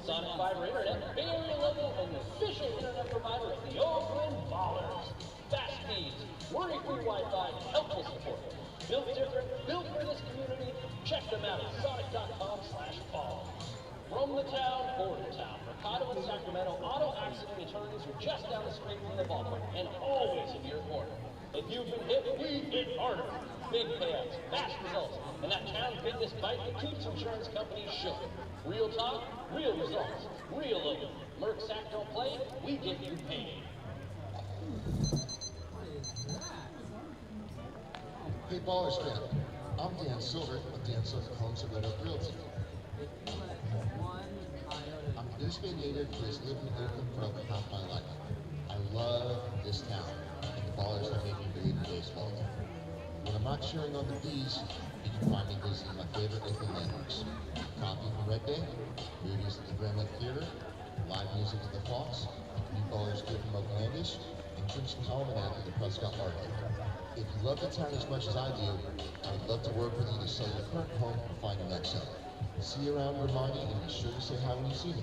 Sonic Fiber Internet, Bay Area local, and the official internet provider of the Oakland Ballers. Fast speeds, worry-free Wi-Fi, helpful support. Built different, built for this community. Check them out at sonic.com/ballers. From the town, for the town. Mercado and Sacramento auto accident attorneys are just down the street from the ballpark and always in your corner. If you've been hit, we hit harder. Big payouts, fast results, and that town's biggest bite that keeps insurance companies shook. Real talk, real results, real local. Merc Sac don't play, we get you paid. Hey Ballers fan, I'm Dan Silver with Dan Silver Homes and Red Oak Realty. I'm a News Bay native who has lived in Oakland for over half my life. I love this town, and the Ballers are making me believe in baseball. When I'm not cheering on the Bees, you can find me visiting my favorite Oakland landmarks. Coffee from Red Bay, movies at the Grand Lake Theater, live music at the Fox, new Ballers good from Oaklandish, and drinks from Almanac at the Prescott Market. If you love the town as much as I do, I would love to work with you to sell your current home or find your next home. See you around Romani and be sure to say hi when you see me.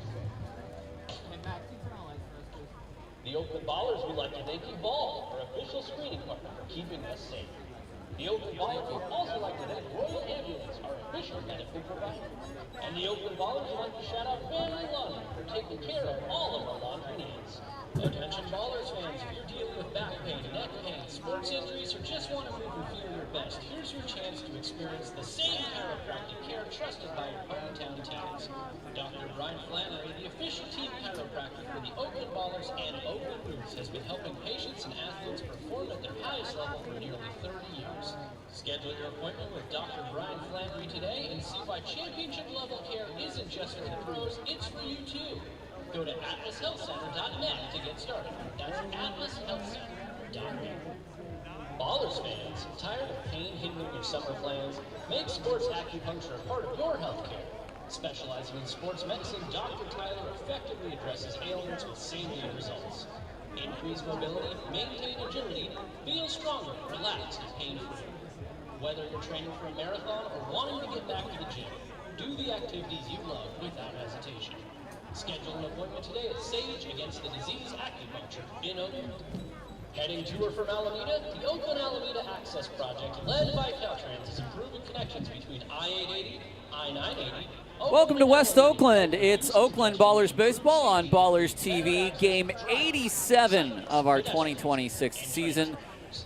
The Oakland Ballers would like to thank you all, our official screening partner, for keeping us safe. The Oakland Ballers would also like to thank Royal Ambulance, our official benefit provider. And the Oakland Ballers would like to shout out Family Laundry for taking care of all of our laundry needs. Attention Ballers fans, if you're dealing with back pain, neck pain, sports injuries, or just want to move and feel your best, here's your chance to experience the same chiropractic care trusted by your hometown tags. Dr. Brian Flannery, the official team chiropractor for the Oakland Ballers and Oakland Roots, has been helping patients and athletes perform at their highest level for nearly 30 years. Schedule your appointment with Dr. Brian Flannery today and see why championship level care isn't just for the pros, it's for you too. Go to atlashealthcenter.net to get started. That's atlashealthcenter.net. Ballers fans, tired of pain hindering your summer plans? Make sports acupuncture a part of your health care. Specializing in sports medicine, Dr. Tyler effectively addresses ailments with same-day results. Increase mobility, maintain agility, feel stronger, relaxed, and pain-free. Whether you're training for a marathon or wanting to get back to the gym, do the activities you love without hesitation. Schedule an appointment today at Sage Against the Disease Acupuncture in Oakland. Heading to or from Alameda, the Oakland Alameda Access Project, led by Caltrans, is improving connections between I-880, I-980. Welcome to West Oakland. It's Oakland Ballers Baseball on Ballers TV, game 87 of our 2026 season.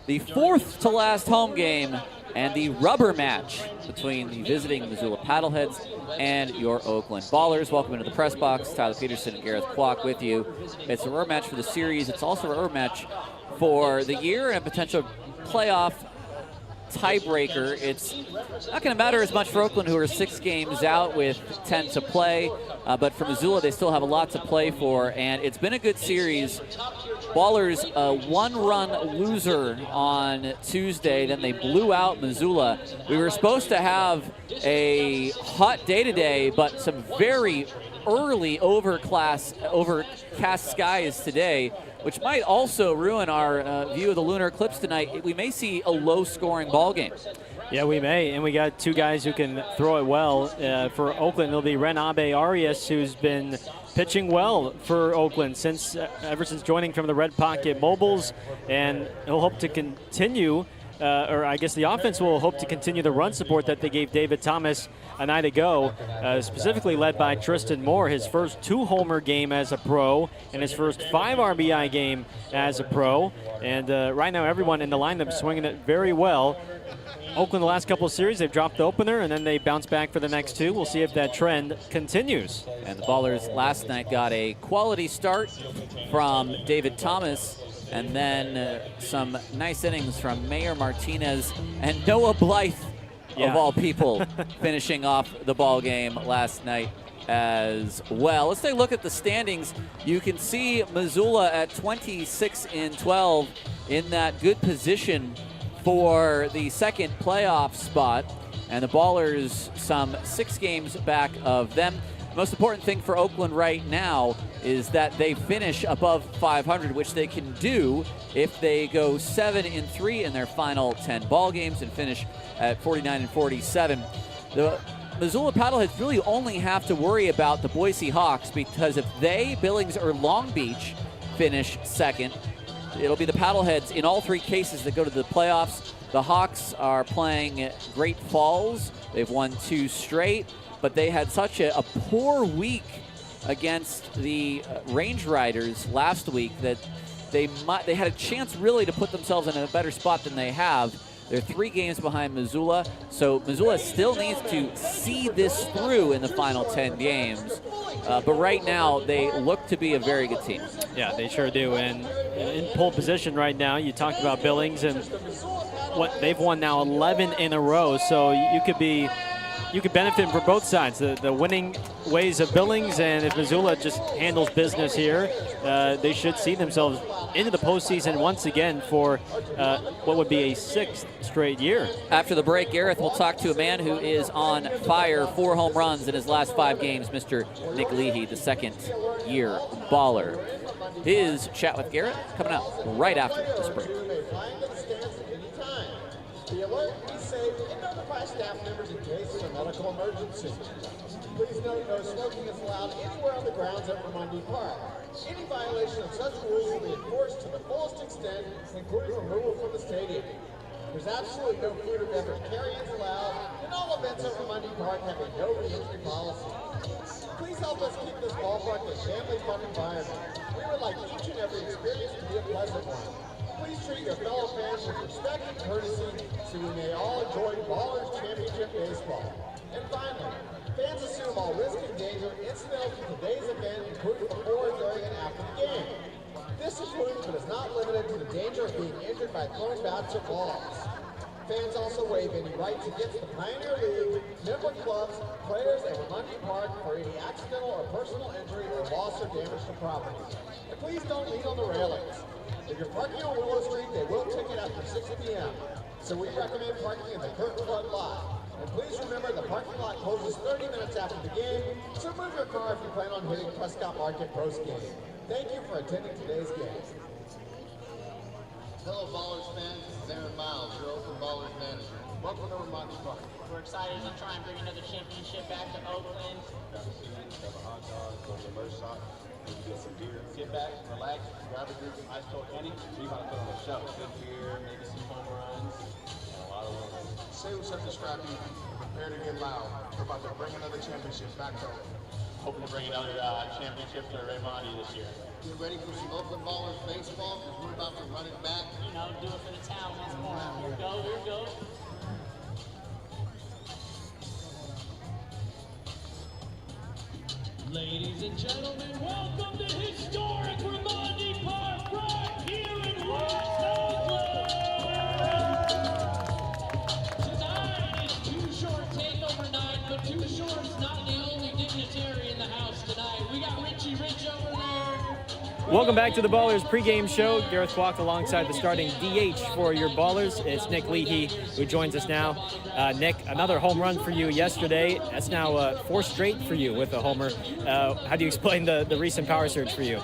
The fourth to last home game and the rubber match between the visiting Missoula Paddleheads and your Oakland Ballers. Welcome into the press box. Tyler Peterson and Gareth Kwok with you. It's a rubber match for the series. It's also a rubber match for the year and a potential playoff tiebreaker. It's not going to matter as much for Oakland, who are 6 games out with 10 to play, but for Missoula, they still have a lot to play for, and it's been a good series. Ballers, a one-run loser on Tuesday, then they blew out Missoula. We were supposed to have a hot day today, but some very early overcast skies today, which might also ruin our view of the lunar eclipse tonight. We may see a low-scoring ball game. Yeah, we may, and we got 2 guys who can throw it well. For Oakland, it'll be Renabe Arias, who's been pitching well for Oakland ever since joining from the Red Pocket Mobiles, and he'll hope to continue, or I guess the offense will hope to continue the run support that they gave David Thomas a night ago, specifically led by Tristan Moore, his first 2-homer game as a pro and his first 5 RBI game as a pro. And right now everyone in the lineup swinging it very well. Oakland, the last couple of series, they've dropped the opener and then they bounce back for the next 2. We'll see if that trend continues. And the Ballers last night got a quality start from David Thomas, and then some nice innings from Mayor Martinez and Noah Blythe, of all people, finishing off the ball game last night as well. Let's take a look at the standings. You can see Missoula at 26-12 in that good position for the second playoff spot, and the Ballers some 6 games back of them. Most important thing for Oakland right now is that they finish above 500, which they can do if they go 7-3 in their final 10 ball games and finish at 49-47. The Missoula Paddleheads really only have to worry about the Boise Hawks, because if they, Billings, or Long Beach finish second, it'll be the Paddleheads in all 3 cases that go to the playoffs. The Hawks are playing Great Falls. They've won 2 straight, but they had such a poor week against the Range Riders last week that they had a chance really to put themselves in a better spot than they have. They're 3 games behind Missoula, so Missoula still needs to see this through in the final 10 games. But right now, they look to be a very good team. Yeah, they sure do. And in pole position right now, you talked about Billings, and what they've won now 11 in a row. So you could benefit from both sides, the winning ways of Billings, and if Missoula just handles business here, they should see themselves into the postseason once again for what would be a 6th straight year. After the break, Gareth will talk to a man who is on fire, 4 home runs in his last 5 games, Mr. Nick Leahy, the second-year baller. His chat with Garrett coming up right after this break. Be alert, be safe, and notify staff members in case of a medical emergency. Please note no smoking is allowed anywhere on the grounds at Raimondi Park. Any violation of such rules will be enforced to the fullest extent, including removal from the stadium. There's absolutely no food or beverage carry-ins allowed, and all events at Raimondi Park have a no re-entry policy. Please help us keep this ballpark a family-fun environment. We would like each and every experience to be a pleasant one. Please treat your fellow fans with respect and courtesy so we may all enjoy Ballers Championship Baseball. And finally, fans assume all risk and danger incidental to today's event, including before, during, and after the game. This includes but is not limited to the danger of being injured by throwing bats or balls. Fans also waive any rights against the Pioneer League, member clubs, players, and Raimondi Park for any accidental or personal injury or loss or damage to property. And please don't lean on the railings. If you're parking on Willow Street, they will ticket after 6 p.m. So we recommend parking in the curtain front lot. And please remember the parking lot closes 30 minutes after the game, so move your car if you plan on hitting Prescott Market post-game. Thank you for attending today's game. Hello, Ballers fans. This is Aaron Miles, your Oakland Ballers manager. Welcome to Raimondi Park. We're excited to try and bring another championship back to Oakland. Have a seat, have a hot dog, go to the merch shop, get some beer. Sit back, relax, grab a drink of ice cold candy. We're about to put on a show. Good beer, maybe some home runs, and a lot of runs. Say what's up to Scrappy and prepare to get loud. We're about to bring another championship back to Oakland. Hoping to bring another championship to Raimondi this year. Get ready for some Oakland Ballers baseball because we're about to run it back. You know, do it for the town once more. Here we go, here we go. Ladies and gentlemen, welcome to historic Raimondi Park right here in West Oakland. Tonight is Too Short takeover night, but Too Short's not the only dignitary in the house tonight. We got Richie Rich over there. Welcome back to the Ballers pregame show. Gareth Walk alongside the starting DH for your Ballers. It's Nick Leahy who joins us now. Nick, another home run for you yesterday. That's now 4 straight for you with a homer. How do you explain the recent power surge for you?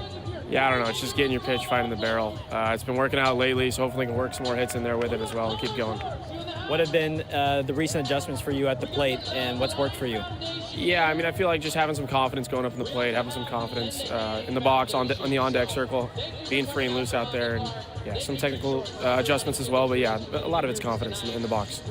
Yeah, I don't know. It's just getting your pitch, finding the barrel. It's been working out lately, so hopefully we can work some more hits in there with it as well and keep going. What have been the recent adjustments for you at the plate, and what's worked for you? Yeah, I mean, I feel like just having some confidence going up in the plate, having some confidence in the box, on the on-deck circle, being free and loose out there, and yeah, some technical adjustments as well. But yeah, a lot of it's confidence in the box.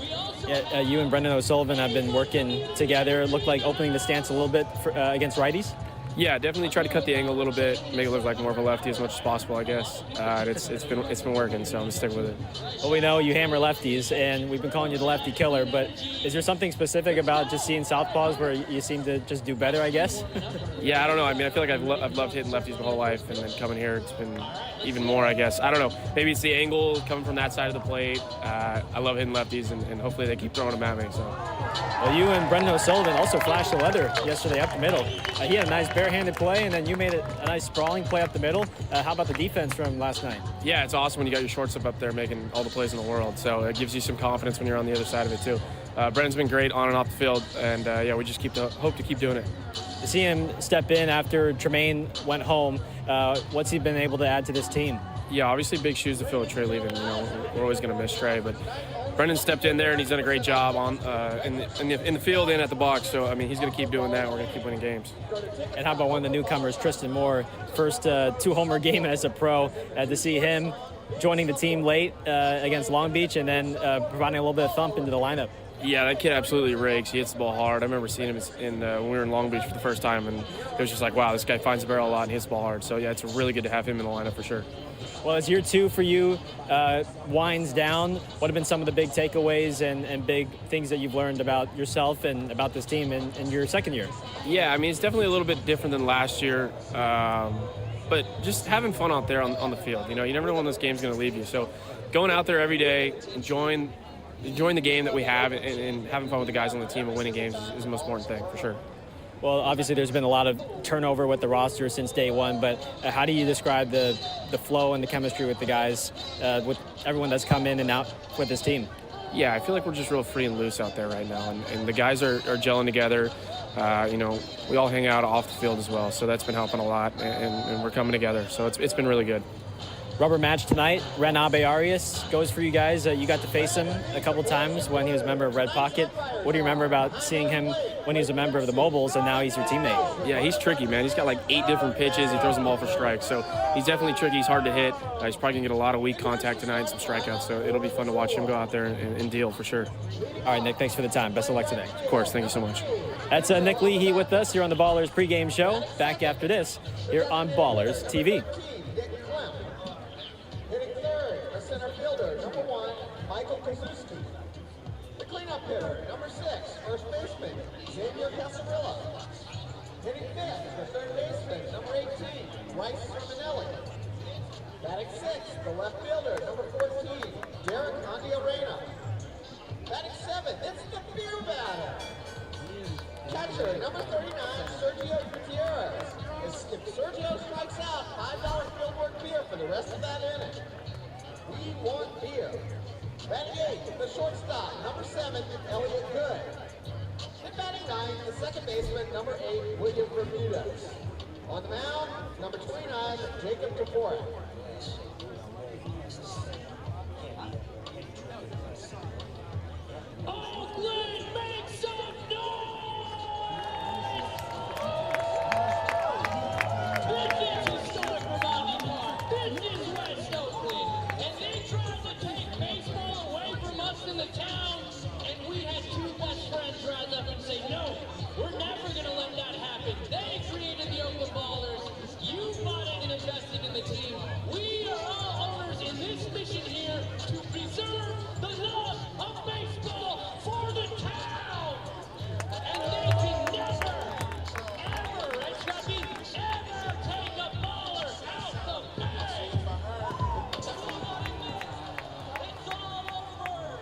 Yeah, you and Brendan O'Sullivan have been working together. It looked like opening the stance a little bit against righties. Yeah, definitely try to cut the angle a little bit, make it look like more of a lefty as much as possible, I guess. It's been working, so I'm gonna stick with it. Well, we know you hammer lefties, and we've been calling you the lefty killer. But is there something specific about just seeing southpaws where you seem to just do better, I guess? Yeah, I don't know. I mean, I feel like I've loved hitting lefties my whole life, and then coming here, it's been even more, I guess. I don't know. Maybe it's the angle coming from that side of the plate. I love hitting lefties, and hopefully they keep throwing them at me. So. Well, you and Brendan O'Sullivan also flashed the leather yesterday up the middle. He had a nice barehanded play, and then you made a nice sprawling play up the middle. How about the defense from last night? Yeah, it's awesome when you got your shortstop up there making all the plays in the world. So it gives you some confidence when you're on the other side of it too. Brendan's been great on and off the field, and yeah, we just hope to keep doing it. To see him step in after Tremaine went home, what's he been able to add to this team? Yeah, obviously big shoes to fill with Trey leaving. You know, we're always going to miss Trey, but Brendan stepped in there and he's done a great job on in the field and at the box. So I mean, he's going to keep doing that. And we're going to keep winning games. And how about one of the newcomers, Tristan Moore, first 2-homer game as a pro. To see him joining the team late against Long Beach and then providing a little bit of thump into the lineup. Yeah, that kid absolutely rakes. He hits the ball hard. I remember seeing him when we were in Long Beach for the first time, and it was just like, wow, this guy finds the barrel a lot and hits the ball hard. So yeah, it's really good to have him in the lineup for sure. Well, as year 2 for you winds down, what have been some of the big takeaways and big things that you've learned about yourself and about this team in your second year? Yeah, I mean, it's definitely a little bit different than last year, but just having fun out there on the field. You know, you never know when this game's going to leave you. So going out there every day, enjoying the game that we have and having fun with the guys on the team and winning games is the most important thing, for sure. Well, obviously there's been a lot of turnover with the roster since day one, but how do you describe the flow and the chemistry with the guys, with everyone that's come in and out with this team? Yeah, I feel like we're just real free and loose out there right now, and the guys are gelling together. You know, we all hang out off the field as well, so that's been helping a lot, and we're coming together, so it's been really good. Rubber match tonight. Renabe Arias goes for you guys. You got to face him a couple times when he was a member of Red Pocket. What do you remember about seeing him when he was a member of the Mobiles and now he's your teammate? Yeah, he's tricky, man. He's got like 8 different pitches. He throws them all for strikes. So he's definitely tricky. He's hard to hit. He's probably going to get a lot of weak contact tonight and some strikeouts. So it'll be fun to watch him go out there and deal for sure. All right, Nick, thanks for the time. Best of luck today. Of course. Thank you so much. That's Nick Leahy with us here on the Ballers pregame show. Back after this here on Ballers TV. Hitting fifth, the third baseman, number 18, Bryce Sermonelli. Batting sixth, the left fielder, number 14, Derek Andiarena. Batting seventh, it's the beer batter. Catcher, number 39, Sergio Gutierrez. If Sergio strikes out, $5 Fieldwork beer for the rest of that inning. We want beer. Batting eighth, the shortstop, number 7, Elliot Good. And batting ninth, the second baseman, number 8, William Bermudez. On the mound, number 29, Jacob DeFora. Oakland, make some noise! This is historic for Mountain Park. This is West Oakland. And they tried to take baseball away from us in the town. And we had 2 best friends rise up and say, no, we're never going to let that happen. They created the Oakland Ballers. You bought in and invested in the team. We are all owners in this mission here to preserve the love of baseball for the town. And they can never, ever, and Chucky, ever take a baller out the bay. It's all over.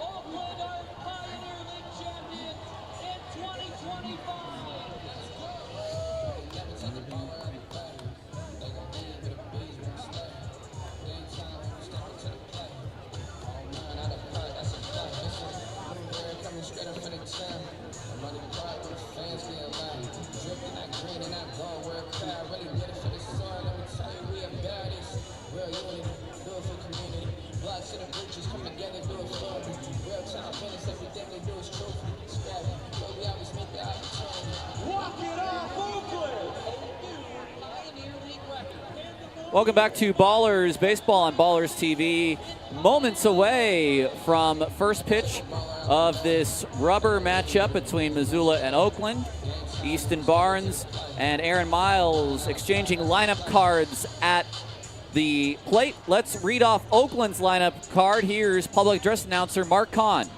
Oakland are Pioneer League champions in 2025. Welcome back to Ballers Baseball on Ballers TV. Moments away from first pitch of this rubber matchup between Missoula and Oakland. Easton Barnes and Aaron Miles exchanging lineup cards at the plate. Let's read off Oakland's lineup card. Here's public address announcer Mark Kahn.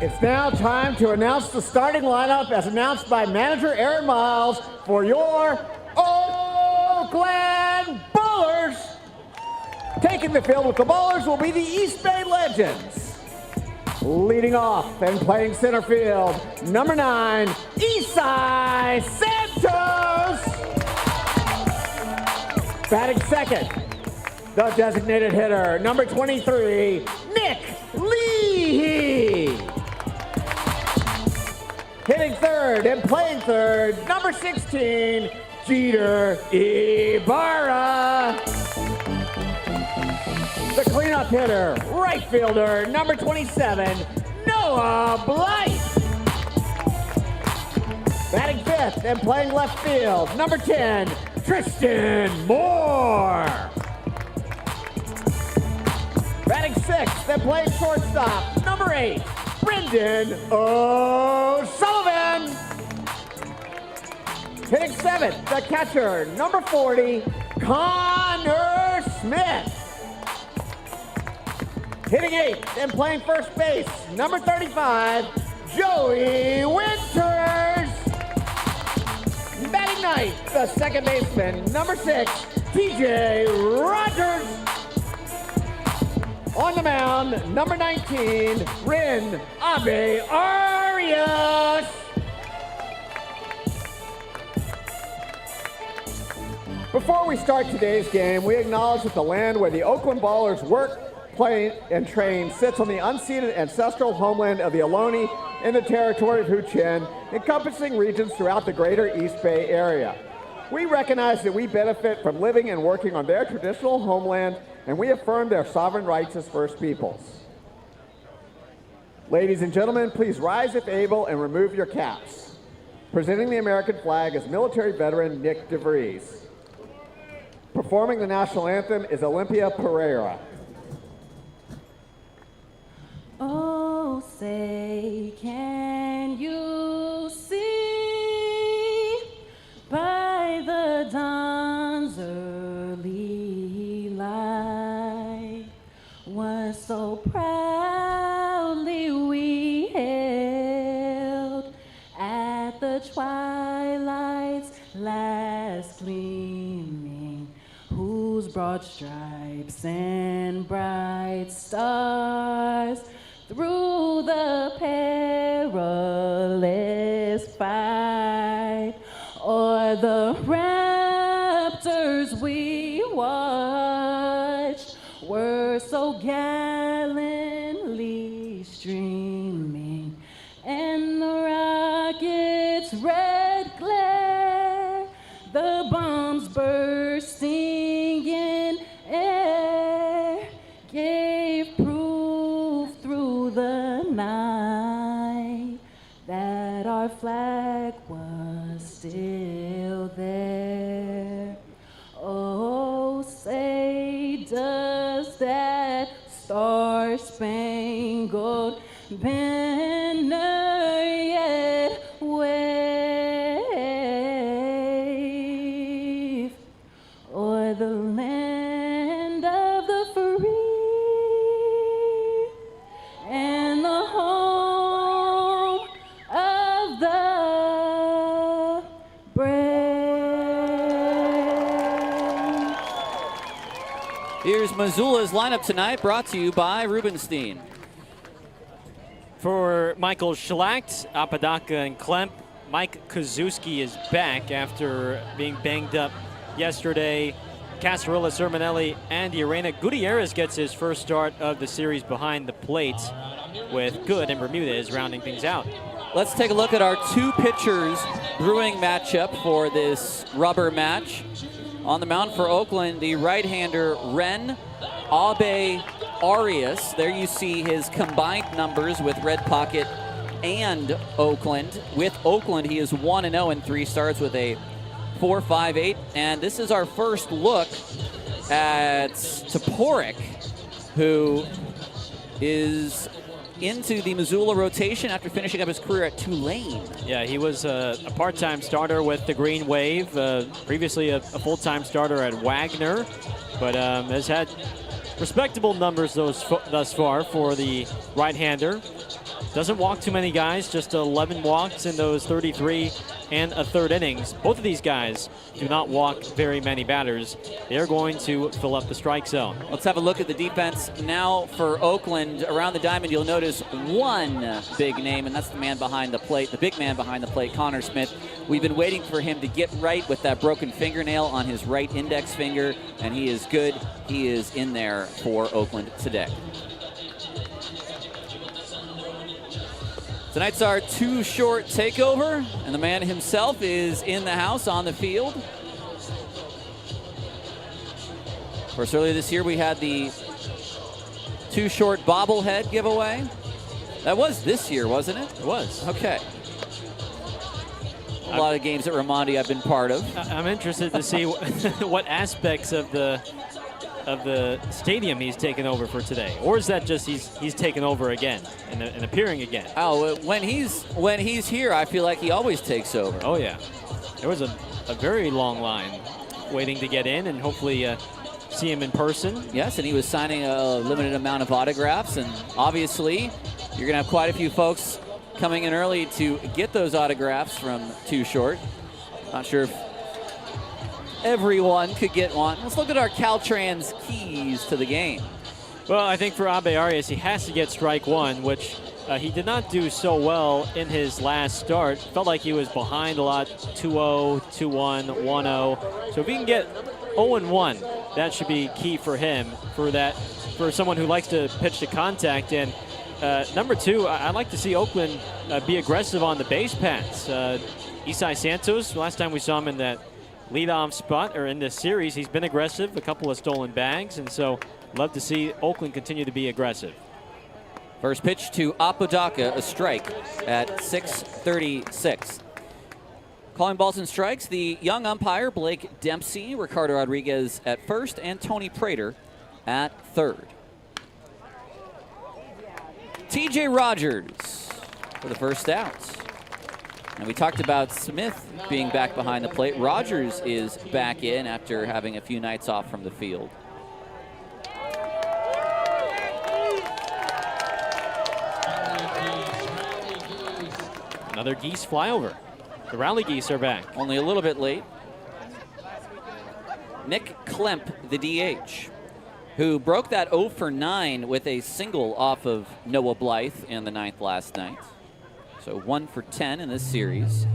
It's now time to announce the starting lineup as announced by manager Aaron Miles for your Oakland Ballers. Taking the field with the Ballers will be the East Bay Legends. Leading off and playing center field, number 9, Isai Santos. Batting second, the designated hitter, number 23, Nick Leahy. Hitting third and playing third, number 16, Jeter Ibarra. The cleanup hitter, right fielder, number 27, Noah Blight. Batting fifth and playing left field, number 10, Tristan Moore. Batting sixth and playing shortstop, number 8, Brendan O'Sullivan. Hitting seventh, the catcher, number 40, Connor Smith. Hitting eighth and playing first base, number 35, Joey Winters. Batting ninth, the second baseman, number 6, TJ Rogers. On the mound, number 19, Rin Abe Arias. Before we start today's game, we acknowledge that the land where the Oakland Ballers work, play, and train sits on the unceded ancestral homeland of the Ohlone in the territory of Huichin, encompassing regions throughout the greater East Bay area. We recognize that we benefit from living and working on their traditional homeland, and we affirm their sovereign rights as First Peoples. Ladies and gentlemen, please rise if able and remove your caps. Presenting the American flag is military veteran Nick DeVries. Performing the national anthem is Olympia Pereira. Oh, say, can you see by the dawn's early light what so proudly we hailed at the twilight's last gleaming, whose broad stripes and bright stars through the perilous fight o'er the raptors we watched were so gallantly streaming, and the rockets' red glare, the bombs bursting in air, gave proof through the night that our flag was still there. Oh, say, does that star-spangled banner yet wave o'er the land of the free and the home of the brave? Here's Missoula's lineup tonight, brought to you by Rubenstein. For Michael Schlacht, Apodaca, and Klemp, Mike Kozuski is back after being banged up yesterday. Casarilla, Sermonelli, and Arena. Gutierrez gets his first start of the series behind the plate, with Good and Bermudez rounding things out. Let's take a look at our two pitchers brewing matchup for this rubber match. On the mound for Oakland, the right-hander Ren Abe Arias. There you see his combined numbers with Red Pocket and Oakland. With Oakland, he is 1-0 in 3 starts with a 4.58. And this is our first look at Toporek, who is into the Missoula rotation after finishing up his career at Tulane. Yeah, he was a part-time starter with the Green Wave, previously a full-time starter at Wagner, but has had respectable numbers thus far for the right-hander. Doesn't walk too many guys, just 11 walks in those 33 and a third innings. Both of these guys do not walk very many batters. They're going to fill up the strike zone. Let's have a look at the defense now for Oakland. Around the diamond, you'll notice one big name, and that's the man behind the plate, the big man behind the plate, Connor Smith. We've been waiting for him to get right with that broken fingernail on his right index finger, and he is good. He is in there for Oakland today. Tonight's our Too Short takeover, and the man himself is in the house on the field. Of course, earlier this year we had the Too Short bobblehead giveaway. That was this year, wasn't it? It was. Okay. A lot of games at Raimondi I've been part of. I'm interested to see what aspects of the stadium he's taken over for today, or is that just he's taken over again and appearing again? Oh, when he's here, I feel like he always takes over. Oh yeah, there was a very long line waiting to get in, and hopefully see him in person. Yes, and he was signing a limited amount of autographs, and obviously you're gonna have quite a few folks coming in early to get those autographs from Too Short. Not sure if everyone could get one. Let's look at our Caltrans keys to the game. Well, I think for Abe Arias, he has to get strike one, which he did not do so well in his last start. Felt like he was behind a lot, 2-0, 2-1, 1-0. So if he can get 0-1, that should be key for him, for someone who likes to pitch to contact. And number two, I'd like to see Oakland be aggressive on the base paths. Isai Santos, last time we saw him in that leadoff spot, or in this series, he's been aggressive, a couple of stolen bags, and so love to see Oakland continue to be aggressive. First pitch to Apodaca, a strike at 6:36. Calling balls and strikes, the young umpire, Blake Dempsey, Ricardo Rodriguez at first, and Tony Prater at third. TJ Rogers for the first out. And we talked about Smith being back behind the plate. Rogers is back in after having a few nights off from the field. Another Geese flyover. The Rally Geese are back. Only a little bit late. Nick Klemp, the DH, who broke that 0 for 9 with a single off of Noah Blythe in the ninth last night. So 1 for 10 in this series.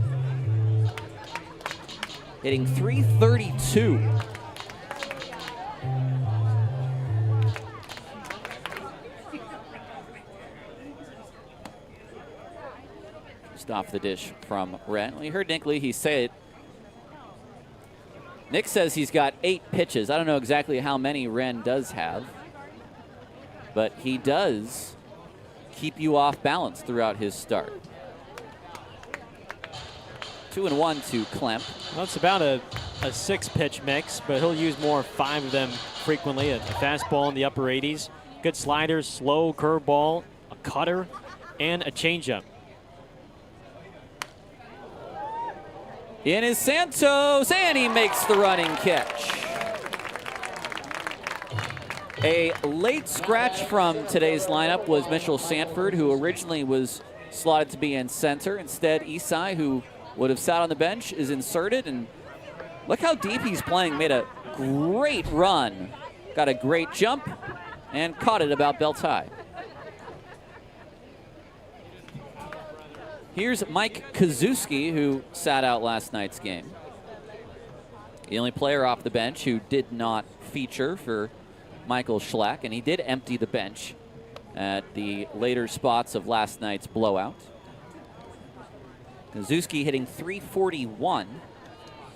Hitting .332. Just off the dish from Ren. Well, you heard Nick Leahy say it. Nick says he's got 8 pitches. I don't know exactly how many Ren does have, but he does keep you off balance throughout his start. 2-1 to Klemp. Well, it's about a 6-pitch mix, but he'll use more 5 of them frequently. A fastball in the upper 80s, good sliders, slow curveball, a cutter, and a changeup. In is Santos, and he makes the running catch. A late scratch from today's lineup was Mitchell Sanford, who originally was slotted to be in center. Instead, Isai, who would have sat on the bench, is inserted, and look how deep he's playing. Made a great run, got a great jump, and caught it about belt high. Here's Mike Kazuski, who sat out last night's game. The only player off the bench who did not feature for Michael Schlack, and he did empty the bench at the later spots of last night's blowout. Kazuski hitting .341.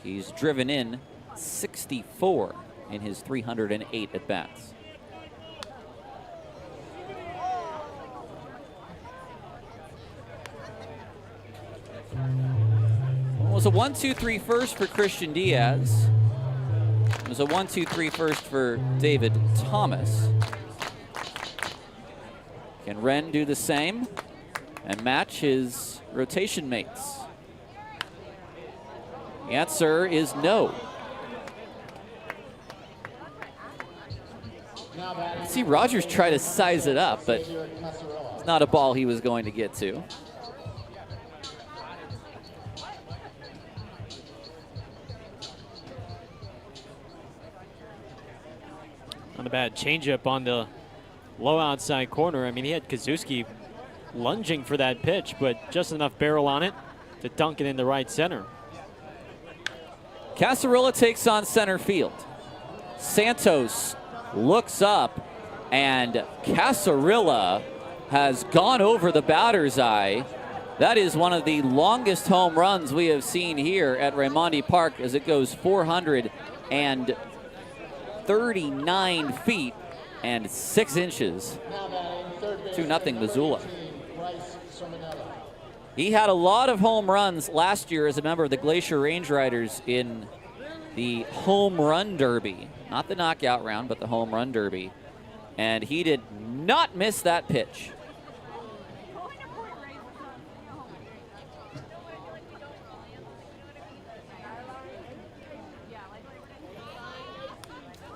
He's driven in 64 in his 308 at-bats. It was a 1-2-3 first for Christian Diaz. It was a 1-2-3 first for David Thomas. Can Ren do the same and match his rotation mates? The answer is no. See Rogers try to size it up, but it's not a ball he was going to get to. Not a bad changeup on the low outside corner. I mean, he had Kazuski lunging for that pitch, but just enough barrel on it to dunk it in the right center. Casarilla takes on center field. Santos looks up, and Casarilla has gone over the batter's eye. That is one of the longest home runs we have seen here at Raimondi Park, as it goes 439 feet and 6 inches. 2-0 Missoula. He had a lot of home runs last year as a member of the Glacier Range Riders in the home run derby. Not the knockout round, but the home run derby. And he did not miss that pitch.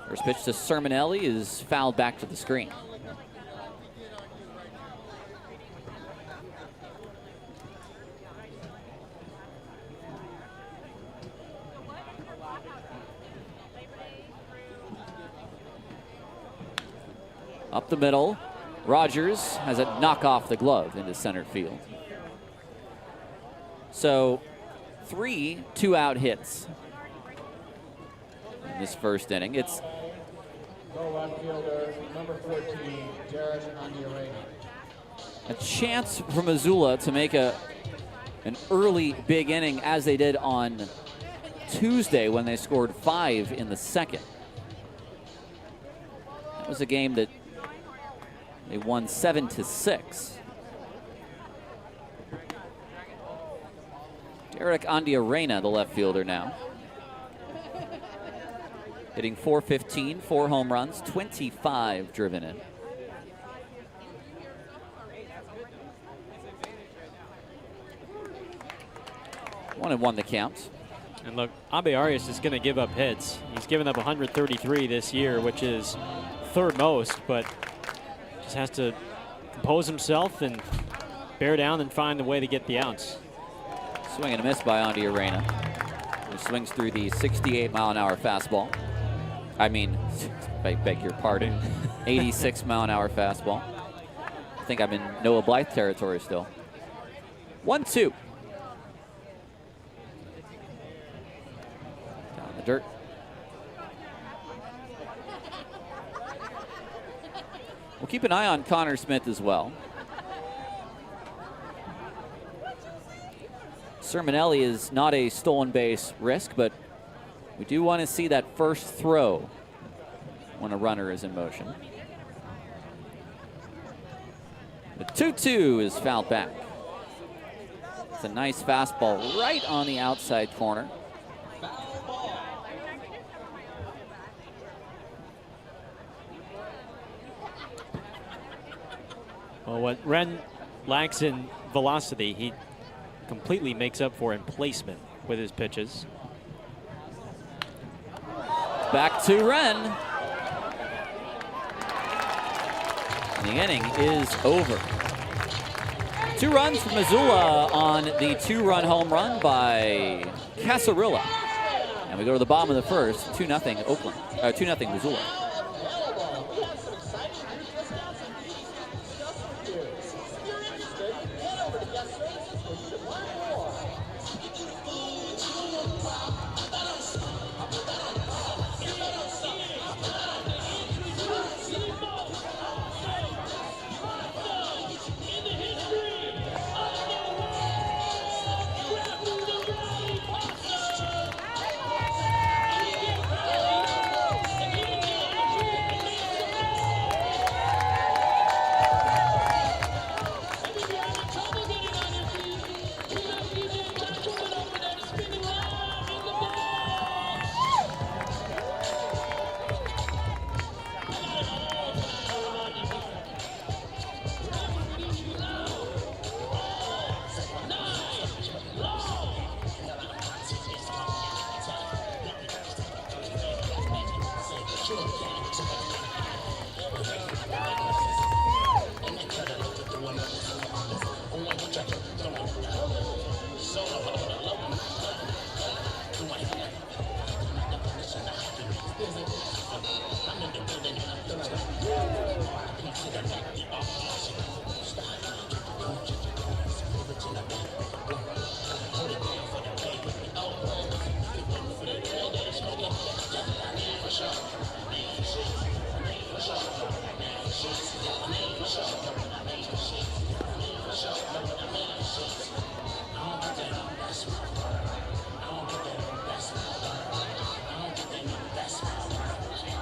First pitch to Sermonelli is fouled back to the screen. Up the middle, Rogers has it knock off the glove into center field. So 3 2-out hits in this first inning. It's number 14, a chance for Missoula to make an early big inning as they did on Tuesday when they scored 5 in the second. That was a game that they won 7-6. Derek Andiarena, the left fielder now. Hitting .415, 4 home runs, 25 driven in. 1-1 the count. And look, Abe Arias is going to give up hits. He's given up 133 this year, which is 3rd most, but just has to compose himself and bear down and find a way to get the outs. Swing and a miss by Andiarena, who swings through the 68-mile-an-hour fastball. I mean, I beg your pardon, 86-mile-an-hour fastball. I think I'm in Noah Blythe territory still. 1-2. Down in the dirt. We'll keep an eye on Connor Smith as well. Sermonelli is not a stolen base risk, but we do want to see that first throw when a runner is in motion. The 2-2 is fouled back. It's a nice fastball right on the outside corner. Well, what Ren lacks in velocity, he completely makes up for in placement with his pitches. Back to Ren. The inning is over. 2 runs for Missoula on the 2-run home run by Casarilla. And we go to the bottom of the first, 2-0 Oakland, 2-0 Missoula.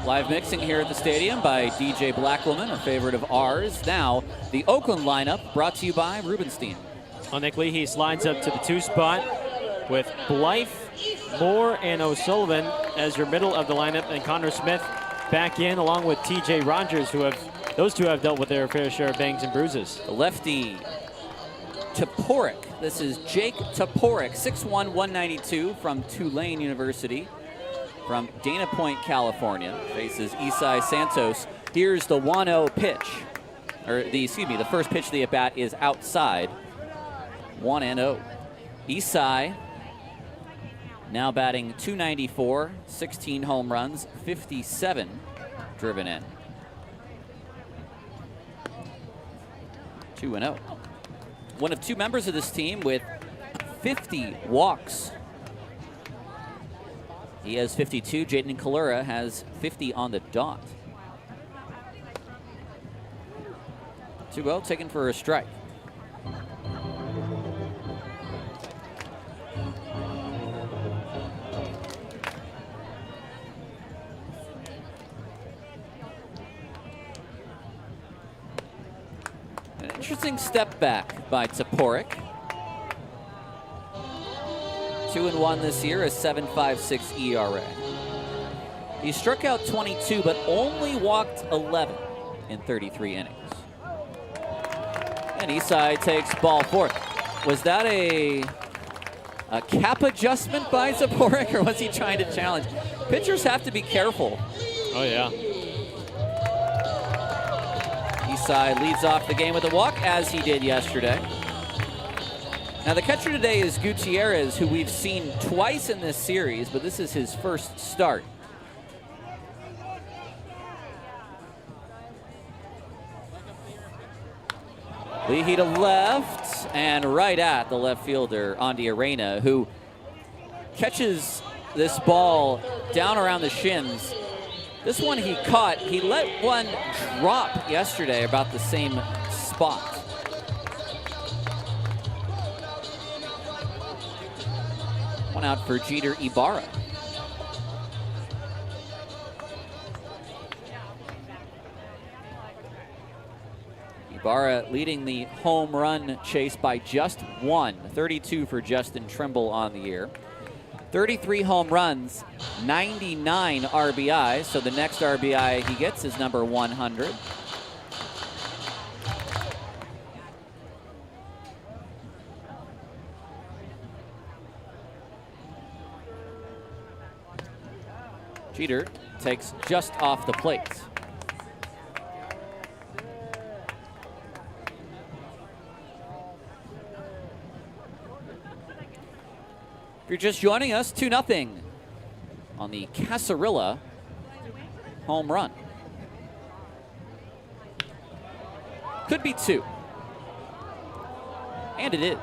Live mixing here at the stadium by DJ Blackwoman, a favorite of ours. Now, the Oakland lineup brought to you by Rubenstein. Well, Nick Leahy slides up to the 2 spot with Blythe, Moore, and O'Sullivan as your middle of the lineup, and Connor Smith back in along with TJ Rogers, those two have dealt with their fair share of bangs and bruises. The lefty, Toporek. This is Jake Toporek, 6'1", 192 from Tulane University, from Dana Point, California. Faces Isai Santos. Here's the 1-0 pitch. The first pitch of the at-bat is outside. 1-0. Isai now batting .294, 16 home runs, 57 driven in. 2-0. One of 2 members of this team with 50 walks. He has 52. Jaden Kalura has 50 on the dot. 2-0, taken for a strike. An interesting step back by Toporek. 2-1 this year, a 7.56 ERA. He struck out 22, but only walked 11 in 33 innings. And Isai takes ball 4. Was that a cap adjustment by Toporek, or was he trying to challenge? Pitchers have to be careful. Oh, yeah. Isai leads off the game with a walk, as he did yesterday. Now, the catcher today is Gutierrez, who we've seen twice in this series, but this is his first start. Leahy to left, and right at the left fielder, Andy Arena, who catches this ball down around the shins. This one he caught. He let one drop yesterday about the same spot. One out for Jeter Ibarra. Ibarra leading the home run chase by just 1. 32 for Justin Trimble on the year. 33 home runs, 99 RBIs. So the next RBI he gets is number 100. Jeter takes just off the plate. If you're just joining us, 2-0 on the Casarilla home run. Could be 2. And it is.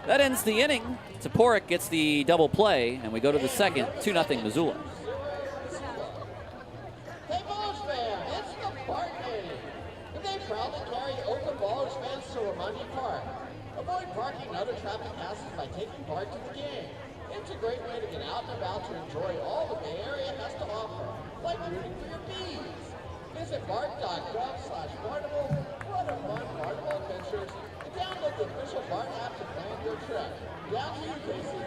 That ends the inning. Toporek gets the double play, and we go to the second, 2-0 Missoula. Hey, Ballers fan, it's the Park Lady. Today, proudly carry Oakland Ballers fans to Raimondi Park. Avoid parking and other traffic hassles by taking part in the game. It's a great way to get out and about to enjoy all the Bay Area has to offer, like rooting for your bees. Visit BART.gov/Barnable for other fun Barnable adventures, and download the official BART app to plan your trip. Down to you, Casey.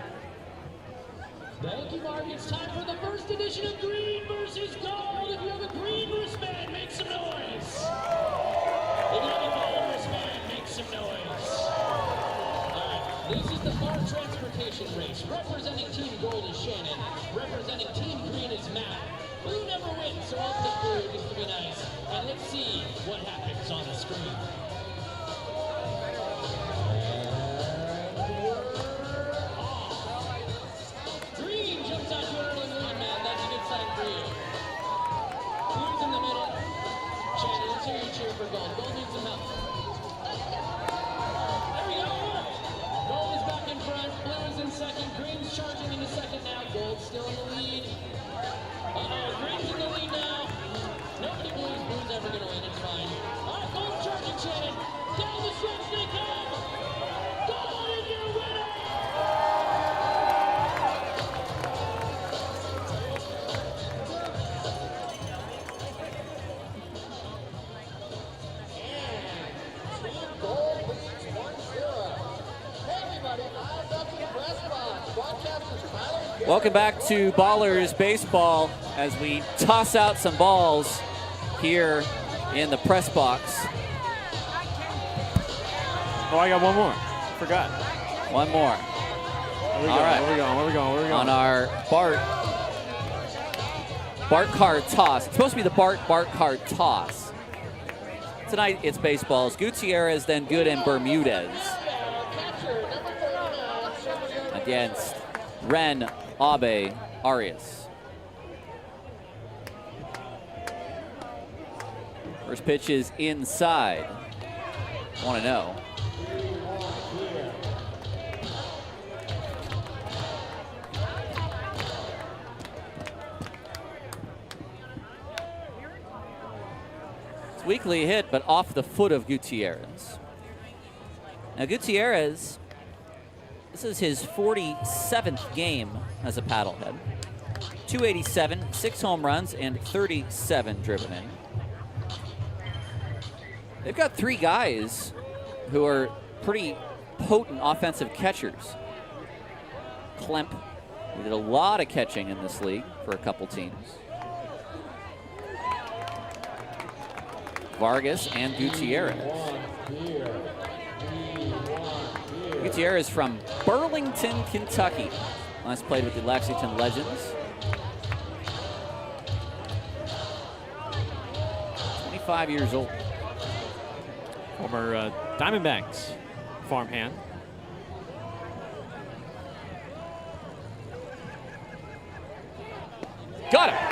Thank you, Mark. It's time for the first edition of Green versus Gold. If you have a green wristband, make some noise. If you have a gold wristband, make some noise. All right, this is the car transportation race. Representing Team Gold is Shannon. Representing Team Green is Matt. Blue never wins, so I'll pick blue just to be nice. And let's see what happens on the screen. Green jumps out to an early lead, man. That's a good sign for you. Blue's in the middle. Shannon, let's hear you cheer for Gold. Gold needs some help. There we go. Gold is back in front. Blue is in second. Green's charging into second now. Gold's still in the lead. Green's in the lead now. Nobody believes Blue's ever going to win. It's fine. All right, Gold's charging, Shannon. Down the stretch they come. Gold is your winner. Welcome back to Ballers Baseball as we toss out some balls here in the press box. Oh, I got one more. Forgot. One more. All right. Where we going? On our Bart card toss. It's supposed to be the Bart card toss. Tonight it's baseballs. Gutierrez, then Good, and Bermudez against Ren, Abe, Arias. First pitch is inside. Want to know. It's weakly hit, but off the foot of Gutierrez. Now Gutierrez, this is his 47th game as a paddlehead. 287, 6 home runs, and 37 driven in. They've got 3 guys who are pretty potent offensive catchers. Klemp, who did a lot of catching in this league for a couple teams. Vargas and Gutierrez. Gutierrez from Burlington, Kentucky. Last played with the Lexington Legends. 25 years old. Former Diamondbacks farmhand. Got him.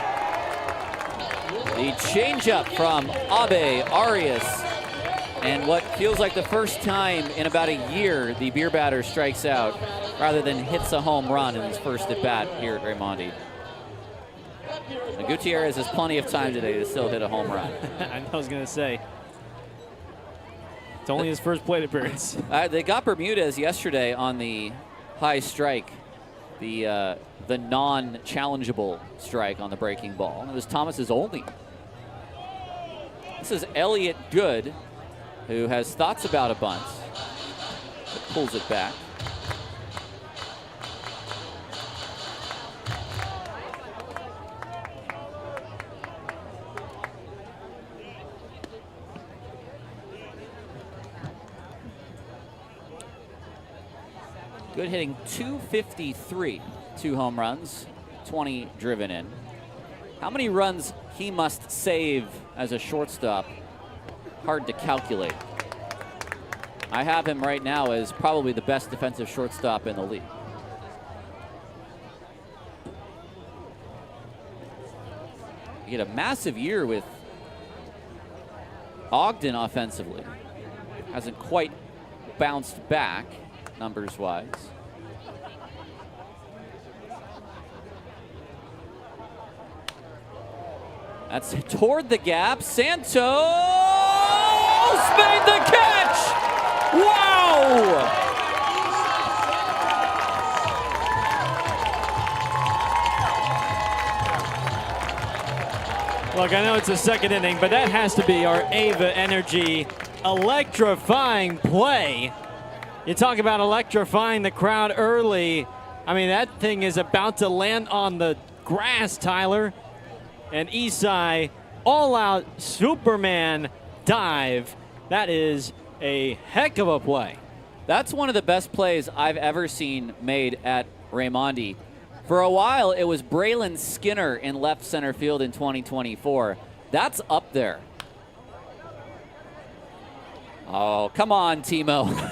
The changeup from Abe Arias. And what feels like the first time in about a year the beer batter strikes out rather than hits a home run in his first at bat here at Raimondi. Now Gutierrez has plenty of time today to still hit a home run. I was going to say. It's only his first plate appearance. They got Bermudez yesterday on the high strike, the non-challengeable strike on the breaking ball. It was Thomas's only. This is Elliott Good, who has thoughts about a bunt, but pulls it back. Good hitting .253, 2 home runs, 20 driven in. How many runs he must save as a shortstop? Hard to calculate. I have him right now as probably the best defensive shortstop in the league. He had a massive year with Ogden offensively. Hasn't quite bounced back numbers-wise. That's toward the gap. Santos made the catch! Wow! Look, I know it's the second inning, but that has to be our Ava Energy electrifying play. You talk about electrifying the crowd early. I mean, that thing is about to land on the grass, Tyler. And Isai, all-out Superman dive. That is a heck of a play. That's one of the best plays I've ever seen made at Raimondi. For a while, it was Braylon Skinner in left center field in 2024. That's up there. Oh, come on, Timo.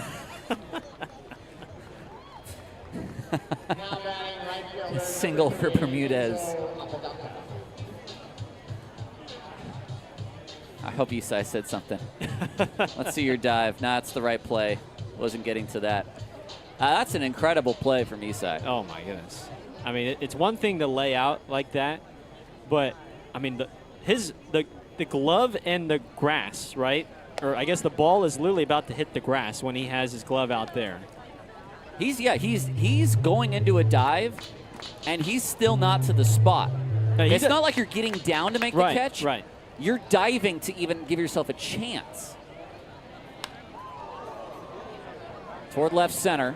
Single for Bermudez. I hope Isai said something. Let's see your dive. Nah, it's the right play. Wasn't getting to that. That's an incredible play from Isai. Oh, my goodness. I mean, it's one thing to lay out like that, but, I mean, the glove and the grass, right? Or I guess the ball is literally about to hit the grass when he has his glove out there. He's going into a dive, and he's still not to the spot. No, it's not like you're getting down to make the catch. Right. You're diving to even give yourself a chance. Toward left center.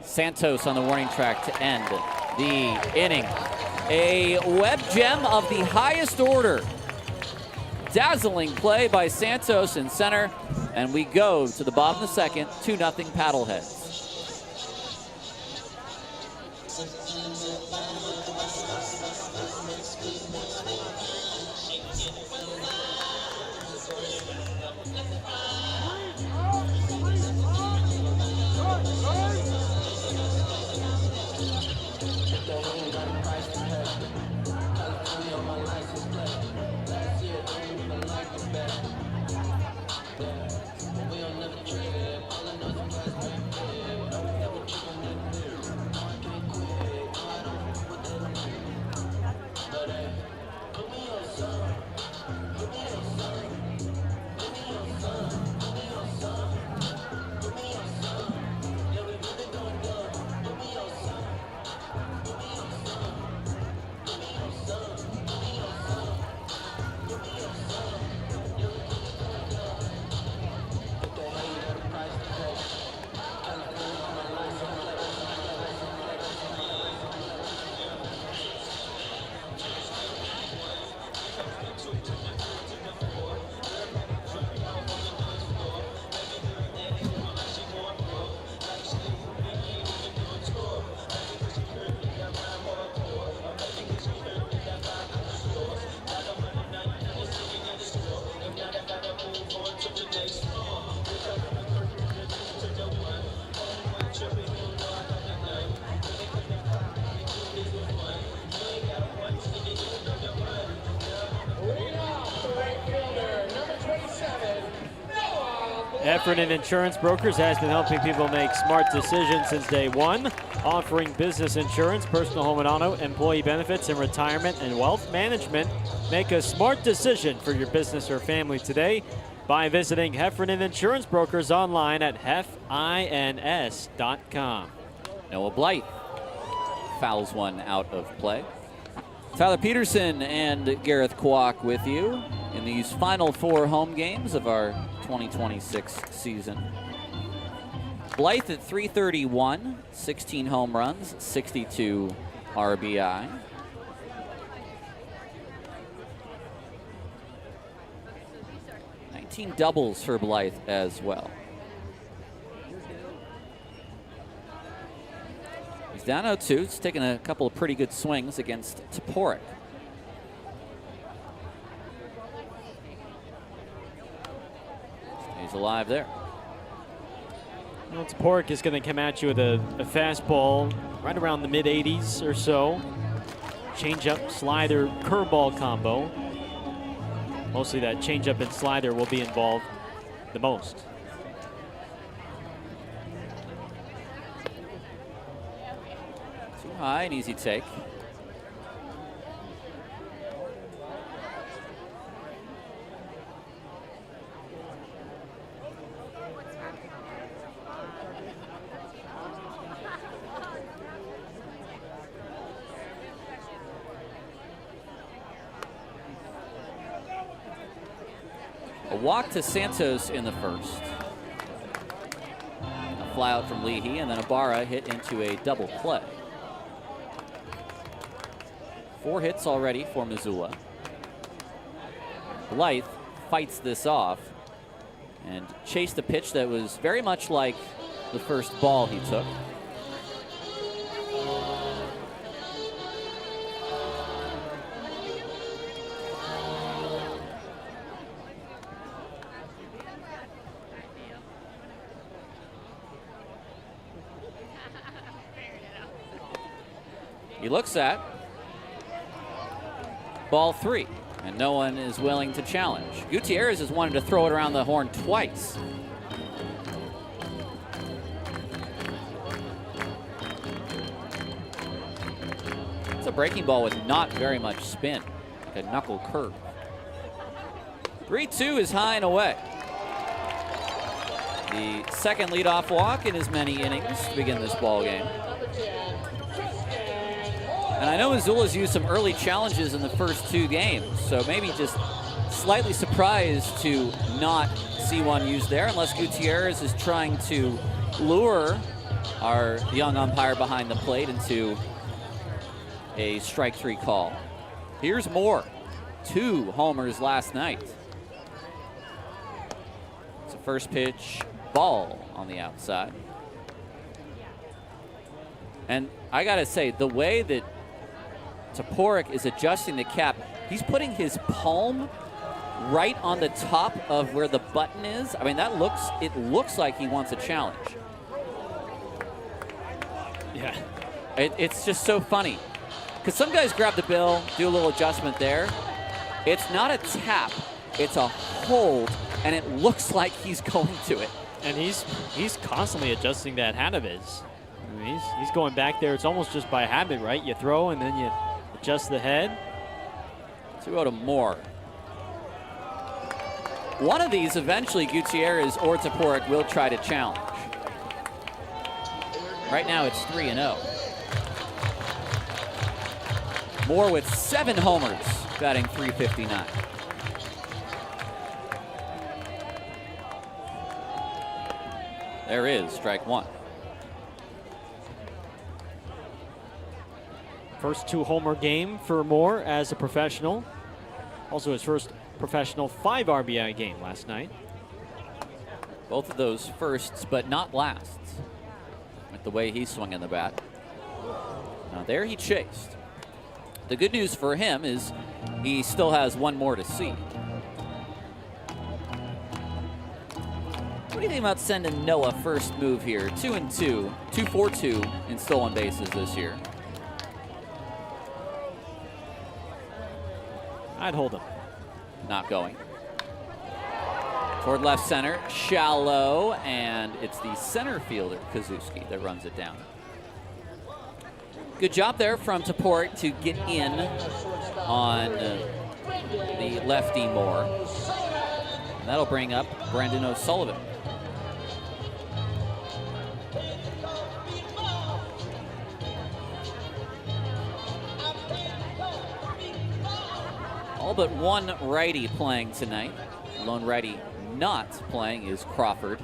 Santos on the warning track to end. the inning. A web gem of the highest order. Dazzling play by Santos in center, and we go to the bottom of the second, 2-0 Paddleheads. Heffernan Insurance Brokers has been helping people make smart decisions since day one, offering business insurance, personal home and auto, employee benefits, and retirement and wealth management. Make a smart decision for your business or family today by visiting Heffernan Insurance Brokers online at hefins.com. Noah Blythe fouls one out of play. Tyler Peterson and Gareth Kwok with you in these final 4 home games of our 2026 season. Blythe at .331, 16 home runs, 62 RBI. Doubles for Blythe as well. He's down 0-2. He's taking a couple of pretty good swings against Toporek. Stays alive there. Well, Toporek is going to come at you with a fastball right around the mid-80s or so. Changeup, slider, curveball combo. Mostly that changeup and slider will be involved the most. Too high, an easy take. A walk to Santos in the first. A fly out from Leahy, and then Ibarra hit into a double play. 4 hits already for Missoula. Blythe fights this off and chased a pitch that was very much like the first ball he took. He looks at ball 3, and no one is willing to challenge. Gutierrez has wanted to throw it around the horn twice. It's a breaking ball with not very much spin, like a knuckle curve. 3-2 is high and away. The second leadoff walk in as many innings to begin this ball game. And I know Missoula's used some early challenges in the first 2 games, so maybe just slightly surprised to not see one used there, unless Gutierrez is trying to lure our young umpire behind the plate into a strike 3 call. Here's Moore. 2 homers last night. It's a first pitch ball on the outside. And I got to say, the way that Toporek is adjusting the cap, he's putting his palm right on the top of where the button is. I mean, it looks like he wants a challenge. Yeah. It's just so funny. Because some guys grab the bill, do a little adjustment there. It's not a tap, it's a hold, and it looks like he's going to it. And he's constantly adjusting that hat of his. I mean, he's going back there. It's almost just by habit, right? You throw and then you adjust the head. 2-0 to Moore. One of these eventually Gutierrez or Toporek will try to challenge. Right now it's 3-0. Moore with 7 homers, batting .359. There is strike 1. First 2-homer game for Moore as a professional. Also his first professional 5 RBI game last night. Both of those firsts, but not lasts, with the way he's swinging the bat. Now there he chased. The good news for him is he still has 1 more to see. What do you think about sending Noah first move here? 2-2, 2 for 2 in stolen bases this year. I'd hold him. Not going. Toward left center, shallow, and it's the center fielder, Kazuski, that runs it down. Good job there from Toporek to get in on the lefty Moore. And that'll bring up Brendan O'Sullivan. All but one righty playing tonight. Lone righty not playing is Crawford.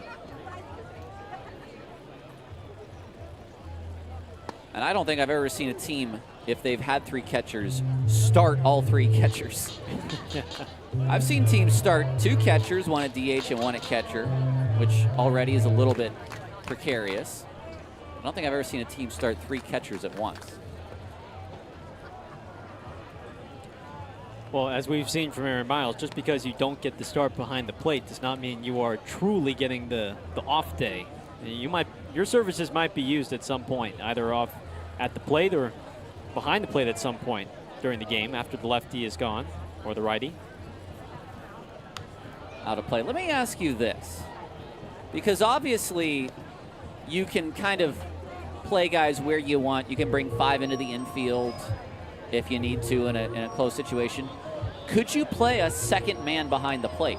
And I don't think I've ever seen a team, if they've had 3 catchers, start all 3 catchers. I've seen teams start 2 catchers, 1 at DH and 1 at catcher, which already is a little bit precarious. I don't think I've ever seen a team start 3 catchers at once. Well, as we've seen from Aaron Miles, just because you don't get the start behind the plate does not mean you are truly getting the off day. Your services might be used at some point, either off at the plate or behind the plate at some point during the game after the lefty is gone, or the righty. Out of play. Let me ask you this, because obviously you can kind of play guys where you want. You can bring 5 into the infield if you need to in a close situation. Could you play a second man behind the plate?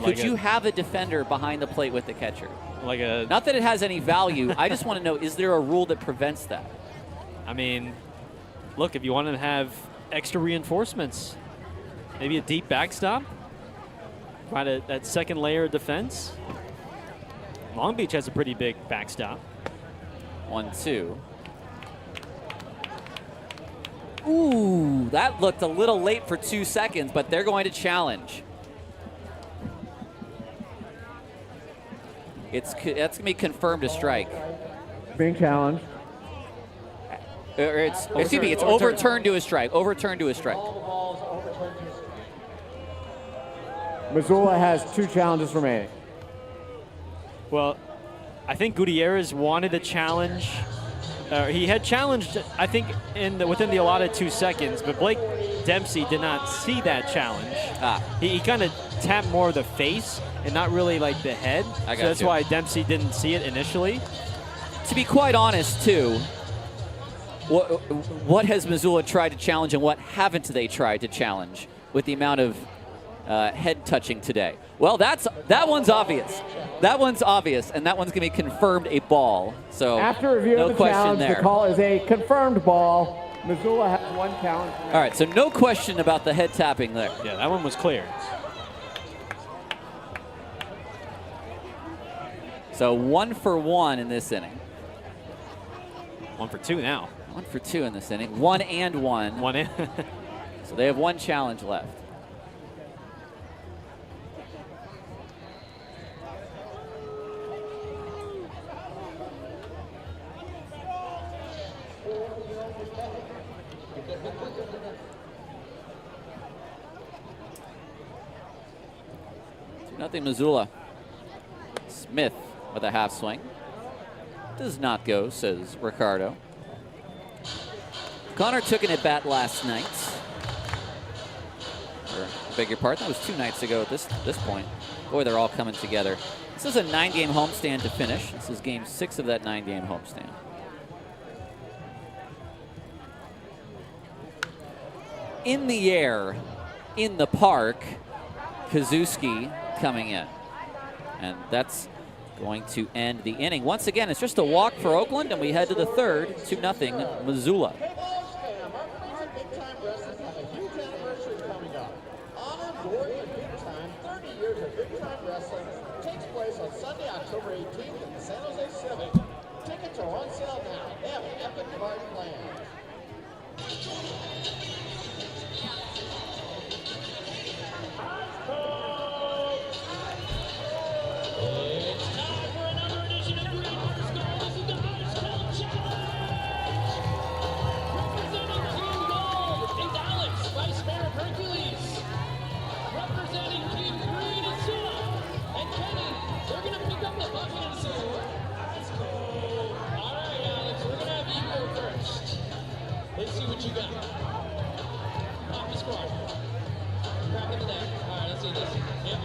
Could you have a defender behind the plate with the catcher? Not that it has any value. I just want to know, is there a rule that prevents that? I mean, look, if you want to have extra reinforcements, maybe a deep backstop, provide that second layer of defense. Long Beach has a pretty big backstop. 1-2. Ooh, that looked a little late for 2 seconds, but they're going to challenge. That's going to be confirmed a strike. Being challenged. It's overturned to a strike. Overturned to a strike. Missoula has 2 challenges remaining. Well, I think Gutierrez wanted a challenge. He had challenged, I think, within the allotted 2 seconds, but Blake Dempsey did not see that challenge. He kind of tapped more of the face and not really like the head. So that's why Dempsey didn't see it initially. To be quite honest, too, what has Missoula tried to challenge and what haven't they tried to challenge with the amount of head touching today? Well, that one's obvious. That one's obvious, and that one's going to be confirmed a ball. So after review no of the question challenge, there. the call is a confirmed ball. Missoula has 1 challenge remaining. All right, so no question about the head tapping there. Yeah, that one was clear. So 1 for 1 in this inning. 1 for 2 now. 1 for 2 in this inning. 1 and 1. One in. So they have one challenge left. Nothing Missoula. Smith with a half swing. Does not go, says Ricardo. Connor took an at-bat last night. Or, I beg your pardon, that was 2 nights ago at this point. Boy, they're all coming together. This is a 9-game homestand to finish. This is game 6 of that 9-game homestand. In the air, in the park, Kazuski coming in. And that's going to end the inning. Once again, it's just a walk for Oakland, and we head to the third, 2-0 Missoula. Hey, Balls fam, our friends at Big Time Wrestling have a huge anniversary coming up. Honor, Glory, and Big Time, 30 years of Big Time Wrestling, takes place on Sunday, October 18th at the San Jose Civic. Tickets are on sale now. They have an epic card planned. Let's see what you got. Off the squad. Grab him in the neck. All right, let's see this. Yep.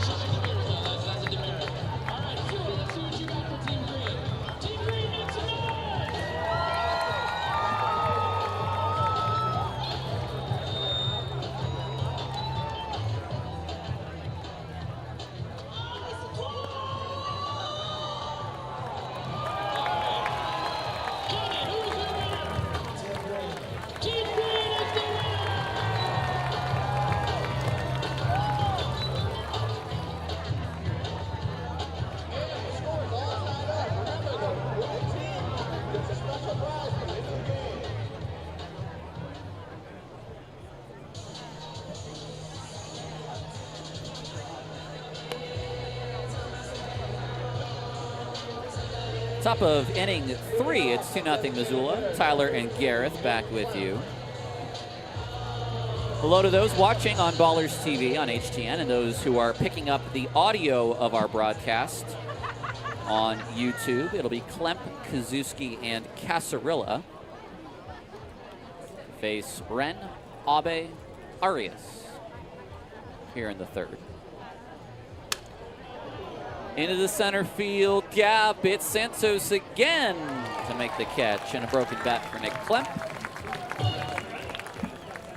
Shot the demerit. No, that's a demerit. All right, Julie, let's see what you got for Team Green. Team Green, make some noise! Top of inning 3, it's 2-0 Missoula. Tyler and Gareth back with you. Hello to those watching on Ballers TV on HTN and those who are picking up the audio of our broadcast on YouTube. It'll be Klemp, Kazuski, and Casarilla face Ren, Abe, Arias here in the third. Into the center field gap. It's Santos again to make the catch, and a broken bat for Nick Klemp.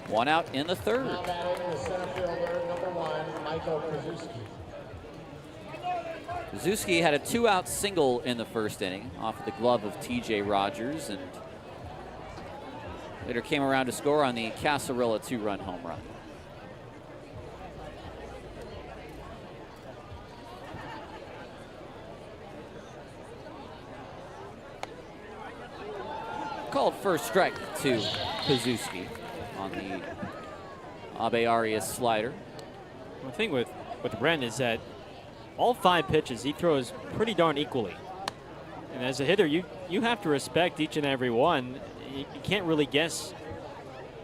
1 out in the third. Now batting the center fielder, number 1, Michael Kazuski. Kazuski had a 2-out single in the first inning off of the glove of TJ Rogers, and later came around to score on the Casarilla 2-run home run. Called first strike to Kazuski on the Abe Arias slider. The thing with Ren is that all 5 pitches he throws pretty darn equally. And as a hitter, you have to respect each and every one. You can't really guess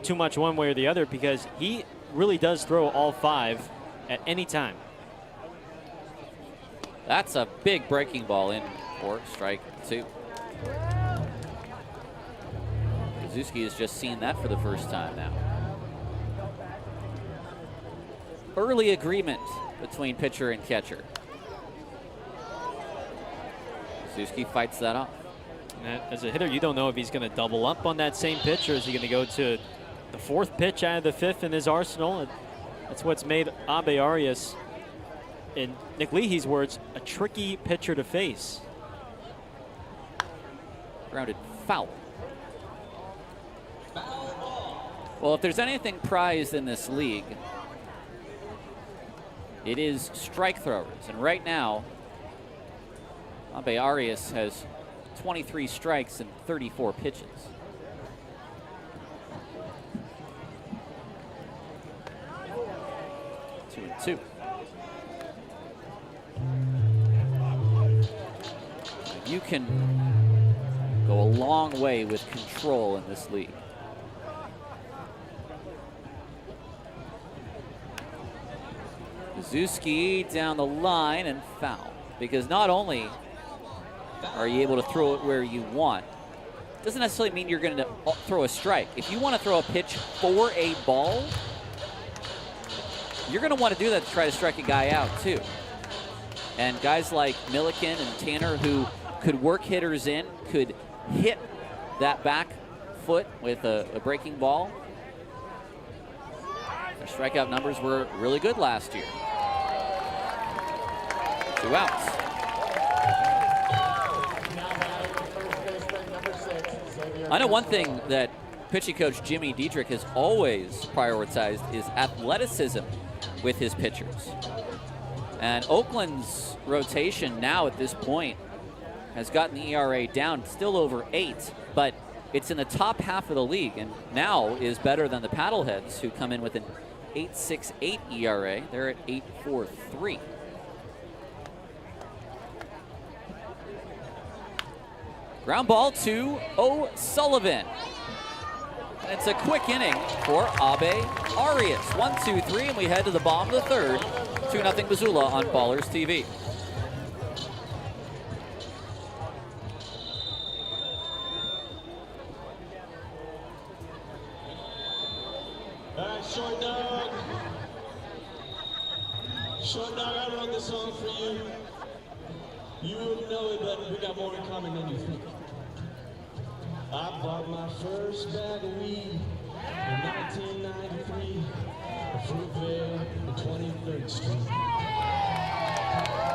too much one way or the other because he really does throw all 5 at any time. That's a big breaking ball in for strike 2. Kazuski has just seen that for the first time now. Early agreement between pitcher and catcher. Kazuski fights that off. And as a hitter, you don't know if he's going to double up on that same pitch or is he going to go to the 4th pitch out of the 5th in his arsenal. And that's what's made Abe Arias, in Nick Leahy's words, a tricky pitcher to face. Grounded foul. Well, if there's anything prized in this league, it is strike throwers. And right now, Abe Arias has 23 strikes and 34 pitches. 2-2. You can go a long way with control in this league. Zuski down the line and foul. Because not only are you able to throw it where you want, doesn't necessarily mean you're going to throw a strike. If you want to throw a pitch for a ball, you're going to want to do that to try to strike a guy out too. And guys like Milliken and Tanner, who could work hitters in, could hit that back foot with a breaking ball. Their strikeout numbers were really good last year. 2 outs. I know one thing that pitching coach Jimmy Dietrich has always prioritized is athleticism with his pitchers. And Oakland's rotation now at this point has gotten the ERA down, still over 8, but it's in the top half of the league, and now is better than the Paddleheads, who come in with an 8.68 ERA. They're at 8.43. Ground ball to O'Sullivan. And it's a quick inning for Abe Arias. 1-2-3, and we head to the bottom of the third. 2-0 Missoula on Ballers TV. Short Dog. Short Dog, I wrote this song for you. You wouldn't know it, but we got more in common than you think. I bought my first bag of weed in 1993 at Fruitvale on 23rd Street.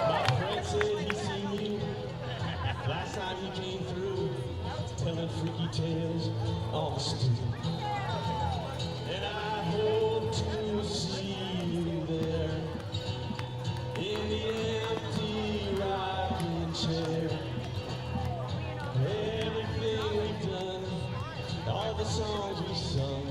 My friend said he seen you last time he came through, telling freaky tales on the street. And I hope to see you there in the empty rocking chair. Everything we've done, all the songs we sung,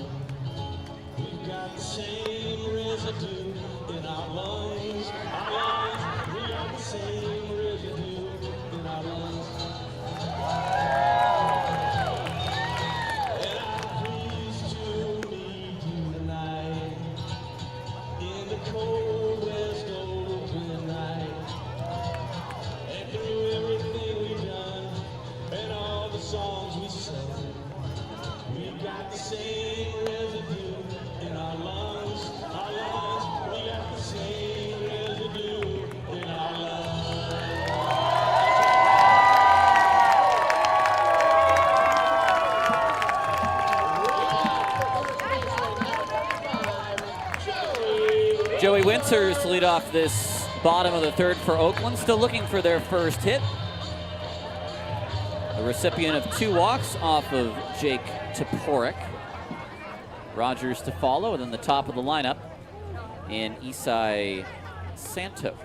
we've got the same residue in our lungs. Our lungs, we got the same residue in our lungs. And I'm pleased to meet you tonight in the cold West Oakland night. And through everything we've done and all the songs we sung, we got the same residue in our lungs. Our lungs, we got the same residue in our lungs. Joey Winters to lead off this bottom of the third for Oakland, still looking for their first hit. The recipient of 2 walks off of Jake Toporek. Rogers to follow, and then the top of the lineup in Isai Santos.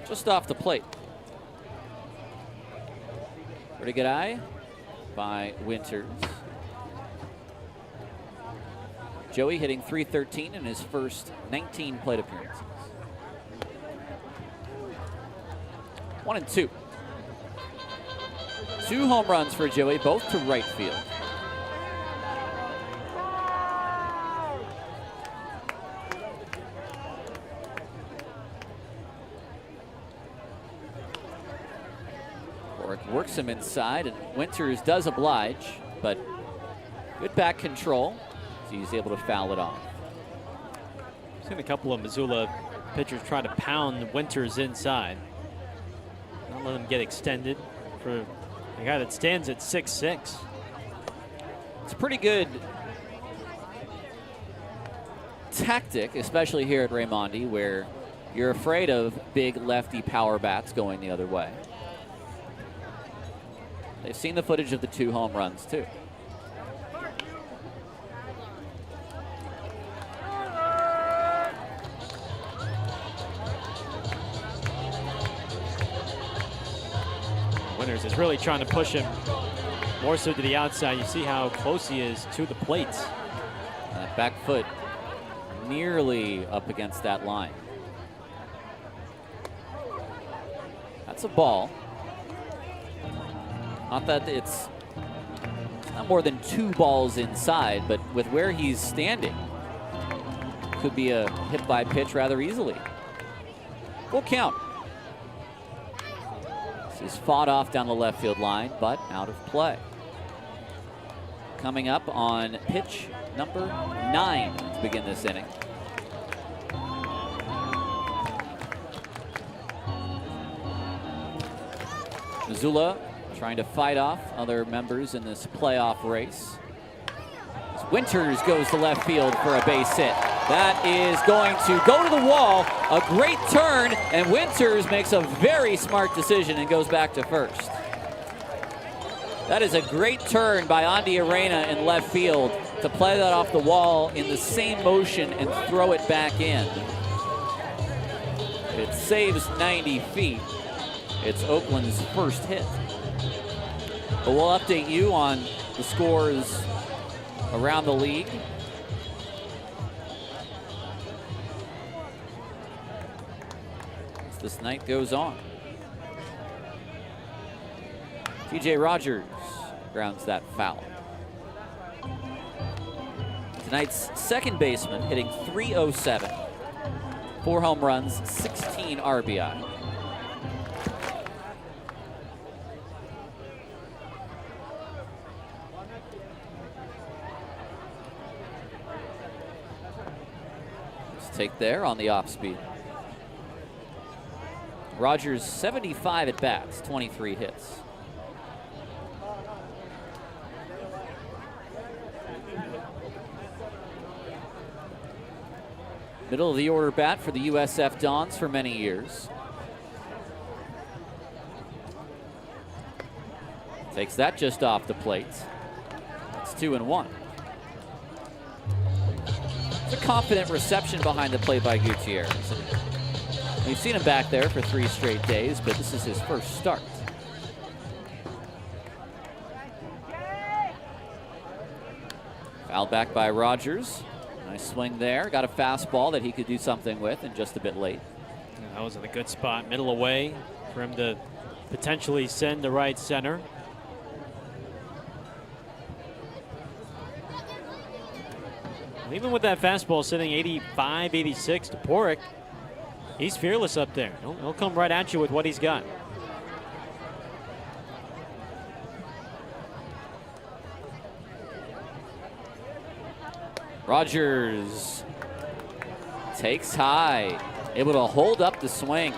Just off the plate. Pretty good eye by Winters. Joey hitting .313 in his first 19 plate appearances. 1-2. 2 home runs for Joey, both to right field. Works him inside, and Winters does oblige, but good back control, so he's able to foul it off. I've seen a couple of Missoula pitchers try to pound Winters inside. Not let him get extended for a guy that stands at 6'6". It's a pretty good tactic, especially here at Raimondi, where you're afraid of big lefty power bats going the other way. They've seen the footage of the 2 home runs, too. Winters is really trying to push him more so to the outside. You see how close he is to the plate. That back foot nearly up against that line. That's a ball. Not that it's not more than 2 balls inside, but with where he's standing, could be a hit by pitch rather easily. Full count. This is fought off down the left field line, but out of play. Coming up on pitch number 9 to begin this inning. Missoula trying to fight off other members in this playoff race. As Winters goes to left field for a base hit. That is going to go to the wall. A great turn, and Winters makes a very smart decision and goes back to first. That is a great turn by Andy Arena in left field to play that off the wall in the same motion and throw it back in. It saves 90 feet. It's Oakland's first hit. But we'll update you on the scores around the league. As this night goes on. TJ Rogers grounds that foul. Tonight's second baseman hitting .307. 4 home runs, 16 RBI. Take there on the off speed. Rogers 75 at bats, 23 hits. Middle of the order bat for the USF Dons for many years. Takes that just off the plate. It's 2-1. A confident reception behind the plate by Gutierrez. We've seen him back there for 3 straight days, but this is his first start. Foul back by Rogers. Nice swing there. Got a fastball that he could do something with, and just a bit late. That was in a good spot, middle away, for him to potentially send to right center. Even with that fastball sitting 85, 86 to Porrick, he's fearless up there. He'll come right at you with what he's got. Rogers takes high, able to hold up the swing.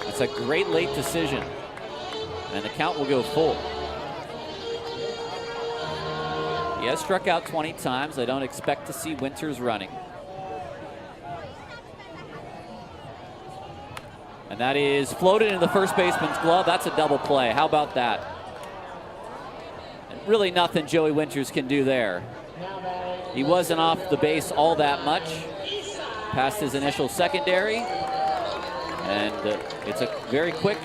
That's a great late decision, and the count will go full. He has struck out 20 times. I don't expect to see Winters running. And that is floated into the first baseman's glove. That's a double play. How about that? And really nothing Joey Winters can do there. He wasn't off the base all that much. Past his initial secondary. And it's a very quick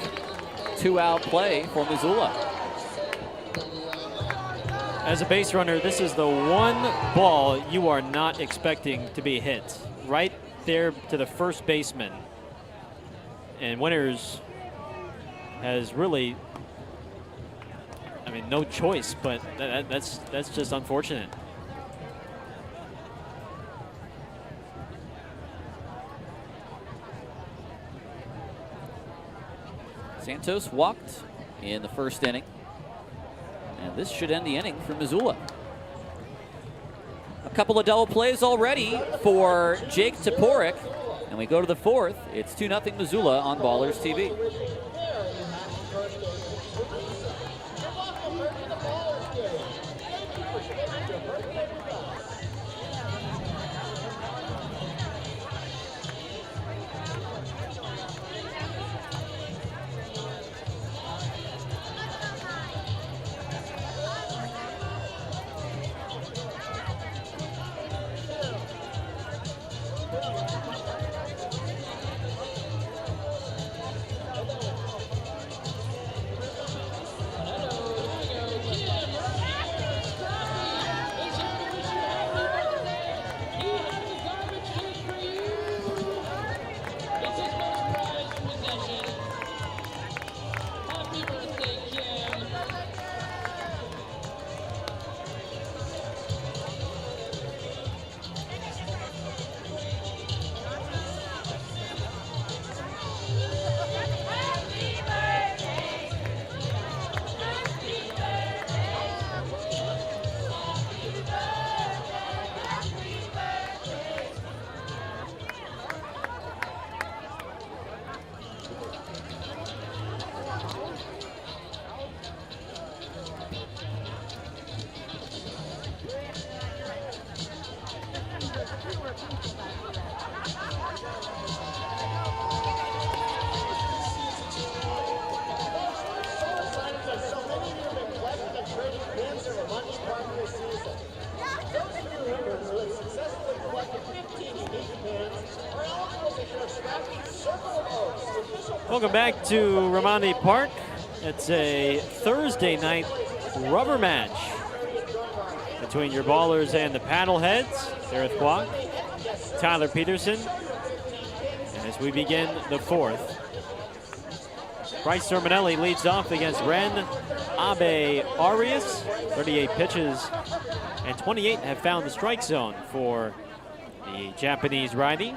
2-out play for Missoula. As a base runner, this is the one ball you are not expecting to be hit. Right there to the first baseman. And Winters has really, I mean, no choice, but that's just unfortunate. Santos walked in the first inning. And this should end the inning for Missoula. A couple of double plays already for Jake Toporek. And we go to the 4th. It's 2-0 Missoula on Ballers TV. Welcome back to Romani Park. It's a Thursday night rubber match between your Ballers and the Paddleheads. Gareth Kwok, Tyler Peterson. And as we begin the fourth, Bryce Sermonelli leads off against Ren Abe Arias. 38 pitches and 28 have found the strike zone for the Japanese righty.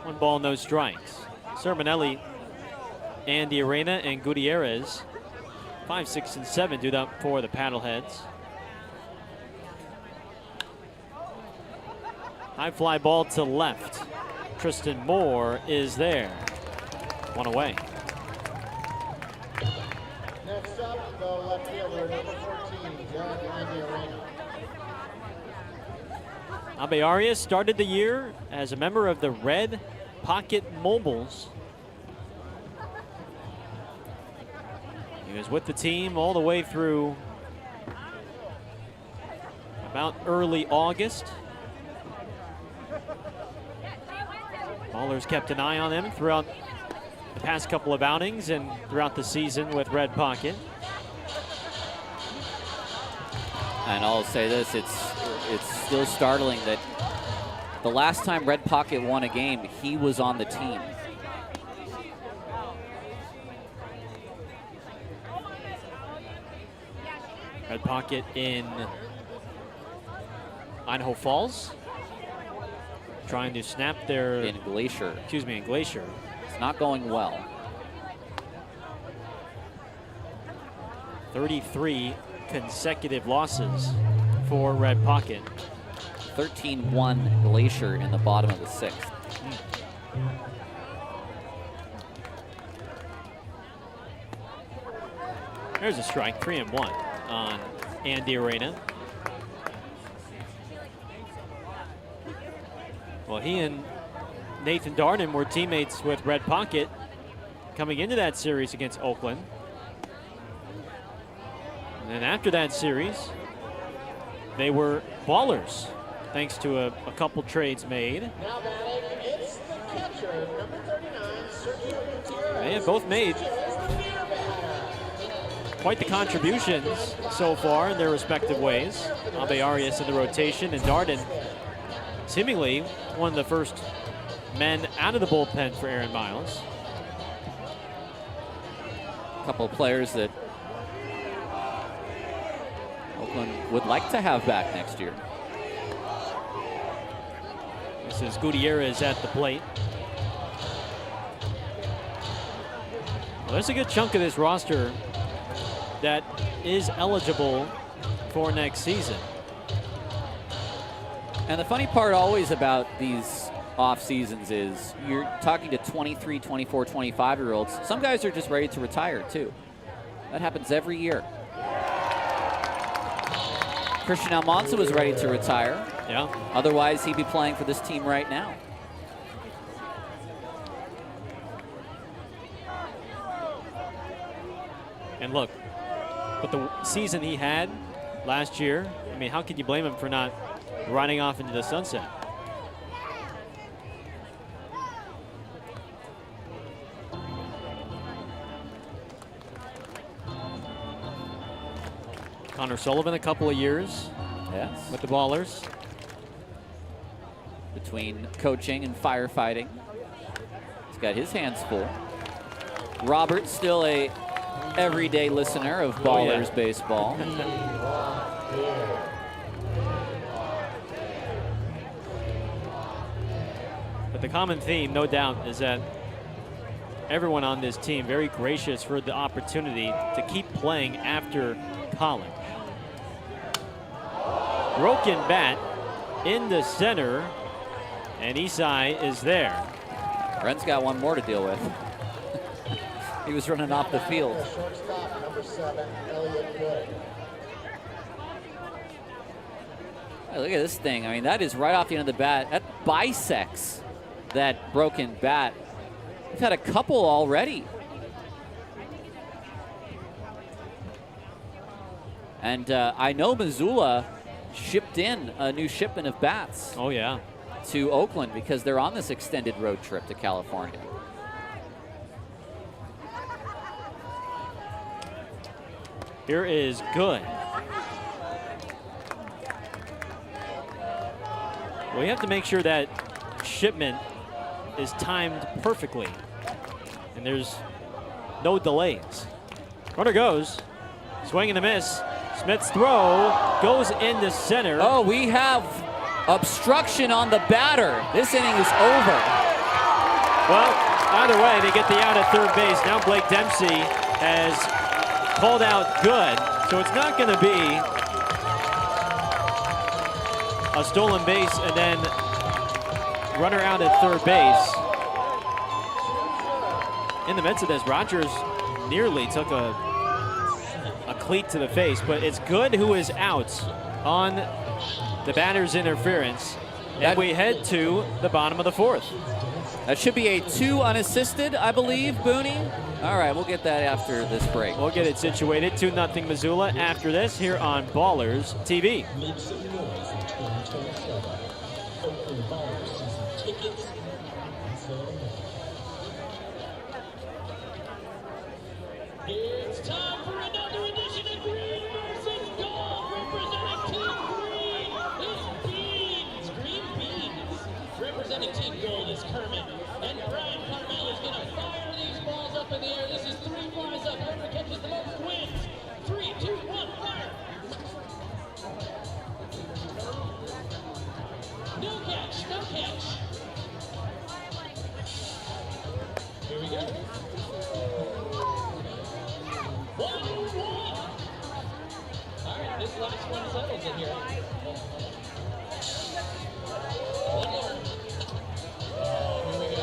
1 ball, no strikes. Sermonelli, Andy Arena, and Gutierrez, 5, 6, and 7 do up for the Paddleheads. High fly ball to left. Tristan Moore is there. 1 away. Next up, the left fielder, number 14, Derek Andy Arena. Abe Arias started the year as a member of the Red Pocket Mobiles. He was with the team all the way through about early August. Ballers kept an eye on him throughout the past couple of outings and throughout the season with Red Pocket. And I'll say this, it's still startling that the last time Red Pocket won a game, he was on the team. Red Pocket in Idaho Falls, trying to snap their... In Glacier. Excuse me, in Glacier. It's not going well. 33 consecutive losses for Red Pocket. 13-1 Glacier in the bottom of the 6th. There's a strike, 3-1 on Andy Arena. Well, he and Nathan Darden were teammates with Red Pocket coming into that series against Oakland. And then after that series, they were Ballers, thanks to a couple trades made. Now batting, it's the catcher, number 39, Sergio Gutierrez. They have both made quite the contributions so far in their respective ways. Abe Arias in the rotation, and Darden seemingly one of the first men out of the bullpen for Aaron Miles. A couple of players that Oakland would like to have back next year. This is Gutierrez at the plate. Well, there's a good chunk of this roster that is eligible for next season. And the funny part always about these off seasons is you're talking to 23, 24, 25-year-olds. Some guys are just ready to retire too. That happens every year. Christian Almanza was ready to retire. Yeah. Otherwise, he'd be playing for this team right now. And look, with the season he had last year, I mean, how can you blame him for not riding off into the sunset? Connor Sullivan, a couple of years with the Ballers. Between coaching and firefighting, he's got his hands full. Robert, still a everyday listener of Ballers baseball. But the common theme, no doubt, is that everyone on this team very gracious for the opportunity to keep playing after college. Broken bat in the center, and Isai is there. Ren's got one more to deal with. He was running off the field. Shortstop, number 7, Elliot Good. Look at this thing. I mean, that is right off the end of the bat. That bisects that broken bat. We've had a couple already. And I know Missoula shipped in a new shipment of bats. Oh, yeah. To Oakland because they're on this extended road trip to California. Here is Good. We have to make sure that shipment is timed perfectly. And there's no delays. Runner goes. Swing and a miss. Smith's throw goes into center. Oh, we have obstruction on the batter. This inning is over. Well, either way, they get the out at third base. Now Blake Dempsey has called out Good. So it's not going to be a stolen base and then runner out at third base. In the midst of this, Rogers nearly took a cleat to the face, but it's Good who is out on the batter's interference. And we head to the bottom of the fourth. That should be a 2 unassisted, I believe, Booney. All right, we'll get that after this break. We'll get it situated. 2-0 Missoula after this here on Ballers TV. It's time for another edition of Green versus Gold. Representing Team Green is Beans. Green Beans. Representing Team Gold is Kermit. And Brian Carmel is going to fire these balls up in the air. This is 3 flies up. Whoever catches the most wins. 3, 2, 1, fire. No catch, no catch. Here we go. 1-1. All right, this last one settles it here. One more. Here we go.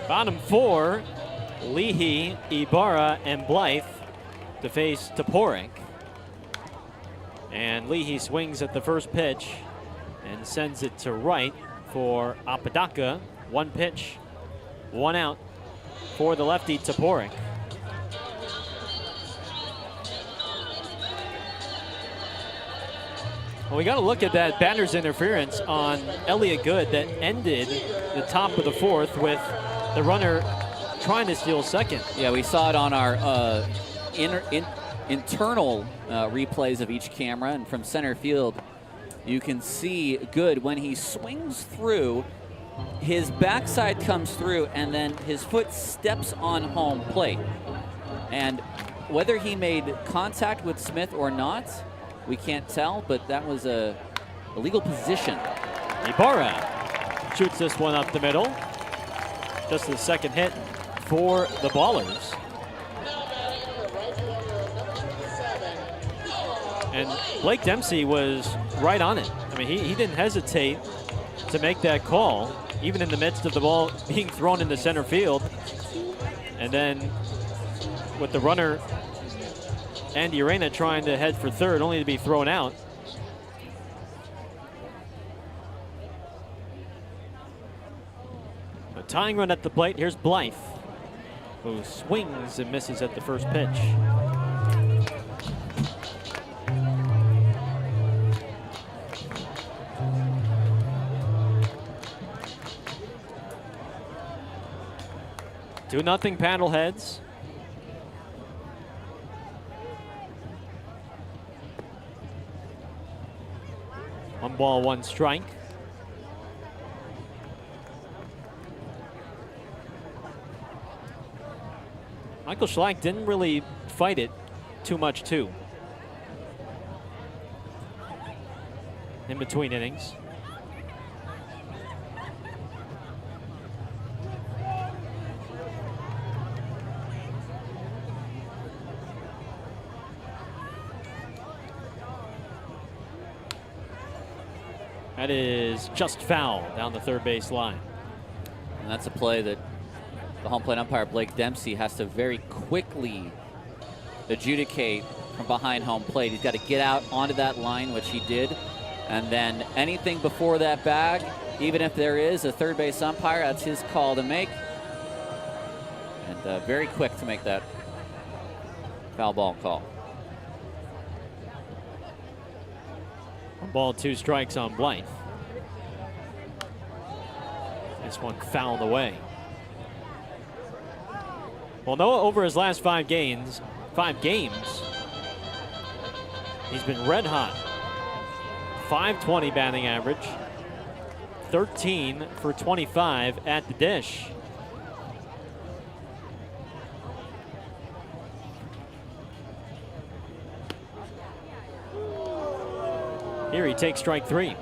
Bottom 4, Leahy, Ibarra, and Blythe to face Toporek. And Leahy swings at the first pitch and sends it to right for Apodaca. 1 pitch, 1 out for the lefty Toporek. Well, we got to look at that batter's interference on Elliott Good that ended the top of the fourth with the runner trying to steal second. Yeah, we saw it on our internal replays of each camera, and from center field, you can see Good when he swings through, his backside comes through, and then his foot steps on home plate. And whether he made contact with Smith or not, we can't tell, but that was a illegal position. Ibarra shoots this one up the middle. Just the second hit for the Ballers. And Blake Dempsey was right on it. I mean, he didn't hesitate to make that call, even in the midst of the ball being thrown into center field. And then with the runner, Andy Arena, trying to head for third, only to be thrown out. A tying run at the plate. Here's Blythe, who swings and misses at the first pitch. Two-0 Paddleheads. 1 ball, 1 strike. Michael Schleich didn't really fight it too much, too, in between innings. That is just foul down the third base line. And that's a play that the home plate umpire, Blake Dempsey, has to very quickly adjudicate from behind home plate. He's got to get out onto that line, which he did. And then anything before that bag, even if there is a third base umpire, that's his call to make. And very quick to make that foul ball call. 1 ball, 2 strikes on Blythe. This one fouled away. Well, Noah, over his last 5 games, he's been red hot. .520 batting average, 13 for 25 at the dish. Here he takes strike 3.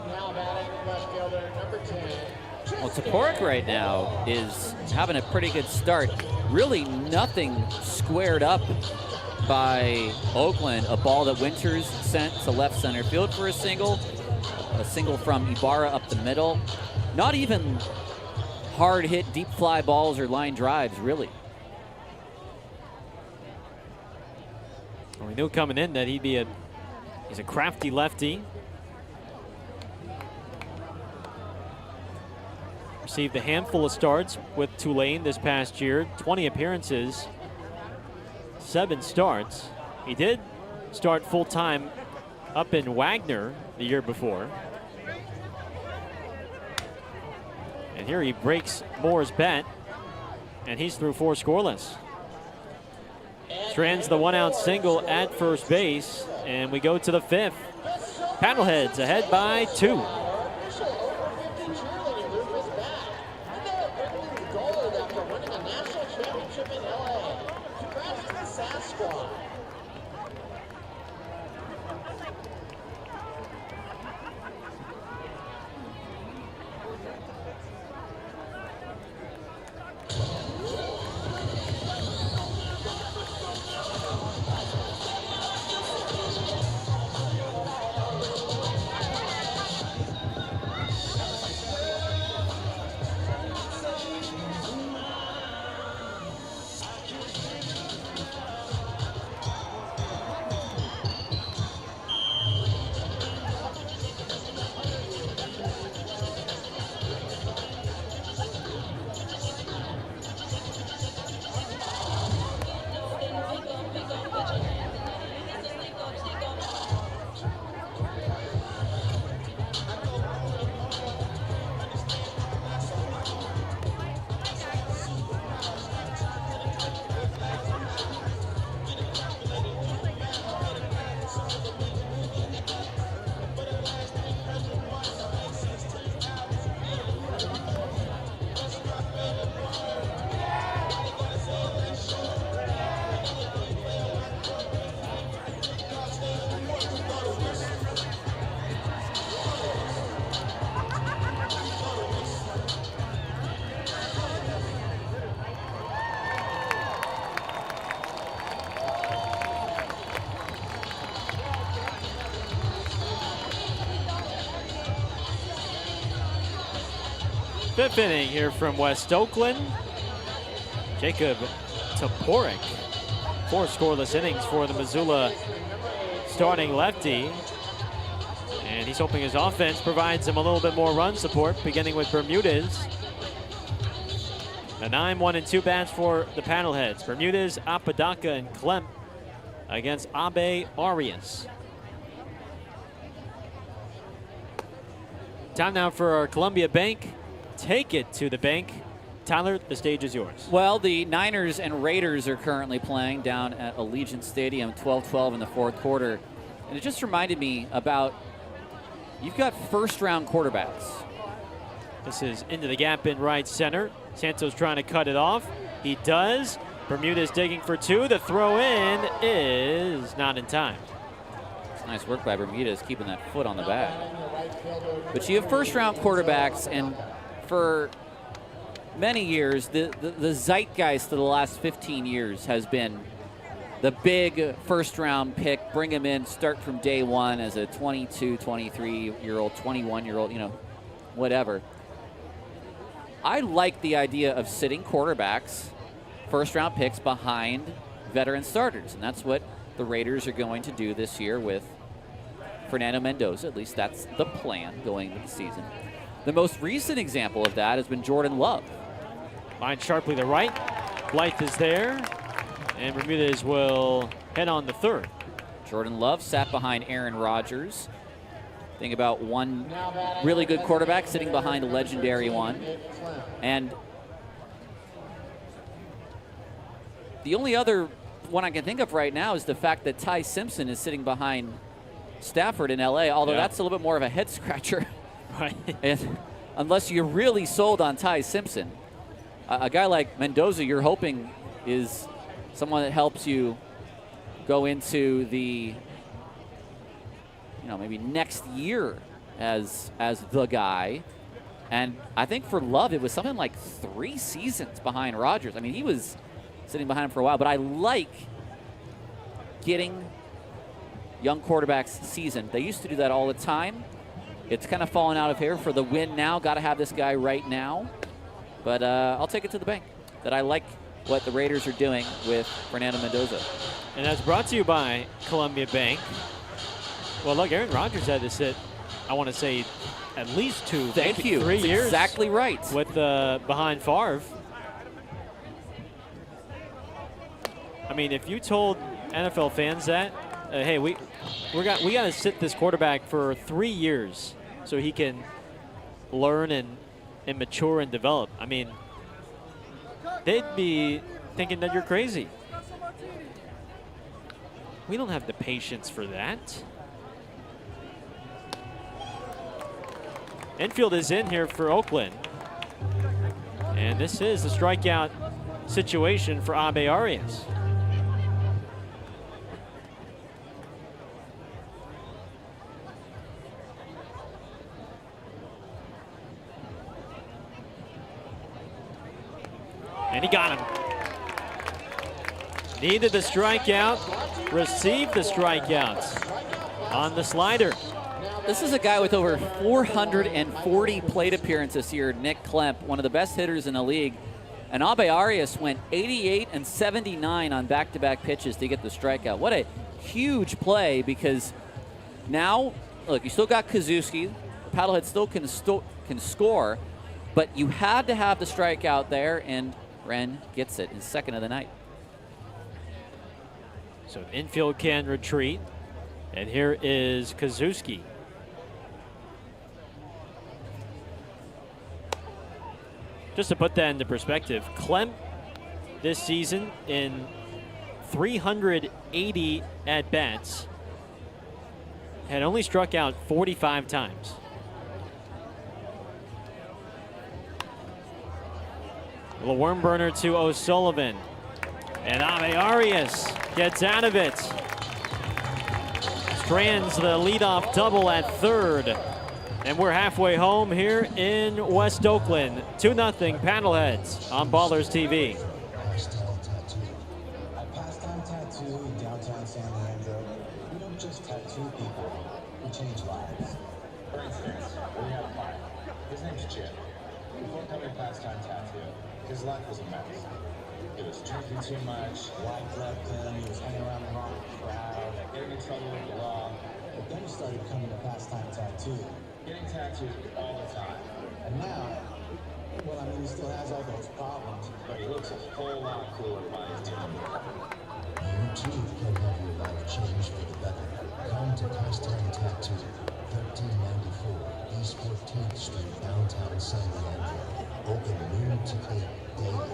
Now batting left fielder number 10. Well, Toporek right now is having a pretty good start. Really nothing squared up by Oakland. A ball that Winters sent to left center field for a single from Ibarra up the middle. Not even hard hit deep fly balls or line drives, really. Well, we knew coming in that he's a crafty lefty. Received a handful of starts with Tulane this past year, 20 appearances, 7 starts. He did start full-time up in Wagner the year before. And here he breaks Moore's bat, and he's through 4 scoreless. Strands the 1-out single at first base, and we go to the 5th. Paddleheads ahead by 2. Fifth inning here from West Oakland. Jacob Toporek. 4 scoreless innings for the Missoula starting lefty. And he's hoping his offense provides him a little bit more run support, beginning with Bermudez. A 9-1-2 bats for the Paddleheads. Bermudez, Apodaca, and Klemp against Abe Arias. Time now for our Columbia Bank. Take it to the bank. Tyler, the stage is yours. Well, the Niners and Raiders are currently playing down at Allegiant Stadium, 12-12 in the 4th quarter. And it just reminded me about, you've got first-round quarterbacks. This is into the gap in right center. Santos trying to cut it off. He does. Bermudez digging for 2. The throw in is not in time. It's nice work by Bermudez, keeping that foot on the bag. But you have first-round quarterbacks, and for many years, the zeitgeist of the last 15 years has been the big first-round pick, bring him in, start from day one as a 22, 23-year-old, 21-year-old, whatever. I like the idea of sitting quarterbacks, first-round picks, behind veteran starters, and that's what the Raiders are going to do this year with Fernando Mendoza. At least that's the plan going into the season. The most recent example of that has been Jordan Love. Line sharply to right. Blythe is there. And Bermudez will head on the third. Jordan Love sat behind Aaron Rodgers. Think about one really good quarterback sitting behind a legendary one. And the only other one I can think of right now is the fact that Ty Simpson is sitting behind Stafford in LA, although that's a little bit more of a head scratcher. Right. And unless you're really sold on Ty Simpson. A guy like Mendoza, you're hoping, is someone that helps you go into the, maybe next year as the guy. And I think for Love, it was something like 3 seasons behind Rodgers. I mean, he was sitting behind him for a while, but I like getting young quarterbacks seasoned. They used to do that all the time. It's kind of fallen out of here for the win now. Got to have this guy right now. But I'll take it to the bank that I like what the Raiders are doing with Fernando Mendoza. And that's brought to you by Columbia Bank. Well, look, Aaron Rodgers had to sit, I want to say, at least 2, Thank you. 3 That's years. Exactly right. With behind Favre. I mean, if you told NFL fans that, hey, we got to sit this quarterback for 3 years so he can learn and mature and develop. I mean, they'd be thinking that you're crazy. We don't have the patience for that. Infield is in here for Oakland. And this is a strikeout situation for Abe Arias. And he got him. Needed the strikeout, received the strikeouts on the slider. This is a guy with over 440 plate appearances here, Nick Klemp, one of the best hitters in the league. And Abe Arias went 88 and 79 on back-to-back pitches to get the strikeout. What a huge play, because now, look, you still got Kazuski. Paddlehead still can score, but you had to have the strikeout there, and Wren gets it, his second of the night. So infield can retreat. And here is Kazuski. Just to put that into perspective, Klemp this season in 380 at-bats had only struck out 45 times. A little worm burner to O'Sullivan. And Abe Arias gets out of it. Strands the leadoff double at third. And we're halfway home here in West Oakland. 2-0 Paddleheads on Ballers TV. At Pastime Tattoo in downtown San Leandro, we don't just tattoo people, we change lives. For instance, we have a client. His name's Chip. Before coming to Pastime Tattoo, his life was a mess. He was drinking too much, Life left him, he was hanging around the wrong crowd, getting in trouble with the law, but then he started coming to Pastime Tattoo. getting tattooed all the time. And now, well, I mean, he still has all those problems, but he looks a whole lot cooler by his team. You too can have your life changed for the better. Come to Pastime Tattoo, 1394 East 14th Street, downtown San Leandro. Open noon to 8 daily.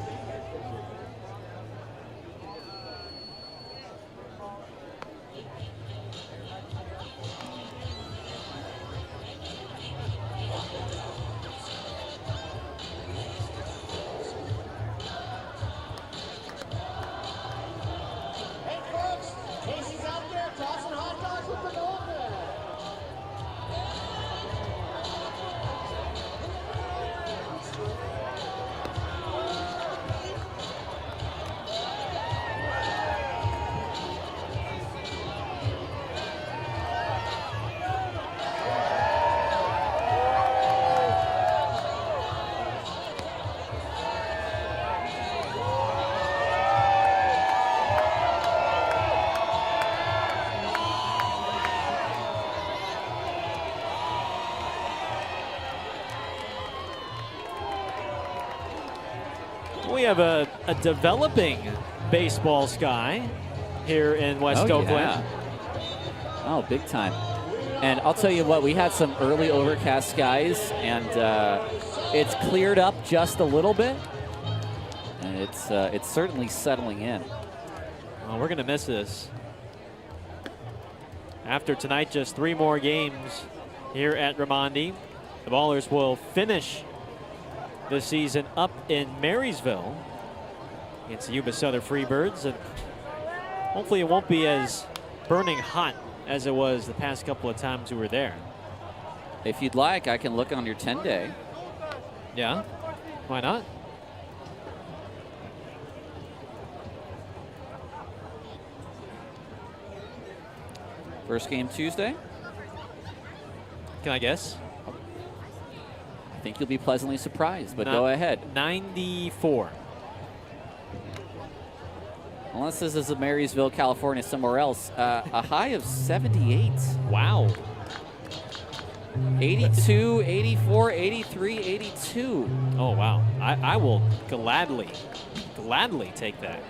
we have a developing baseball sky here in West Oakland. Yeah. Oh, big time. And I'll tell you what, we had some early overcast skies, and it's cleared up just a little bit. And it's certainly settling in. Well, we're going to miss this. After tonight, just 3 more games here at Raimondi. The Ballers will finish the season up in Marysville against the Yuba Southern Freebirds. And hopefully it won't be as burning hot as it was the past couple of times we were there. If you'd like, I can look on your 10-day. Yeah, why not? First game Tuesday. Can I guess? I think you'll be pleasantly surprised, but go ahead. 94. Unless this is a Marysville, California, somewhere else. A high of 78. Wow. 82, 84, 83, 82. Oh, wow. I will gladly take that.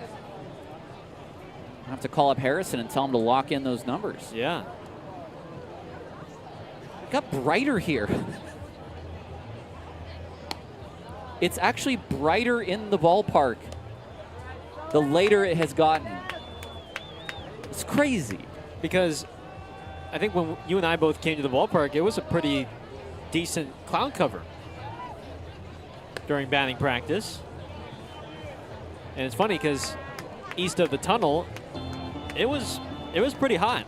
I have to call up Harrison and tell him to lock in those numbers. Yeah. It got brighter here. It's actually brighter in the ballpark the later it has gotten. It's crazy. Because I think when you and I both came to the ballpark, it was a pretty decent cloud cover during batting practice. And it's funny because east of the tunnel, it was pretty hot.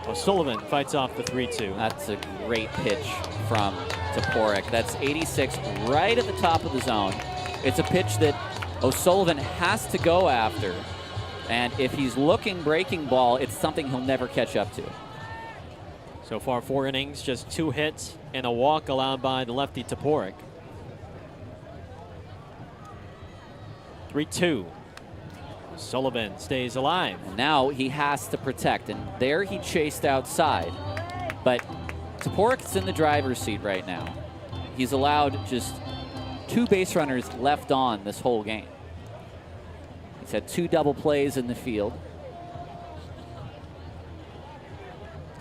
O'Sullivan fights off the 3-2. That's a great pitch from Toporek. That's 86 right at the top of the zone. It's a pitch that O'Sullivan has to go after. And if he's looking breaking ball, it's something he'll never catch up to. So far, 4 innings, just 2 hits and a walk allowed by the lefty Toporek. 3-2. Sullivan stays alive. Now he has to protect, and there he chased outside. But Toporek's in the driver's seat right now. He's allowed just 2 base runners left on this whole game. He's had 2 double plays in the field.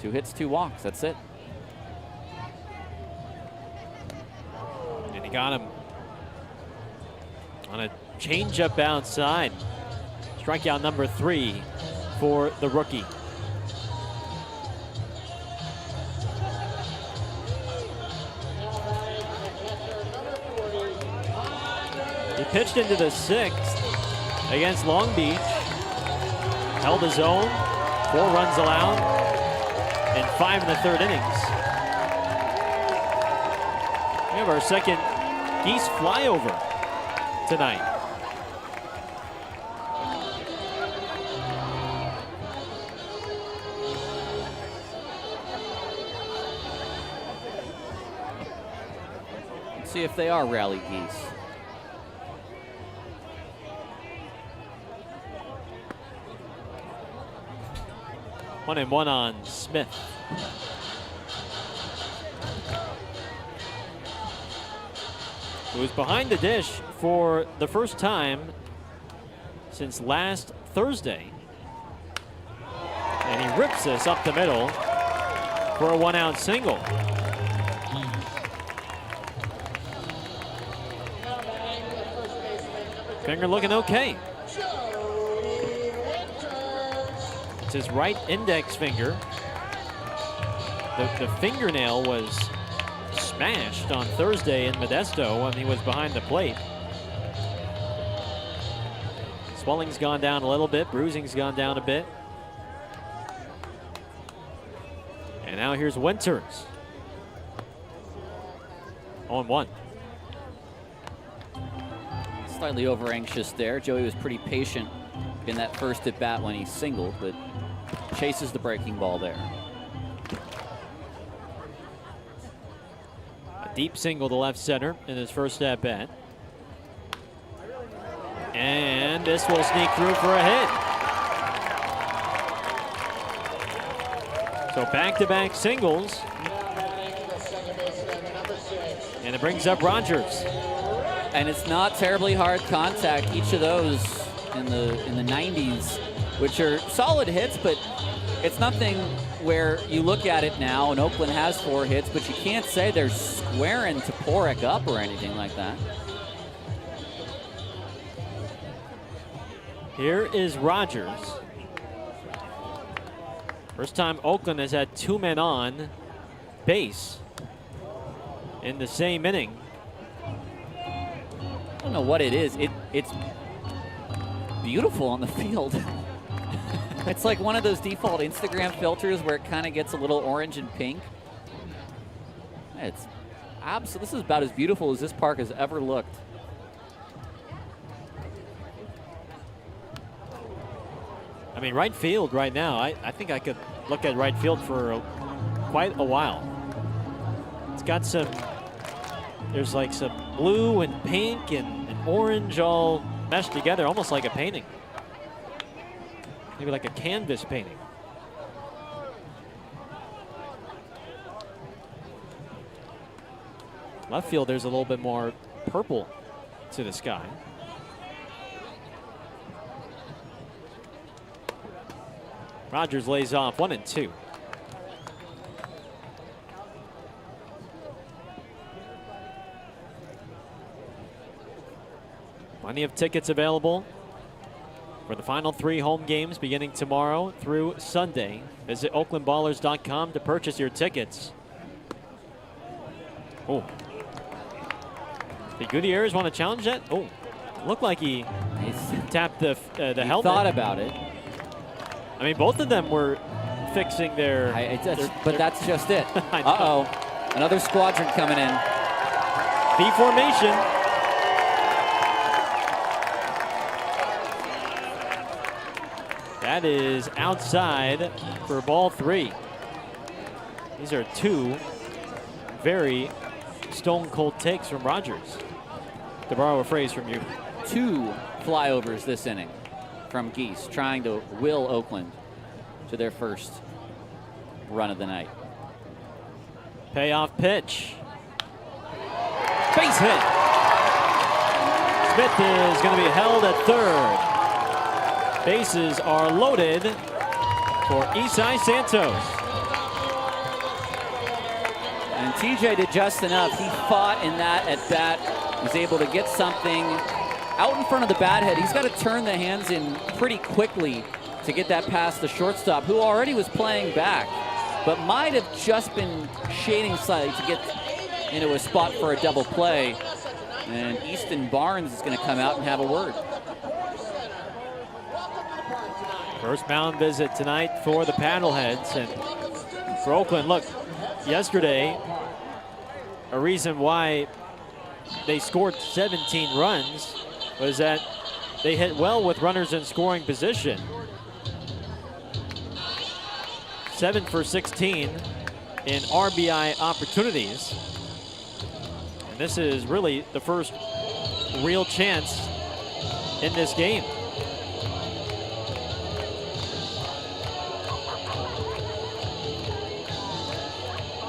2 hits, 2 walks, that's it. And he got him on a changeup outside. Strikeout number 3 for the rookie. He pitched into the 6th against Long Beach. Held his own, 4 runs allowed, and 5 in the 3rd innings. We have our second Geese flyover tonight. See if they are rally geese. One and one on Smith. Who was behind the dish for the first time since last Thursday. And he rips this up the middle for a 1-out single. Finger looking okay. It's his right index finger. The fingernail was smashed on Thursday in Modesto when he was behind the plate. Swelling's gone down a little bit, bruising's gone down a bit. And now here's Winters. 0-1. Slightly over anxious there. Joey was pretty patient in that first at bat when he singled, but chases the breaking ball there. A deep single to left center in his first at bat. And this will sneak through for a hit. So back-to-back singles. And it brings up Rogers. And it's not terribly hard contact. Each of those in the 90s, which are solid hits, but it's nothing where you look at it now, and Oakland has 4 hits, but you can't say they're squaring Toporek up or anything like that. Here is Rogers. First time Oakland has had 2 men on base in the same inning. I don't know what it is. It's beautiful on the field. It's like one of those default Instagram filters where it kind of gets a little orange and pink. It's absolutely, this is about as beautiful as this park has ever looked. I mean, right field right now, I think I could look at right field for quite a while. It's got some, there's like some blue and pink and orange all meshed together, almost like a painting. Maybe like a canvas painting. Left field, there's a little bit more purple to the sky. Rogers lays off 1-2. Plenty of tickets available for the final 3 home games beginning tomorrow through Sunday. Visit oaklandballers.com to purchase your tickets. Oh. Did Gutierrez want to challenge that? Oh, looked like he tapped the helmet. Thought about it. I mean, both of them were fixing their... but that's just it. Uh-oh. Another squadron coming in. V formation. That is outside for ball 3. These are 2 very stone-cold takes from Rogers, to borrow a phrase from you. 2 flyovers this inning from Geese, trying to will Oakland to their first run of the night. Payoff pitch. Base hit. Smith is going to be held at third. Bases are loaded for Isai Santos. And TJ did just enough. He fought in that at bat, was able to get something out in front of the bat head. He's got to turn the hands in pretty quickly to get that past the shortstop, who already was playing back, but might have just been shading slightly to get into a spot for a double play. And Easton Barnes is going to come out and have a word. First mound visit tonight for the Paddleheads. And for Oakland, look, yesterday, a reason why they scored 17 runs was that they hit well with runners in scoring position. 7 for 16 in RBI opportunities. And this is really the first real chance in this game.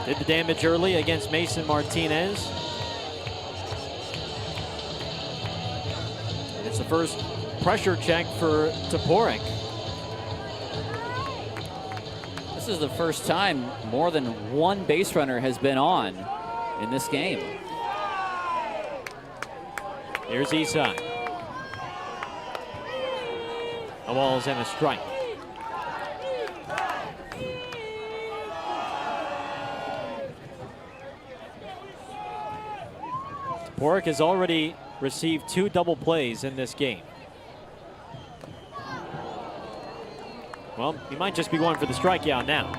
Did the damage early against Mason Martinez. And it's the first pressure check for Toporek. This is the first time more than 1 base runner has been on in this game. Here's Isai. A ball's and a strike. Toporek has already received 2 double plays in this game. Well, he might just be going for the strikeout now.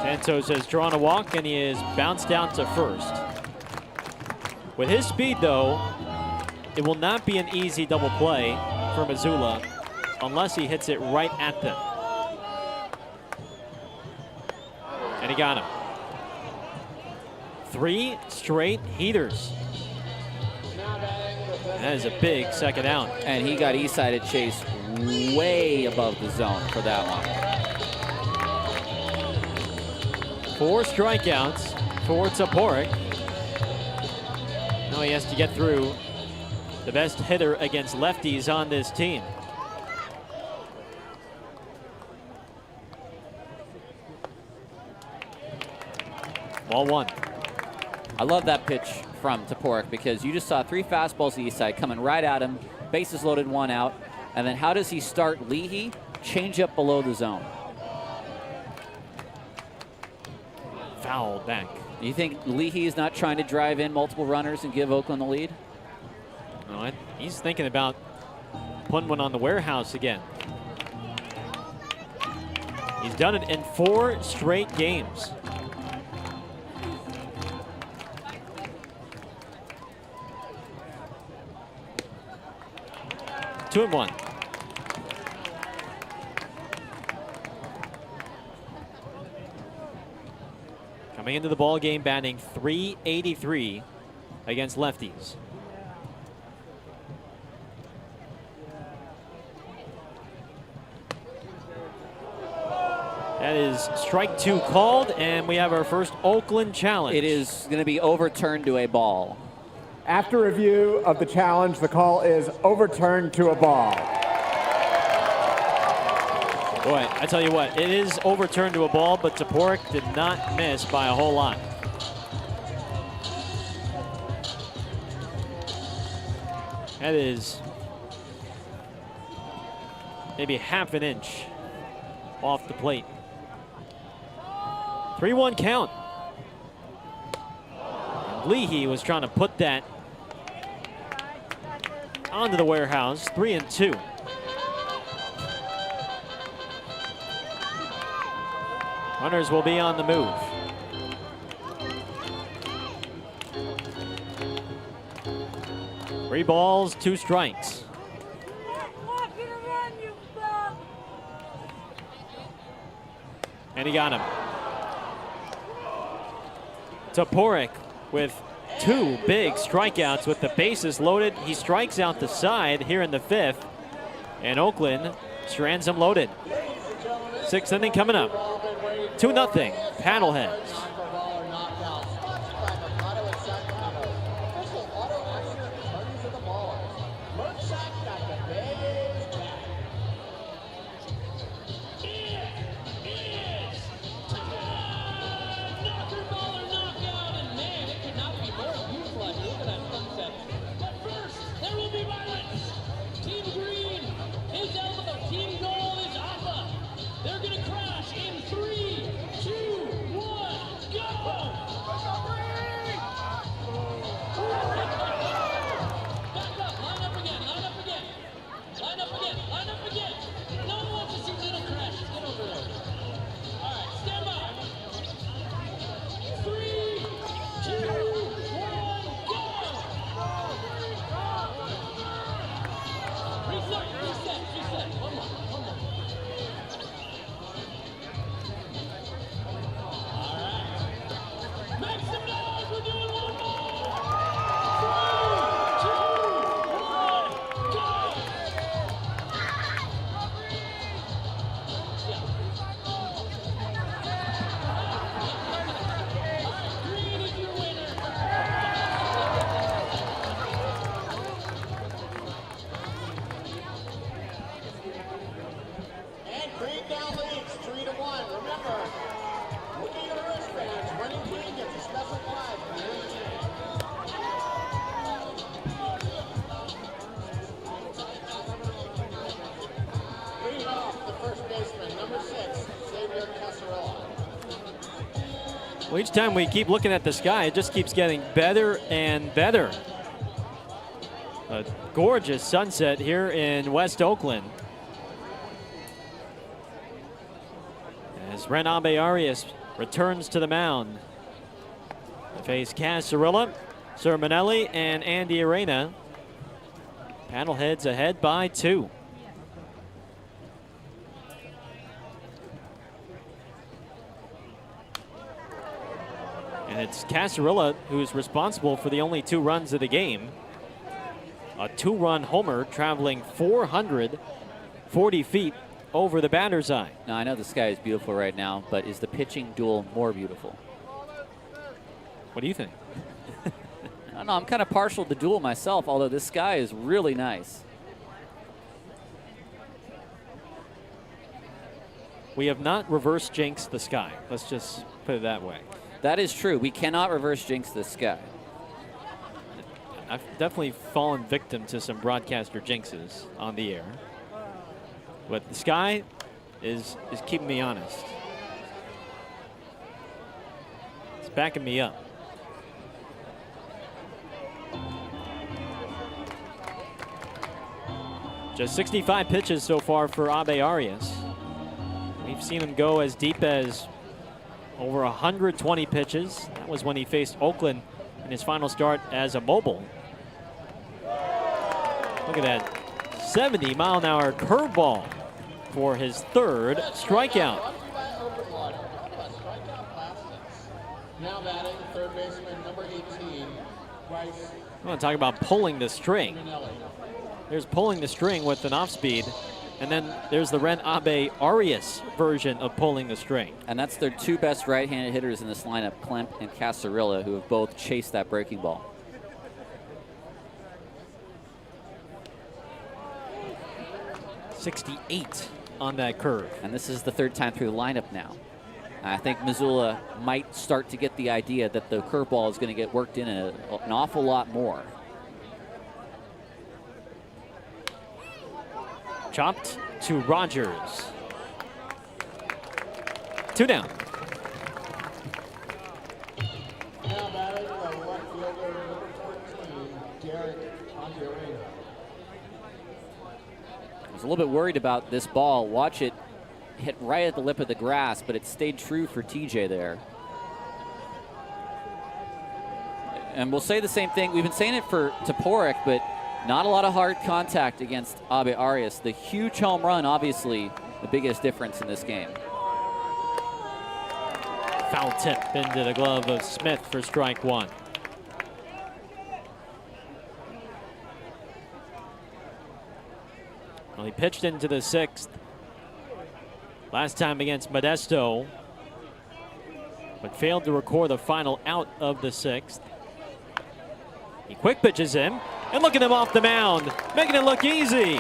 Santos has drawn a walk and he is bounced down to first. With his speed, though, it will not be an easy double play for Missoula unless he hits it right at them. And he got him. 3 straight heaters. That is a big second out. And he got Eastside to chase way above the zone for that one. 4 strikeouts for Toporek. Now he has to get through the best hitter against lefties on this team. Ball 1. I love that pitch from Toporek because you just saw 3 fastballs to Eastside coming right at him, bases loaded, 1 out. And then how does he start Leahy? Change up below the zone. Foul back. Do you think Leahy is not trying to drive in multiple runners and give Oakland the lead? No, he's thinking about putting one on the warehouse again. He's done it in 4 straight games. Two and 1. Coming into the ball game, batting .383 against lefties. That is strike 2 called, and we have our first Oakland challenge. It is going to be overturned to a ball. After review of the challenge, the call is overturned to a ball. Boy, I tell you what, it is overturned to a ball, but Toporek did not miss by a whole lot. That is maybe half an inch off the plate. 3-1 count. Leahy was trying to put that onto the warehouse. 3-2. Runners will be on the move. Three balls, 2 strikes. And he got him. Toporek with 2 big strikeouts with the bases loaded. He strikes out the side here in the 5th. And Oakland strands him loaded. 6th inning coming up. 2-0, Paddleheads. Well, each time we keep looking at the sky, it just keeps getting better and better. A gorgeous sunset here in West Oakland. As Renabe Arias returns to the mound. They face Casarilla, Sermonelli, and Andy Arena. Paddleheads ahead by 2. And it's Casarilla who's responsible for the only 2 runs of the game. A 2-run homer traveling 440 feet over the batter's eye. Now, I know the sky is beautiful right now, but is the pitching duel more beautiful? What do you think? I don't know. I'm kind of partial to the duel myself, although this sky is really nice. We have not reverse jinxed the sky. Let's just put it that way. That is true. We cannot reverse jinx the sky. I've definitely fallen victim to some broadcaster jinxes on the air. But the sky is keeping me honest. It's backing me up. Just 65 pitches so far for Abe Arias. We've seen him go as deep as over 120 pitches. That was when he faced Oakland in his final start as a mobile. Look at that 70-mile-an-hour curveball for his third strikeout. Now batting, third baseman number 18, Bryce. I want to talk about pulling the string. There's pulling the string with an off-speed, and then there's the Ren Abe Arias version of pulling the string. And that's their two best right-handed hitters in this lineup, Klemp and Casarilla, who have both chased that breaking ball. .68 on that curve. And this is the third time through the lineup now. I think Missoula might start to get the idea that the curveball is going to get worked in an awful lot more. Chopped to Rogers. 2 down. Now batting, the left fielder number 14, Derek Ponderino. I was a little bit worried about this ball. Watch it hit right at the lip of the grass, but it stayed true for TJ there. And we'll say the same thing. We've been saying it for Toporek, but not a lot of hard contact against Abe Arias. The huge home run, obviously, the biggest difference in this game. Foul tip into the glove of Smith for strike 1. Well, he pitched into the 6th. Last time against Modesto, but failed to record the final out of the 6th. He quick pitches him, and look at him off the mound, making it look easy.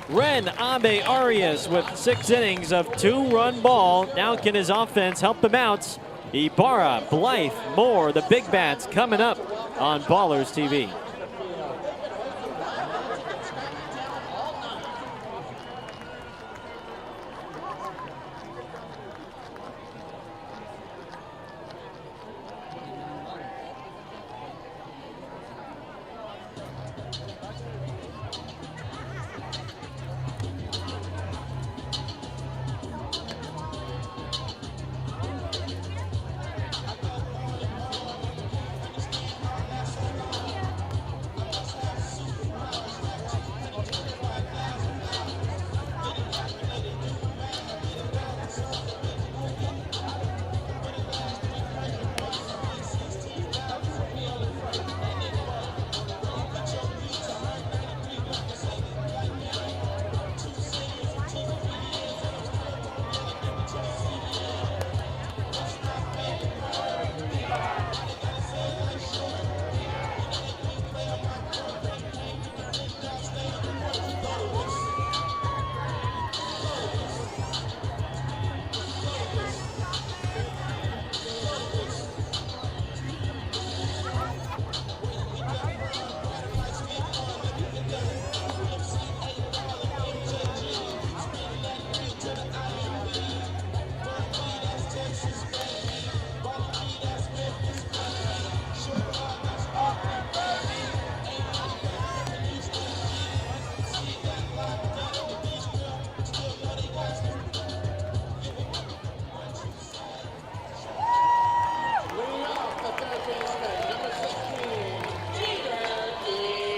Ren Abe Arias with 6 innings of 2-run ball. Now can his offense help him out? Ibarra, Blythe, Moore, the big bats coming up on Ballers TV.